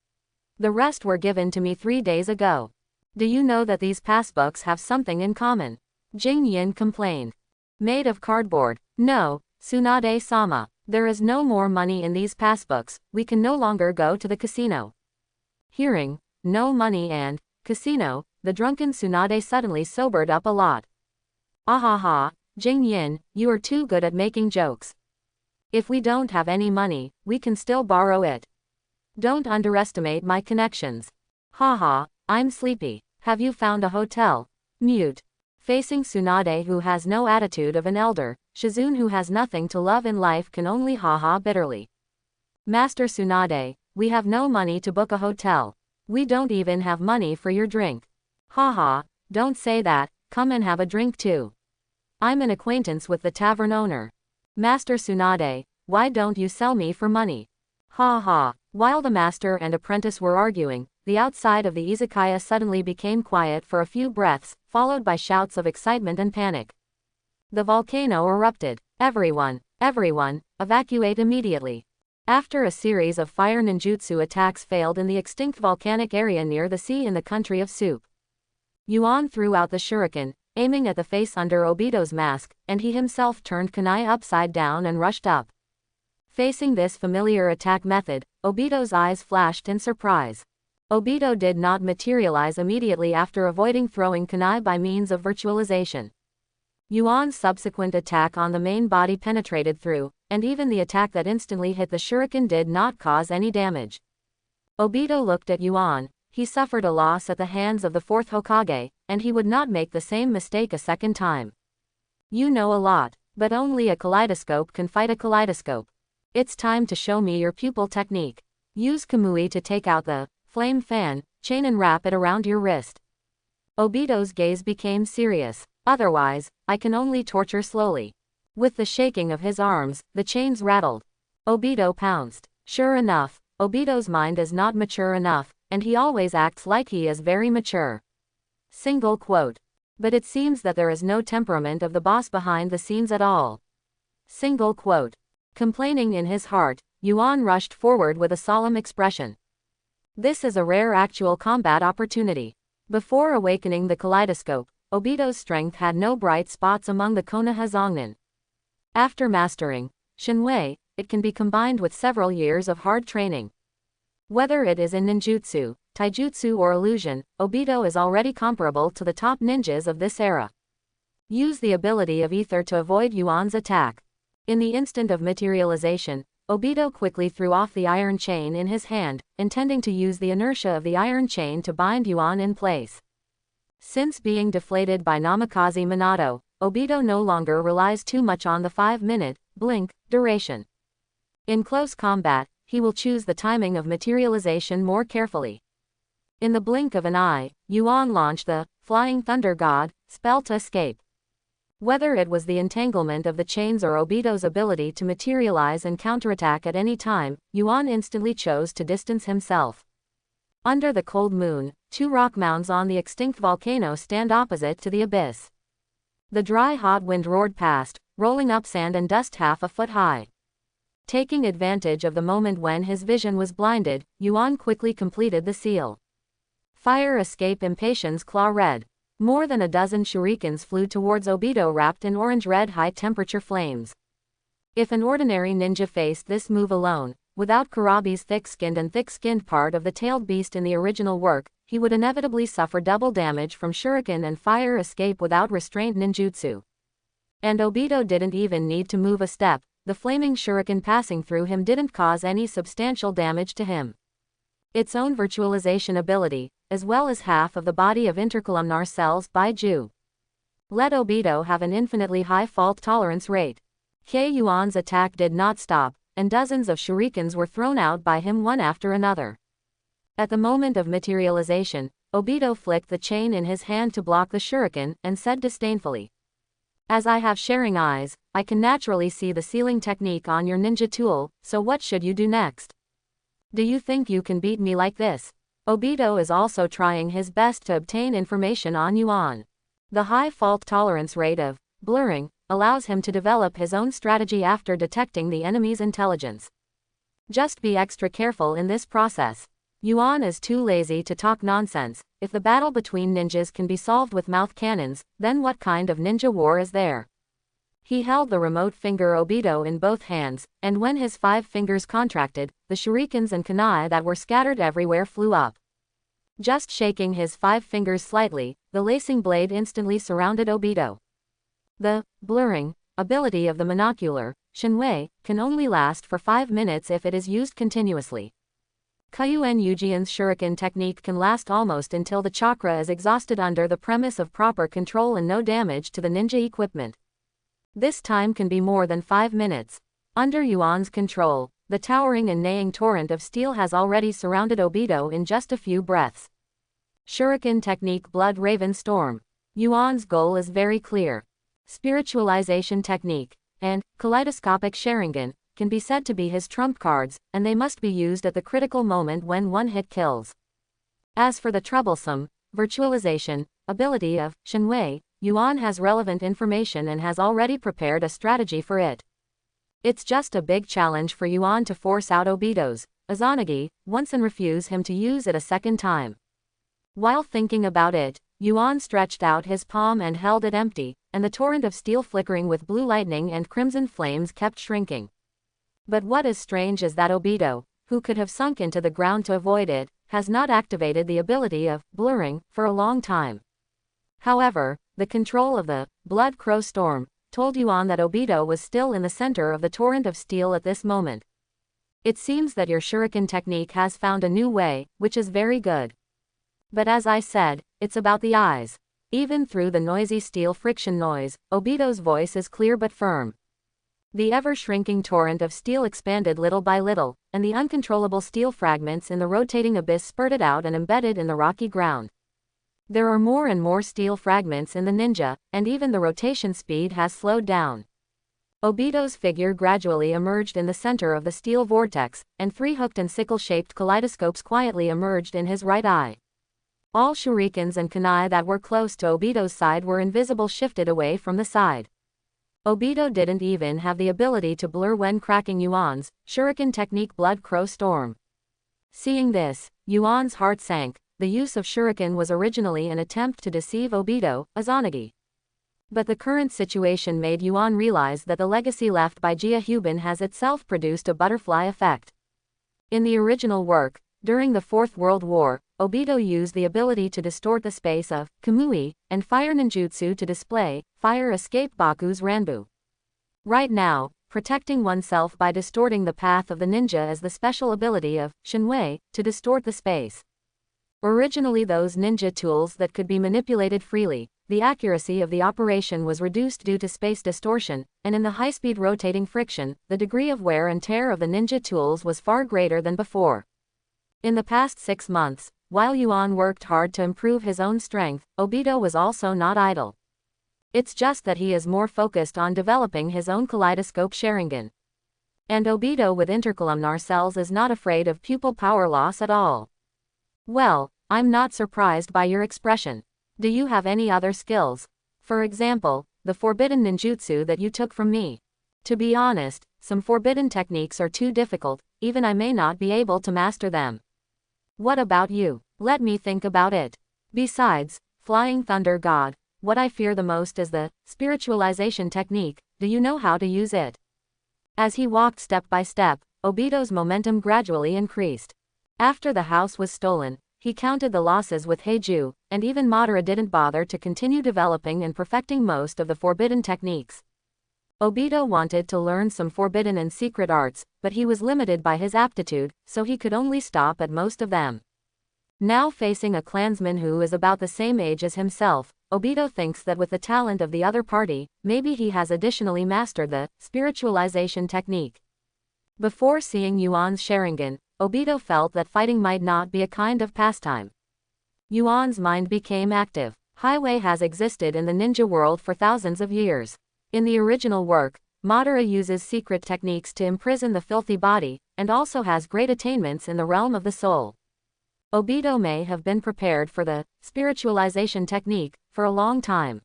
The rest were given to me 3 days ago. Do you know that these passbooks have something in common? Jing Yin complained. Made of cardboard. No, Tsunade-sama. There is no more money in these passbooks, we can no longer go to the casino. Hearing, no money and casino, the drunken Tsunade suddenly sobered up a lot. Ahaha, Jing Yin, you are too good at making jokes. If we don't have any money, we can still borrow it. Don't underestimate my connections. Haha, I'm sleepy. Have you found a hotel? Mute. Facing Tsunade, who has no attitude of an elder, Shizune, who has nothing to love in life, can only haha bitterly. Master Tsunade, we have no money to book a hotel. We don't even have money for your drink. Haha, don't say that, come and have a drink too. I'm an acquaintance with the tavern owner. Master Tsunade, why don't you sell me for money? Haha. While the master and apprentice were arguing, the outside of the izakaya suddenly became quiet for a few breaths, followed by shouts of excitement and panic. The volcano erupted. Everyone, evacuate immediately. After a series of fire ninjutsu attacks failed in the extinct volcanic area near the sea in the country of Soup, Yuan threw out the shuriken, aiming at the face under Obito's mask, and he himself turned kunai upside down and rushed up. Facing this familiar attack method, Obito's eyes flashed in surprise. Obito did not materialize immediately after avoiding throwing kunai by means of virtualization. Yuan's subsequent attack on the main body penetrated through, and even the attack that instantly hit the shuriken did not cause any damage. Obito looked at Yuan. He suffered a loss at the hands of the fourth Hokage, and he would not make the same mistake a second time. You know a lot, but only a kaleidoscope can fight a kaleidoscope. It's time to show me your pupil technique. Use Kamui to take out the flame fan chain and wrap it around your wrist. Obito's gaze became serious. Otherwise, I can only torture slowly. With the shaking of his arms, the chains rattled. Obito pounced. Sure enough, Obito's mind is not mature enough, and he always acts like he is very mature. Single quote. But it seems that there is no temperament of the boss behind the scenes at all. Single quote. Complaining in his heart, Yuan rushed forward with a solemn expression. This is a rare actual combat opportunity. Before awakening the kaleidoscope, Obito's strength had no bright spots among the Konoha Zongnin. After mastering Shinwei, it can be combined with several years of hard training. Whether it is in ninjutsu, taijutsu or illusion, Obito is already comparable to the top ninjas of this era. Use the ability of ether to avoid Yuan's attack. In the instant of materialization, Obito quickly threw off the iron chain in his hand, intending to use the inertia of the iron chain to bind Yuan in place. Since being deflated by Namikaze Minato, Obito no longer relies too much on the 5-minute blink duration. In close combat, he will choose the timing of materialization more carefully. In the blink of an eye, Yuan launched the Flying Thunder God spell to escape. Whether it was the entanglement of the chains or Obito's ability to materialize and counterattack at any time, Yuan instantly chose to distance himself. Under the cold moon, 2 rock mounds on the extinct volcano stand opposite to the abyss. The dry hot wind roared past, rolling up sand and dust half a foot high. Taking advantage of the moment when his vision was blinded, Yuan quickly completed the seal. Fire escape impatience claw red. More than a dozen shurikens flew towards Obito wrapped in orange-red high-temperature flames. If an ordinary ninja faced this move alone, without Kurabi's thick-skinned part of the tailed beast in the original work, he would inevitably suffer double damage from shuriken and fire escape without restraint ninjutsu. And Obito didn't even need to move a step. The flaming shuriken passing through him didn't cause any substantial damage to him. Its own virtualization ability, as well as half of the body of intercolumnar cells by Ju, let Obito have an infinitely high fault tolerance rate. Kei Yuan's attack did not stop, and dozens of shurikens were thrown out by him one after another. At the moment of materialization, Obito flicked the chain in his hand to block the shuriken, and said disdainfully, "As I have sharing eyes, I can naturally see the sealing technique on your ninja tool, so what should you do next? Do you think you can beat me like this?" Obito is also trying his best to obtain information on Yuan. The high fault tolerance rate of blurring allows him to develop his own strategy after detecting the enemy's intelligence. Just be extra careful in this process. Yuan is too lazy to talk nonsense. If the battle between ninjas can be solved with mouth cannons, then what kind of ninja war is there? He held the remote finger Obito in both hands, and when his 5 fingers contracted, the shurikens and kunai that were scattered everywhere flew up. Just shaking his 5 fingers slightly, the lacing blade instantly surrounded Obito. The blurring ability of the monocular Shinwei can only last for 5 minutes if it is used continuously. Kyuan Yujian's shuriken technique can last almost until the chakra is exhausted under the premise of proper control and no damage to the ninja equipment. This time can be more than 5 minutes. Under Yuan's control, the towering and neighing torrent of steel has already surrounded Obito in just a few breaths. Shuriken technique Blood Raven Storm. Yuan's goal is very clear. Spiritualization technique and kaleidoscopic Sharingan can be said to be his trump cards, and they must be used at the critical moment when one hit kills. As for the troublesome virtualization ability of Shinwei, Yuan has relevant information and has already prepared a strategy for it. It's just a big challenge for Yuan to force out Obito's Izanagi once and refuse him to use it a second time. While thinking about it, Yuan stretched out his palm and held it empty, and the torrent of steel flickering with blue lightning and crimson flames kept shrinking. But what is strange is that Obito, who could have sunk into the ground to avoid it, has not activated the ability of blurring for a long time. However, the control of the Blood Crow Storm told Yuan that Obito was still in the center of the torrent of steel at this moment. It seems that your shuriken technique has found a new way, which is very good. But as I said, it's about the eyes. Even through the noisy steel friction noise, Obito's voice is clear but firm. The ever-shrinking torrent of steel expanded little by little, and the uncontrollable steel fragments in the rotating abyss spurted out and embedded in the rocky ground. There are more and more steel fragments in the ninja, and even the rotation speed has slowed down. Obito's figure gradually emerged in the center of the steel vortex, and 3 hooked and sickle-shaped kaleidoscopes quietly emerged in his right eye. All shurikens and kunai that were close to Obito's side were invisible, shifted away from the side. Obito didn't even have the ability to blur when cracking Yuan's shuriken technique Blood Crow Storm. Seeing this, Yuan's heart sank. The use of shuriken was originally an attempt to deceive Obito, Izanagi. But the current situation made Yuan realize that the legacy left by Jia has itself produced a butterfly effect. In the original work, during the Fourth World War, Obito used the ability to distort the space of Kamui and fire ninjutsu to display fire escape Baku's Ranbu. Right now, protecting oneself by distorting the path of the ninja is the special ability of Shinwei to distort the space. Originally those ninja tools that could be manipulated freely, the accuracy of the operation was reduced due to space distortion, and in the high-speed rotating friction, the degree of wear and tear of the ninja tools was far greater than before. In the past 6 months, while Yuan worked hard to improve his own strength, Obito was also not idle. It's just that he is more focused on developing his own kaleidoscope Sharingan. And Obito with intercolumnar cells is not afraid of pupil power loss at all. Well, I'm not surprised by your expression. Do you have any other skills? For example, the forbidden ninjutsu that you took from me. To be honest, some forbidden techniques are too difficult, even I may not be able to master them. What about you? Let me think about it. Besides, Flying Thunder God, what I fear the most is the spiritualization technique. Do you know how to use it? As he walked step by step, Obito's momentum gradually increased. After the house was stolen, he counted the losses with Heiju, and even Madara didn't bother to continue developing and perfecting most of the forbidden techniques. Obito wanted to learn some forbidden and secret arts, but he was limited by his aptitude, so he could only stop at most of them. Now facing a clansman who is about the same age as himself, Obito thinks that with the talent of the other party, maybe he has additionally mastered the spiritualization technique. Before seeing Yuan's Sharingan, Obito felt that fighting might not be a kind of pastime. Yuan's mind became active. Highway has existed in the ninja world for thousands of years. In the original work, Madara uses secret techniques to imprison the filthy body, and also has great attainments in the realm of the soul. Obito may have been prepared for the spiritualization technique for a long time.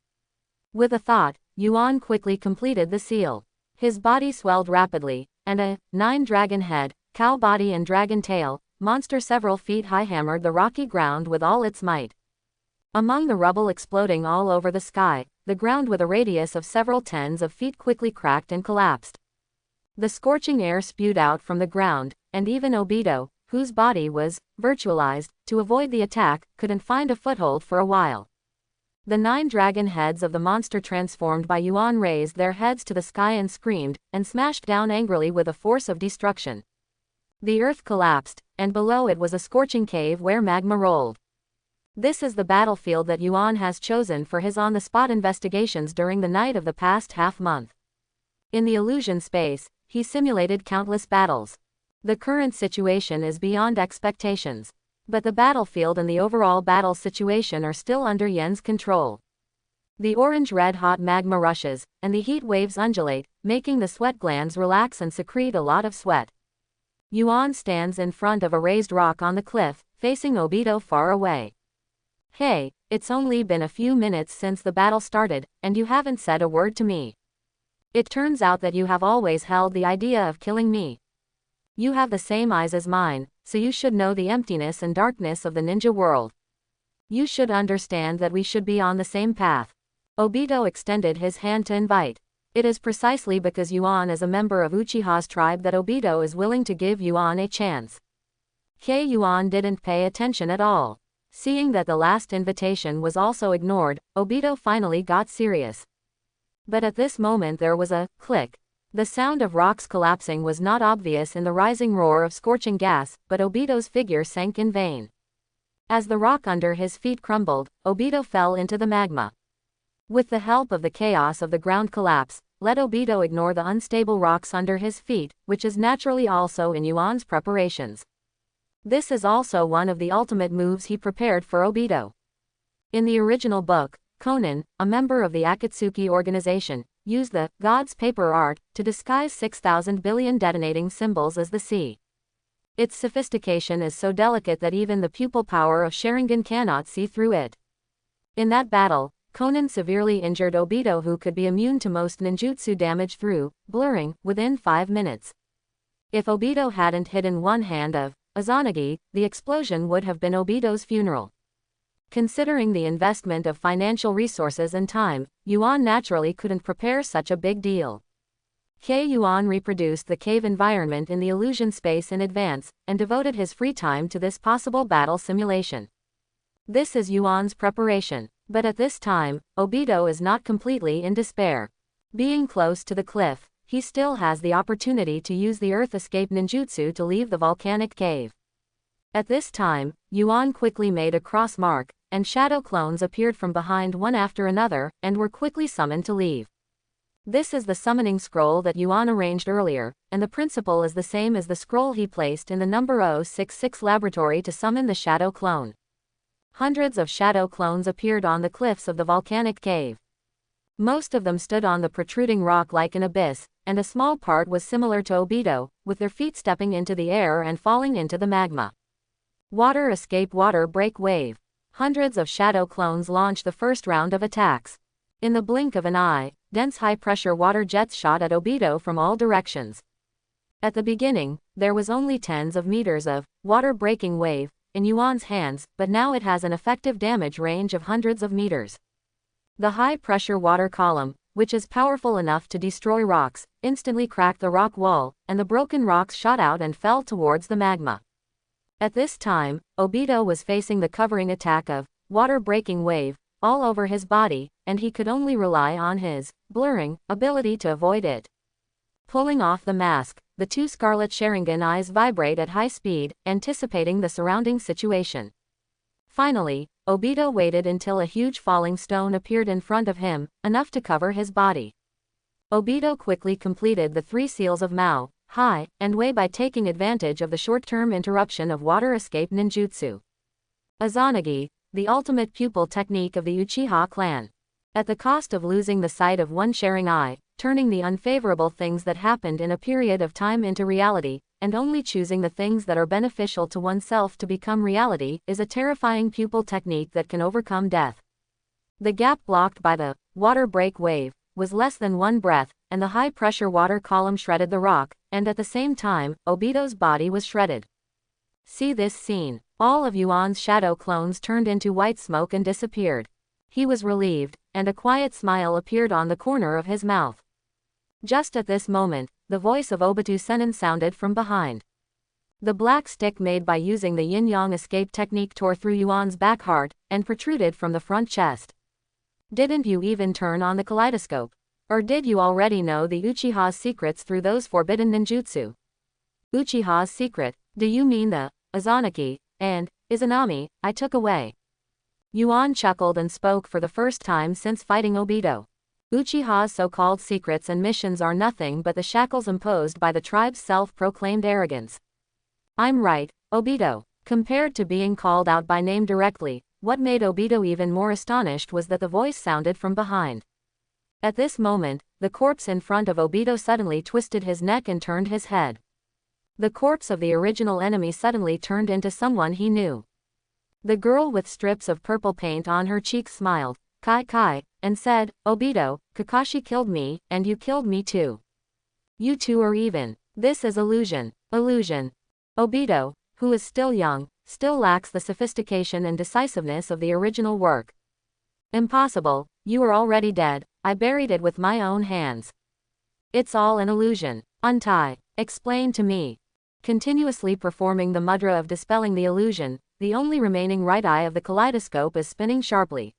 With a thought, Yuan quickly completed the seal. His body swelled rapidly, and a 9-dragon head, cow body and dragon tail, monster several feet high hammered the rocky ground with all its might. Among the rubble exploding all over the sky, the ground with a radius of several tens of feet quickly cracked and collapsed. The scorching air spewed out from the ground, and even Obito, whose body was virtualized to avoid the attack, couldn't find a foothold for a while. The 9 dragon heads of the monster transformed by Yuan raised their heads to the sky and screamed, and smashed down angrily with a force of destruction. The earth collapsed, and below it was a scorching cave where magma rolled. This is the battlefield that Yuan has chosen for his on-the-spot investigations during the night of the past half-month. In the illusion space, he simulated countless battles. The current situation is beyond expectations. But the battlefield and the overall battle situation are still under Yen's control. The orange red-hot magma rushes, and the heat waves undulate, making the sweat glands relax and secrete a lot of sweat. Yuan stands in front of a raised rock on the cliff, facing Obito far away. Hey, it's only been a few minutes since the battle started, and you haven't said a word to me. It turns out that you have always held the idea of killing me. You have the same eyes as mine, so you should know the emptiness and darkness of the ninja world. You should understand that we should be on the same path. Obito extended his hand to invite. It is precisely because Yuan is a member of Uchiha's tribe that Obito is willing to give Yuan a chance. Yuan didn't pay attention at all. Seeing that the last invitation was also ignored, Obito finally got serious. But at this moment there was a click. The sound of rocks collapsing was not obvious in the rising roar of scorching gas, but Obito's figure sank in vain. As the rock under his feet crumbled, Obito fell into the magma. With the help of the chaos of the ground collapse, let Obito ignore the unstable rocks under his feet, which is naturally also in Yuan's preparations. This is also one of the ultimate moves he prepared for Obito. In the original book, Konan, a member of the Akatsuki organization, used the God's paper art to disguise 6,000 billion detonating symbols as the sea. Its sophistication is so delicate that even the pupil power of Sharingan cannot see through it. In that battle, Konan severely injured Obito, who could be immune to most ninjutsu damage through blurring within 5 minutes. If Obito hadn't hidden one hand of Izanagi, the explosion would have been Obito's funeral. Considering the investment of financial resources and time, Yuan naturally couldn't prepare such a big deal. Yuan reproduced the cave environment in the illusion space in advance, and devoted his free time to this possible battle simulation. This is Yuan's preparation, but at this time, Obito is not completely in despair. Being close to the cliff, he still has the opportunity to use the earth escape ninjutsu to leave the volcanic cave. At this time, Yuan quickly made a cross mark, and shadow clones appeared from behind one after another, and were quickly summoned to leave. This is the summoning scroll that Yuan arranged earlier, and the principle is the same as the scroll he placed in the number 066 laboratory to summon the shadow clone. Hundreds of shadow clones appeared on the cliffs of the volcanic cave. Most of them stood on the protruding rock like an abyss, and a small part was similar to Obito, with their feet stepping into the air and falling into the magma. Water escape, water break wave. Hundreds of shadow clones launched the first round of attacks. In the blink of an eye, dense high-pressure water jets shot at Obito from all directions. At the beginning, there was only tens of meters of water-breaking wave in Yuan's hands, but now it has an effective damage range of hundreds of meters. The high-pressure water column, which is powerful enough to destroy rocks, instantly cracked the rock wall, and the broken rocks shot out and fell towards the magma. At this time, Obito was facing the covering attack of water-breaking wave all over his body, and he could only rely on his blurring ability to avoid it. Pulling off the mask, the 2 scarlet Sharingan eyes vibrate at high speed, anticipating the surrounding situation. Finally, Obito waited until a huge falling stone appeared in front of him, enough to cover his body. Obito quickly completed the 3 seals of Mao, Hai, and Wei by taking advantage of the short-term interruption of water escape ninjutsu. Izanagi, the ultimate pupil technique of the Uchiha clan. At the cost of losing the sight of one sharing eye, turning the unfavorable things that happened in a period of time into reality, and only choosing the things that are beneficial to oneself to become reality, is a terrifying pupil technique that can overcome death. The gap blocked by the water break wave was less than 1 breath, and the high-pressure water column shredded the rock, and at the same time, Obito's body was shredded. See this scene. All of Yuan's shadow clones turned into white smoke and disappeared. He was relieved, and a quiet smile appeared on the corner of his mouth. Just at this moment, the voice of Obito Sennin sounded from behind. The black stick made by using the yin-yang escape technique tore through Yuan's back heart, and protruded from the front chest. Didn't you even turn on the kaleidoscope? Or did you already know the Uchiha's secrets through those forbidden ninjutsu? Uchiha's secret, do you mean the Izanagi and Izanami I took away? Yuan chuckled and spoke for the first time since fighting Obito. Uchiha's so-called secrets and missions are nothing but the shackles imposed by the tribe's self-proclaimed arrogance. I'm right, Obito. Compared to being called out by name directly, what made Obito even more astonished was that the voice sounded from behind. At this moment, the corpse in front of Obito suddenly twisted his neck and turned his head. The corpse of the original enemy suddenly turned into someone he knew. The girl with strips of purple paint on her cheeks smiled, Kai, and said, Obito, Kakashi killed me, and you killed me too. You two are even. This is illusion. Illusion. Obito, who is still young, still lacks the sophistication and decisiveness of the original work. Impossible, you are already dead, I buried it with my own hands. It's all an illusion. Untie. Explain to me. Continuously performing the mudra of dispelling the illusion, the only remaining right eye of the kaleidoscope is spinning sharply.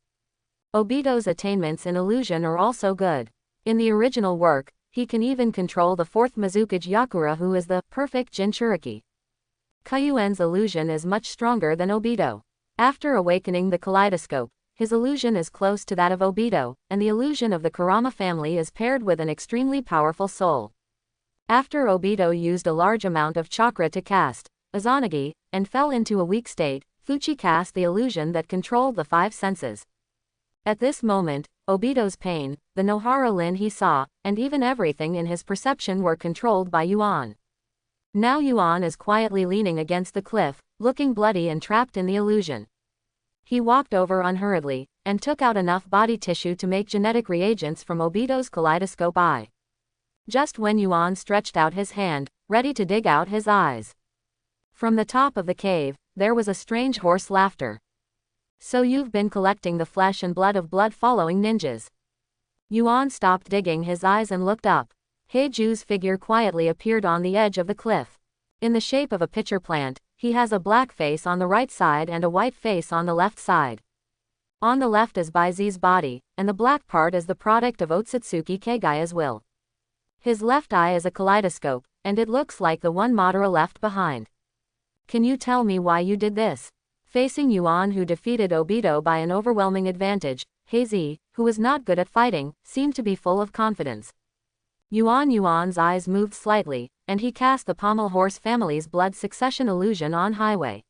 Obito's attainments in illusion are also good. In the original work, he can even control the fourth Mizukage Yakura, who is the perfect Jinchuriki. Kyuen's illusion is much stronger than Obito. After awakening the kaleidoscope, his illusion is close to that of Obito, and the illusion of the Kurama family is paired with an extremely powerful soul. After Obito used a large amount of chakra to cast Izanagi, and fell into a weak state, Fuchi cast the illusion that controlled the five senses. At this moment, Obito's pain, the Nohara Lin he saw, and even everything in his perception were controlled by Yuan. Now Yuan is quietly leaning against the cliff, looking bloody and trapped in the illusion. He walked over unhurriedly, and took out enough body tissue to make genetic reagents from Obito's kaleidoscope eye. Just when Yuan stretched out his hand, ready to dig out his eyes. From the top of the cave, there was a strange hoarse laughter. So you've been collecting the flesh and blood of blood-following ninjas. Yuan stopped digging his eyes and looked up. Heiju's figure quietly appeared on the edge of the cliff. In the shape of a pitcher plant, he has a black face on the right side and a white face on the left side. On the left is Baizi's body, and the black part is the product of Otsutsuki Keigaya's will. His left eye is a kaleidoscope, and it looks like the one Madara left behind. Can you tell me why you did this? Facing Yuan, who defeated Obito by an overwhelming advantage, Heizi, who was not good at fighting, seemed to be full of confidence. Yuan's eyes moved slightly, and he cast the Pommel Horse family's blood succession illusion on Highway.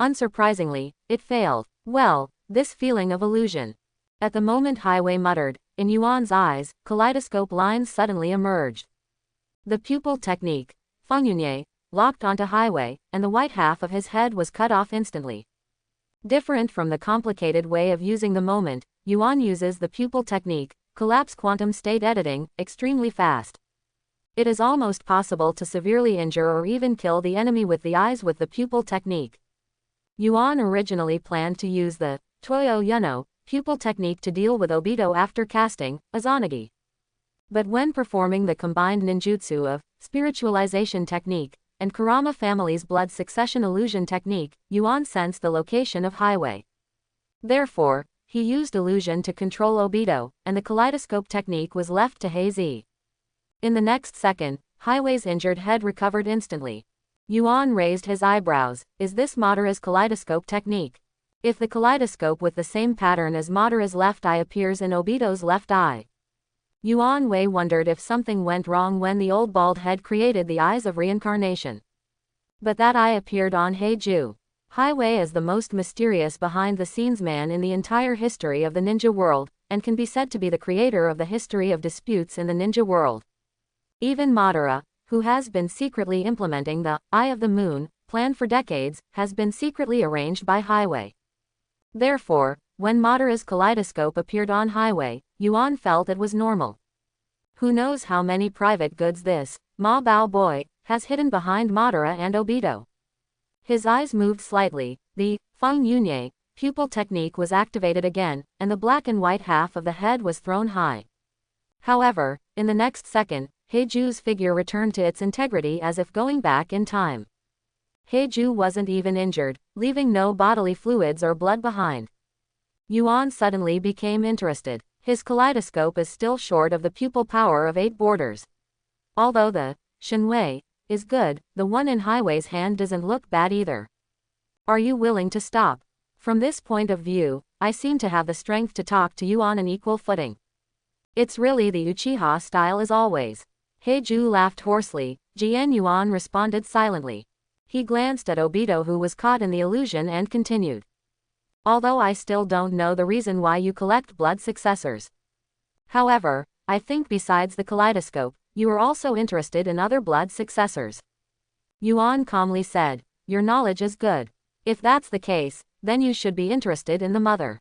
Unsurprisingly, it failed. Well, this feeling of illusion. At the moment Highway muttered, in Yuan's eyes, kaleidoscope lines suddenly emerged. The pupil technique, Fengyunye, locked onto Highway, and the white half of his head was cut off instantly. Different from the complicated way of using the moment, Yuan uses the pupil technique, collapse quantum state editing, extremely fast. It is almost possible to severely injure or even kill the enemy with the eyes with the pupil technique. Yuan originally planned to use the Toyo Yuno pupil technique to deal with Obito after casting Izanagi. But when performing the combined ninjutsu of spiritualization technique and Kurama family's blood succession illusion technique, Yuan sensed the location of Highway. Therefore, he used illusion to control Obito, and the kaleidoscope technique was left to Heizi. In the next second, Highway's injured head recovered instantly. Yuan raised his eyebrows. Is this Madara's kaleidoscope technique? If the kaleidoscope with the same pattern as Madara's left eye appears in Obito's left eye. Yuan Wei wondered if something went wrong when the old bald head created the eyes of reincarnation. But that eye appeared on Heiju. Highway is the most mysterious behind-the-scenes man in the entire history of the ninja world, and can be said to be the creator of the history of disputes in the ninja world. Even Madara, who has been secretly implementing the Eye of the Moon plan for decades, has been secretly arranged by Highway. Therefore, when Madara's kaleidoscope appeared on Highway, Yuan felt it was normal. Who knows how many private goods this Ma Bao boy has hidden behind Madara and Obito. His eyes moved slightly. The Feng Yunye Pupil technique was activated again, and the black and white half of the head was thrown high. However, in the next second, Heiju's figure returned to its integrity as if going back in time. Heiju wasn't even injured, leaving no bodily fluids or blood behind. Yuan suddenly became interested. His kaleidoscope is still short of the pupil power of 8 borders. Although the Shenwei is good, the one in Highway's hand doesn't look bad either. Are you willing to stop? From this point of view, I seem to have the strength to talk to you on an equal footing. It's really the Uchiha style as always. Heiju laughed hoarsely. Jian Yuan responded silently. He glanced at Obito, who was caught in the illusion, and continued. Although I still don't know the reason why you collect blood successors. However, I think besides the kaleidoscope, you are also interested in other blood successors. Yuan calmly said, your knowledge is good. If that's the case, then you should be interested in the mother.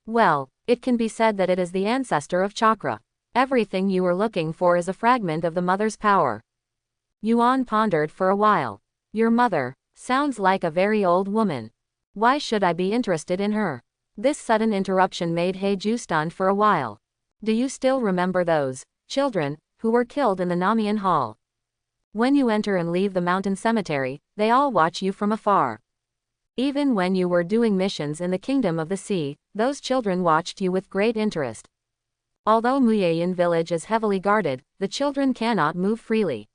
Well, it can be said that it is the ancestor of chakra. Everything you are looking for is a fragment of the mother's power. Yuan pondered for a while. Your mother sounds like a very old woman. Why should I be interested in her? This sudden interruption made Heiju stunned for a while. Do you still remember those children who were killed in the Namian Hall? When you enter and leave the mountain cemetery, they all watch you from afar. Even when you were doing missions in the Kingdom of the Sea, those children watched you with great interest. Although Muyeyan village is heavily guarded, the children cannot move freely.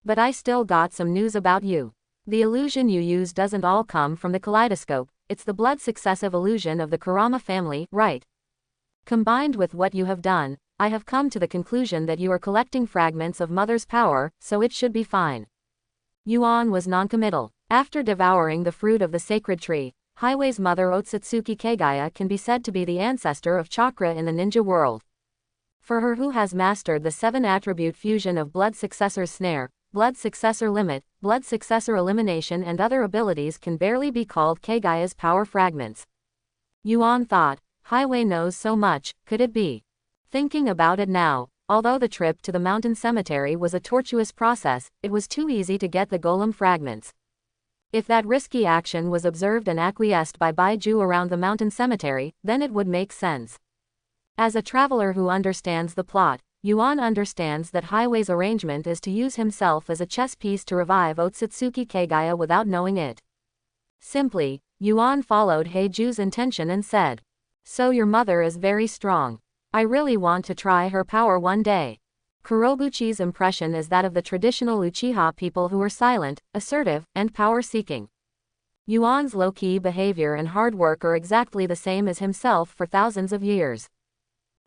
But I still got some news about you. The illusion you use doesn't all come from the kaleidoscope, it's the blood successive illusion of the Kurama family, right? Combined with what you have done, I have come to the conclusion that you are collecting fragments of mother's power, so it should be fine. Yuan was noncommittal. After devouring the fruit of the sacred tree, Highway's mother Otsuki Kagaya can be said to be the ancestor of chakra in the ninja world. For her who has mastered the 7-attribute fusion of blood successor's snare, blood successor limit, blood successor elimination and other abilities can barely be called Kagaya's power fragments. Yuan thought, Highway knows so much, could it be? Thinking about it now, although the trip to the mountain cemetery was a tortuous process, it was too easy to get the golem fragments. If that risky action was observed and acquiesced by Baiju around the mountain cemetery, then it would make sense. As a traveler who understands the plot, Yuan understands that Highway's arrangement is to use himself as a chess piece to revive Otsuki Kagaya without knowing it. Simply, Yuan followed Heiju's intention and said, so your mother is very strong. I really want to try her power one day. Kurobuchi's impression is that of the traditional Uchiha people who are silent, assertive, and power-seeking. Yuan's low-key behavior and hard work are exactly the same as himself for thousands of years.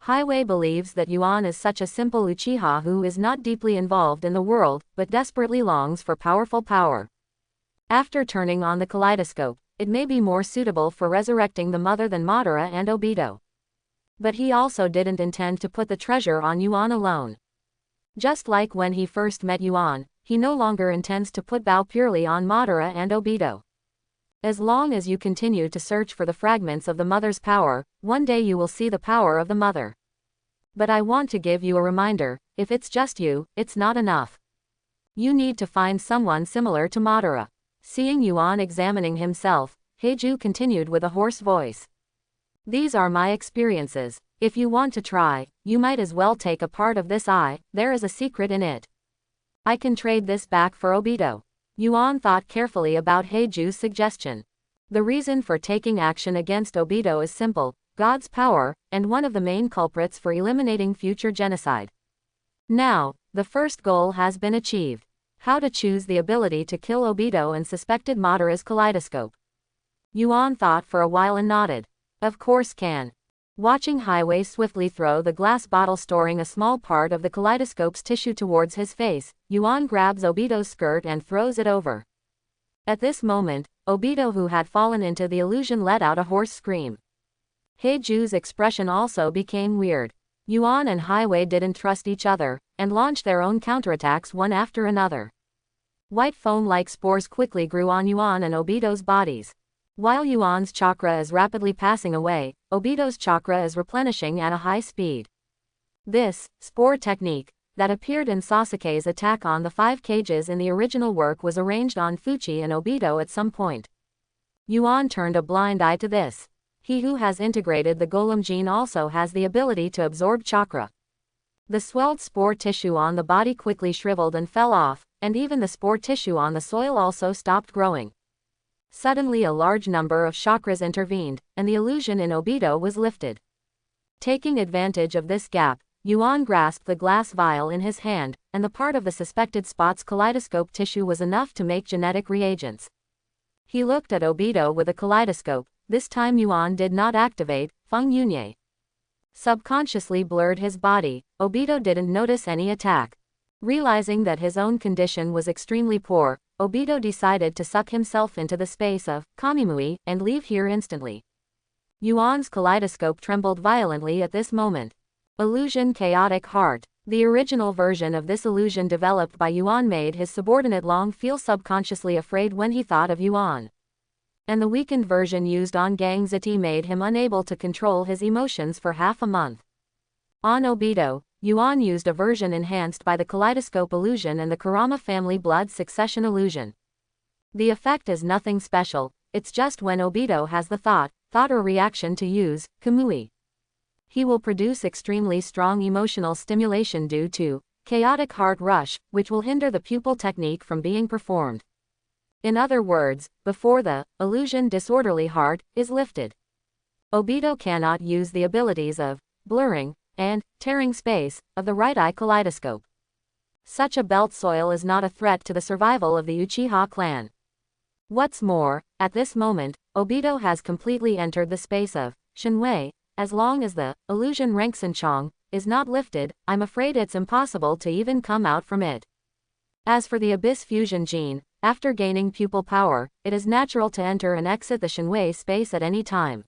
Highway believes that Yuan is such a simple Uchiha who is not deeply involved in the world, but desperately longs for powerful power. After turning on the kaleidoscope, it may be more suitable for resurrecting the mother than Madara and Obito. But he also didn't intend to put the treasure on Yuan alone. Just like when he first met Yuan, he no longer intends to put Bao purely on Madara and Obito. As long as you continue to search for the fragments of the mother's power, one day you will see the power of the mother. But I want to give you a reminder, if it's just you, it's not enough. You need to find someone similar to Madara. Seeing Yuan examining himself, Heiju continued with a hoarse voice. These are my experiences. If you want to try, you might as well take a part of this eye, there is a secret in it. I can trade this back for Obito. Yuan thought carefully about Heiju's suggestion. The reason for taking action against Obito is simple, God's power, and one of the main culprits for eliminating future genocide. Now, the first goal has been achieved. How to choose the ability to kill Obito and suspected Madara's kaleidoscope. Yuan thought for a while and nodded. Of course can. Watching Highway swiftly throw the glass bottle storing a small part of the kaleidoscope's tissue towards his face, Yuan grabs Obito's skirt and throws it over. At this moment, Obito, who had fallen into the illusion, let out a hoarse scream. Heiju's expression also became weird. Yuan and Highway didn't trust each other, and launched their own counterattacks one after another. White foam-like spores quickly grew on Yuan and Obito's bodies. While Yuan's chakra is rapidly passing away, Obito's chakra is replenishing at a high speed. This spore technique that appeared in Sasuke's attack on the 5 cages in the original work was arranged on Fuchi and Obito at some point. Yuan turned a blind eye to this. He who has integrated the golem gene also has the ability to absorb chakra. The swelled spore tissue on the body quickly shriveled and fell off, and even the spore tissue on the soil also stopped growing. Suddenly a large number of chakras intervened, and the illusion in Obito was lifted. Taking advantage of this gap, Yuan grasped the glass vial in his hand, and the part of the suspected spot's kaleidoscope tissue was enough to make genetic reagents. He looked at Obito with a kaleidoscope. This time Yuan did not activate. Feng Yunye subconsciously blurred his body. Obito didn't notice any attack. Realizing that his own condition was extremely poor, Obito decided to suck himself into the space of Kamimui and leave here instantly. Yuan's kaleidoscope trembled violently at this moment. Illusion Chaotic Heart. The original version of this illusion developed by Yuan made his subordinate Long feel subconsciously afraid when he thought of Yuan. And the weakened version used on Gang Ziti made him unable to control his emotions for half a month. On Obito, Yuan used a version enhanced by the kaleidoscope illusion and the Kurama family blood succession illusion. The effect is nothing special, it's just when Obito has the thought or reaction to use Kamui. He will produce extremely strong emotional stimulation due to chaotic heart rush, which will hinder the pupil technique from being performed. In other words, before the illusion disorderly heart is lifted, Obito cannot use the abilities of blurring and tearing space of the right eye kaleidoscope. Such a belt soil is not a threat to the survival of the Uchiha clan. What's more, at this moment, Obito has completely entered the space of Shinwei. As long as the illusion Renksenchong is not lifted, I'm afraid it's impossible to even come out from it. As for the Abyss Fusion gene, after gaining pupil power, it is natural to enter and exit the Shinwei space at any time.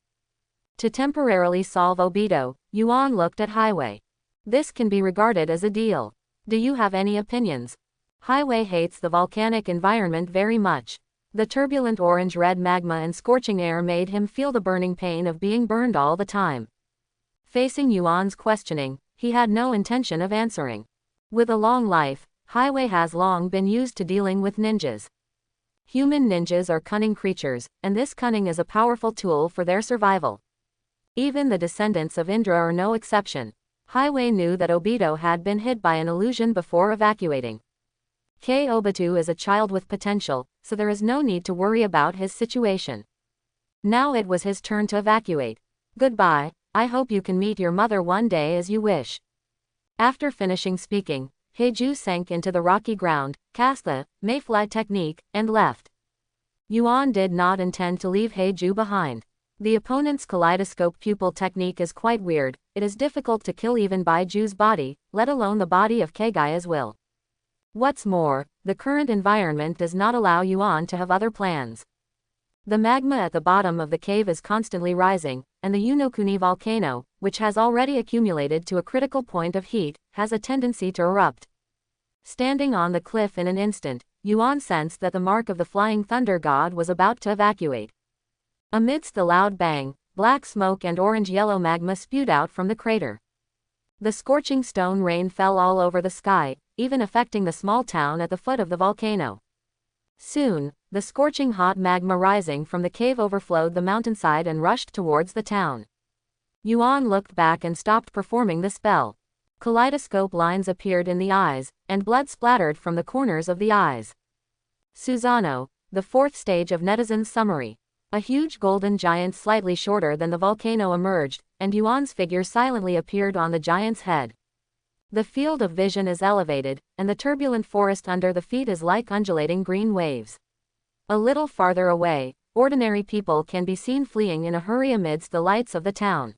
To temporarily solve Obito, Yuan looked at Highway. This can be regarded as a deal. Do you have any opinions? Highway hates the volcanic environment very much. The turbulent orange-red magma and scorching air made him feel the burning pain of being burned all the time. Facing Yuan's questioning, he had no intention of answering. With a long life, Highway has long been used to dealing with ninjas. Human ninjas are cunning creatures, and this cunning is a powerful tool for their survival. Even the descendants of Indra are no exception. Highway knew that Obito had been hit by an illusion before evacuating. Obito is a child with potential, so there is no need to worry about his situation. Now it was his turn to evacuate. Goodbye, I hope you can meet your mother one day as you wish. After finishing speaking, Heiju sank into the rocky ground, cast the mayfly technique, and left. Yuan did not intend to leave Heiju behind. The opponent's kaleidoscope pupil technique is quite weird. It is difficult to kill even Baiju's body, let alone the body of Kagaya's will. What's more, the current environment does not allow Yuan to have other plans. The magma at the bottom of the cave is constantly rising, and the Unokuni volcano, which has already accumulated to a critical point of heat, has a tendency to erupt. Standing on the cliff in an instant, Yuan sensed that the mark of the flying thunder god was about to evacuate. Amidst the loud bang, black smoke and orange-yellow magma spewed out from the crater. The scorching stone rain fell all over the sky, even affecting the small town at the foot of the volcano. Soon, the scorching hot magma rising from the cave overflowed the mountainside and rushed towards the town. Yuan looked back and stopped performing the spell. Kaleidoscope lines appeared in the eyes, and blood splattered from the corners of the eyes. Susanoo, the fourth stage of Netizen's summary. A huge golden giant slightly shorter than the volcano emerged, and Yuan's figure silently appeared on the giant's head. The field of vision is elevated, and the turbulent forest under the feet is like undulating green waves. A little farther away, ordinary people can be seen fleeing in a hurry amidst the lights of the town.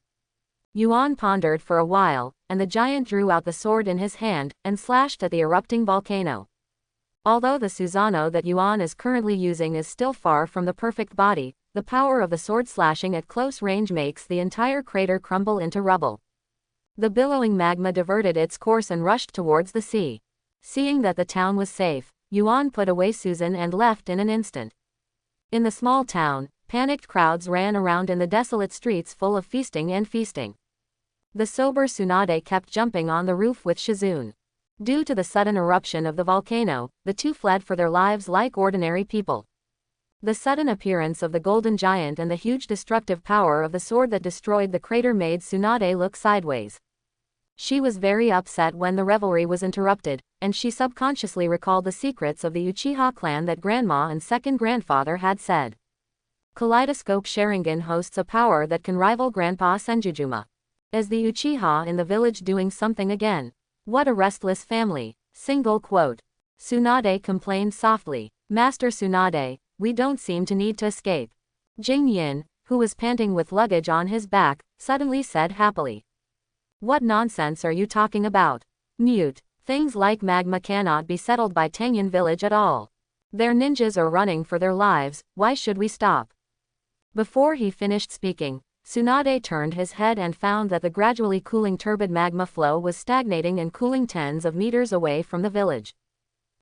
Yuan pondered for a while, and the giant drew out the sword in his hand, and slashed at the erupting volcano. Although the Susanoo that Yuan is currently using is still far from the perfect body, the power of the sword slashing at close range makes the entire crater crumble into rubble. The billowing magma diverted its course and rushed towards the sea. Seeing that the town was safe, Yuan put away Susan and left in an instant. In the small town, panicked crowds ran around in the desolate streets full of feasting and feasting. The sober Tsunade kept jumping on the roof with Shizune. Due to the sudden eruption of the volcano, the two fled for their lives like ordinary people. The sudden appearance of the golden giant and the huge destructive power of the sword that destroyed the crater made Tsunade look sideways. She was very upset when the revelry was interrupted, and she subconsciously recalled the secrets of the Uchiha clan that grandma and second grandfather had said. Kaleidoscope Sharingan hosts a power that can rival Grandpa Senjujuma. Is the Uchiha in the village doing something again? What a restless family. Single quote. Tsunade complained softly. Master Tsunade, we don't seem to need to escape. Jing Yin, who was panting with luggage on his back, suddenly said happily. What nonsense are you talking about? Mute. Things like magma cannot be settled by Tangyan village at all. Their ninjas are running for their lives, why should we stop? Before he finished speaking, Tsunade turned his head and found that the gradually cooling turbid magma flow was stagnating and cooling tens of meters away from the village.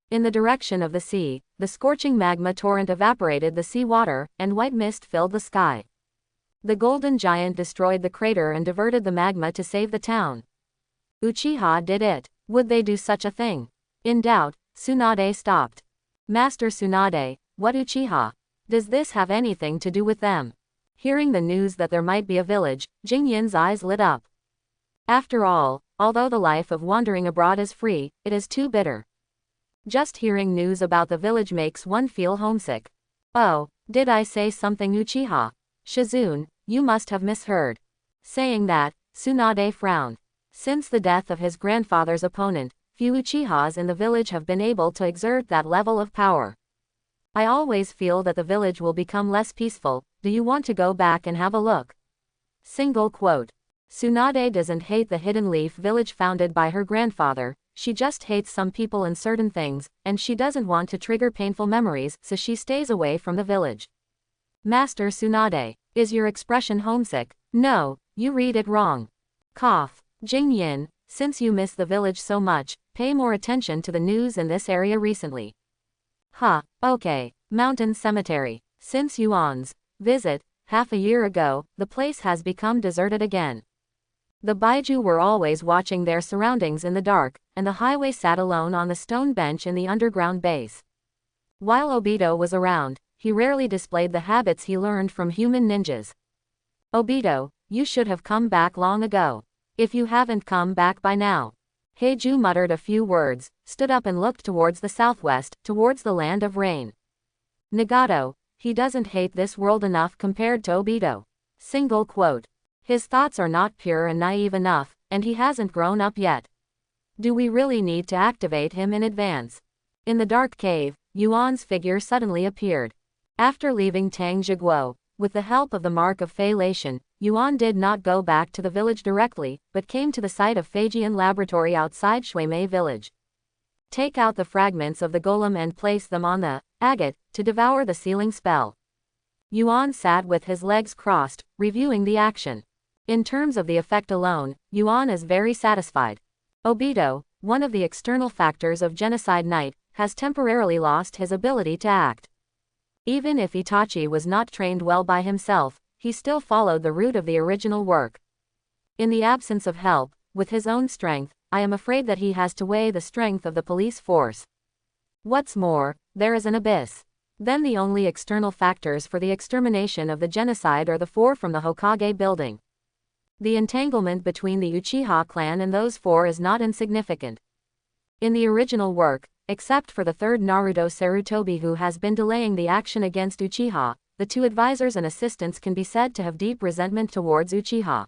In the direction of the sea, the scorching magma torrent evaporated the sea water, and white mist filled the sky. The golden giant destroyed the crater and diverted the magma to save the town. Uchiha did it. Would they do such a thing? In doubt, Tsunade stopped. Master Tsunade, what Uchiha? Does this have anything to do with them? Hearing the news that there might be a village, Jing Yin's eyes lit up. After all, although the life of wandering abroad is free, it is too bitter. Just hearing news about the village makes one feel homesick. Oh, did I say something Uchiha? Shizune, you must have misheard. Saying that, Tsunade frowned. Since the death of his grandfather's opponent, few Uchihas in the village have been able to exert that level of power. I always feel that the village will become less peaceful. Do you want to go back and have a look? Single quote. Tsunade doesn't hate the Hidden Leaf village founded by her grandfather, she just hates some people and certain things, and she doesn't want to trigger painful memories, so she stays away from the village. Master Tsunade, is your expression homesick? No, you read it wrong. Cough. Jing Yin, since you miss the village so much, pay more attention to the news in this area recently. Okay. Mountain Cemetery. Since Yuan's visit, half a year ago, the place has become deserted again. The Baiju were always watching their surroundings in the dark, and the highway sat alone on the stone bench in the underground base. While Obito was around, he rarely displayed the habits he learned from human ninjas. Obito, you should have come back long ago. If you haven't come back by now. Heiju muttered a few words, stood up and looked towards the southwest, towards the land of rain. Nagato, he doesn't hate this world enough compared to Obito. Single quote. His thoughts are not pure and naive enough, and he hasn't grown up yet. Do we really need to activate him in advance? In the dark cave, Yuan's figure suddenly appeared. After leaving Tang Zhiguo, with the help of the Mark of Feilation, Yuan did not go back to the village directly, but came to the site of Feijian laboratory outside Shuimei village. Take out the fragments of the golem and place them on the agate to devour the sealing spell. Yuan sat with his legs crossed, reviewing the action. In terms of the effect alone, Yuan is very satisfied. Obito, one of the external factors of Genocide Night, has temporarily lost his ability to act. Even if Itachi was not trained well by himself, he still followed the route of the original work. In the absence of help, with his own strength, I am afraid that he has to weigh the strength of the police force. What's more, there is an abyss. Then the only external factors for the extermination of the genocide are the four from the Hokage building. The entanglement between the Uchiha clan and those four is not insignificant. In the original work, except for the third Naruto Sarutobi who has been delaying the action against Uchiha, the two advisors and assistants can be said to have deep resentment towards Uchiha.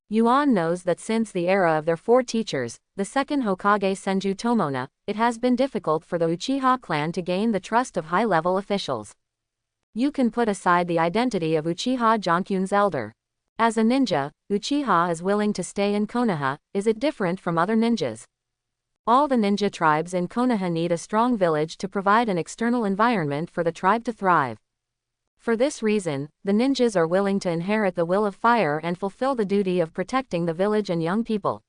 Yuan knows that since the era of their four teachers, the second Hokage Senju Tomona, it has been difficult for the Uchiha clan to gain the trust of high-level officials. You can put aside the identity of Uchiha Jonkyun's elder. As a ninja, Uchiha is willing to stay in Konoha. Is it different from other ninjas? All the ninja tribes in Konoha need a strong village to provide an external environment for the tribe to thrive. For this reason, the ninjas are willing to inherit the will of fire and fulfill the duty of protecting the village and young people.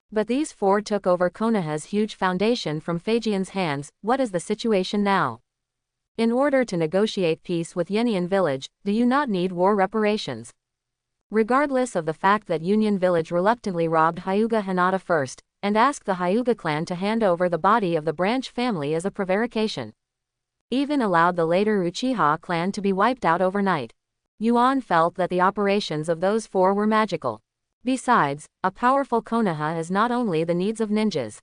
But these four took over Konoha's huge foundation from Feijian's hands. What is the situation now? In order to negotiate peace with Yenian village, do you not need war reparations? Regardless of the fact that Union village reluctantly robbed Hyuga Hinata first, and asked the Hyuga clan to hand over the body of the branch family as a prevarication. even allowed the later Uchiha clan to be wiped out overnight. Yuan felt that the operations of those four were magical. Besides, a powerful Konoha is not only the needs of ninjas.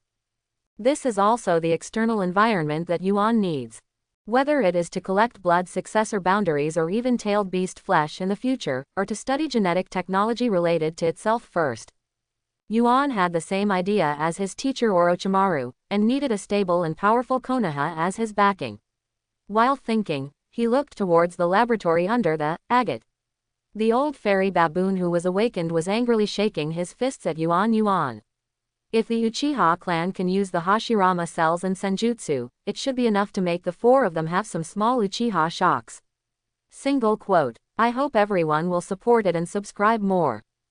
This is also the external environment that Yuan needs. Whether it is to collect blood successor boundaries or even tailed beast flesh in the future, or to study genetic technology related to itself first. Yuan had the same idea as his teacher Orochimaru, and needed a stable and powerful Konoha as his backing. While thinking, he looked towards the laboratory under the agate. The old fairy baboon who was awakened was angrily shaking his fists at Yuan. If the Uchiha clan can use the Hashirama cells and Senjutsu, it should be enough to make the four of them have some small Uchiha shocks. Single quote. I hope everyone will support it and subscribe more.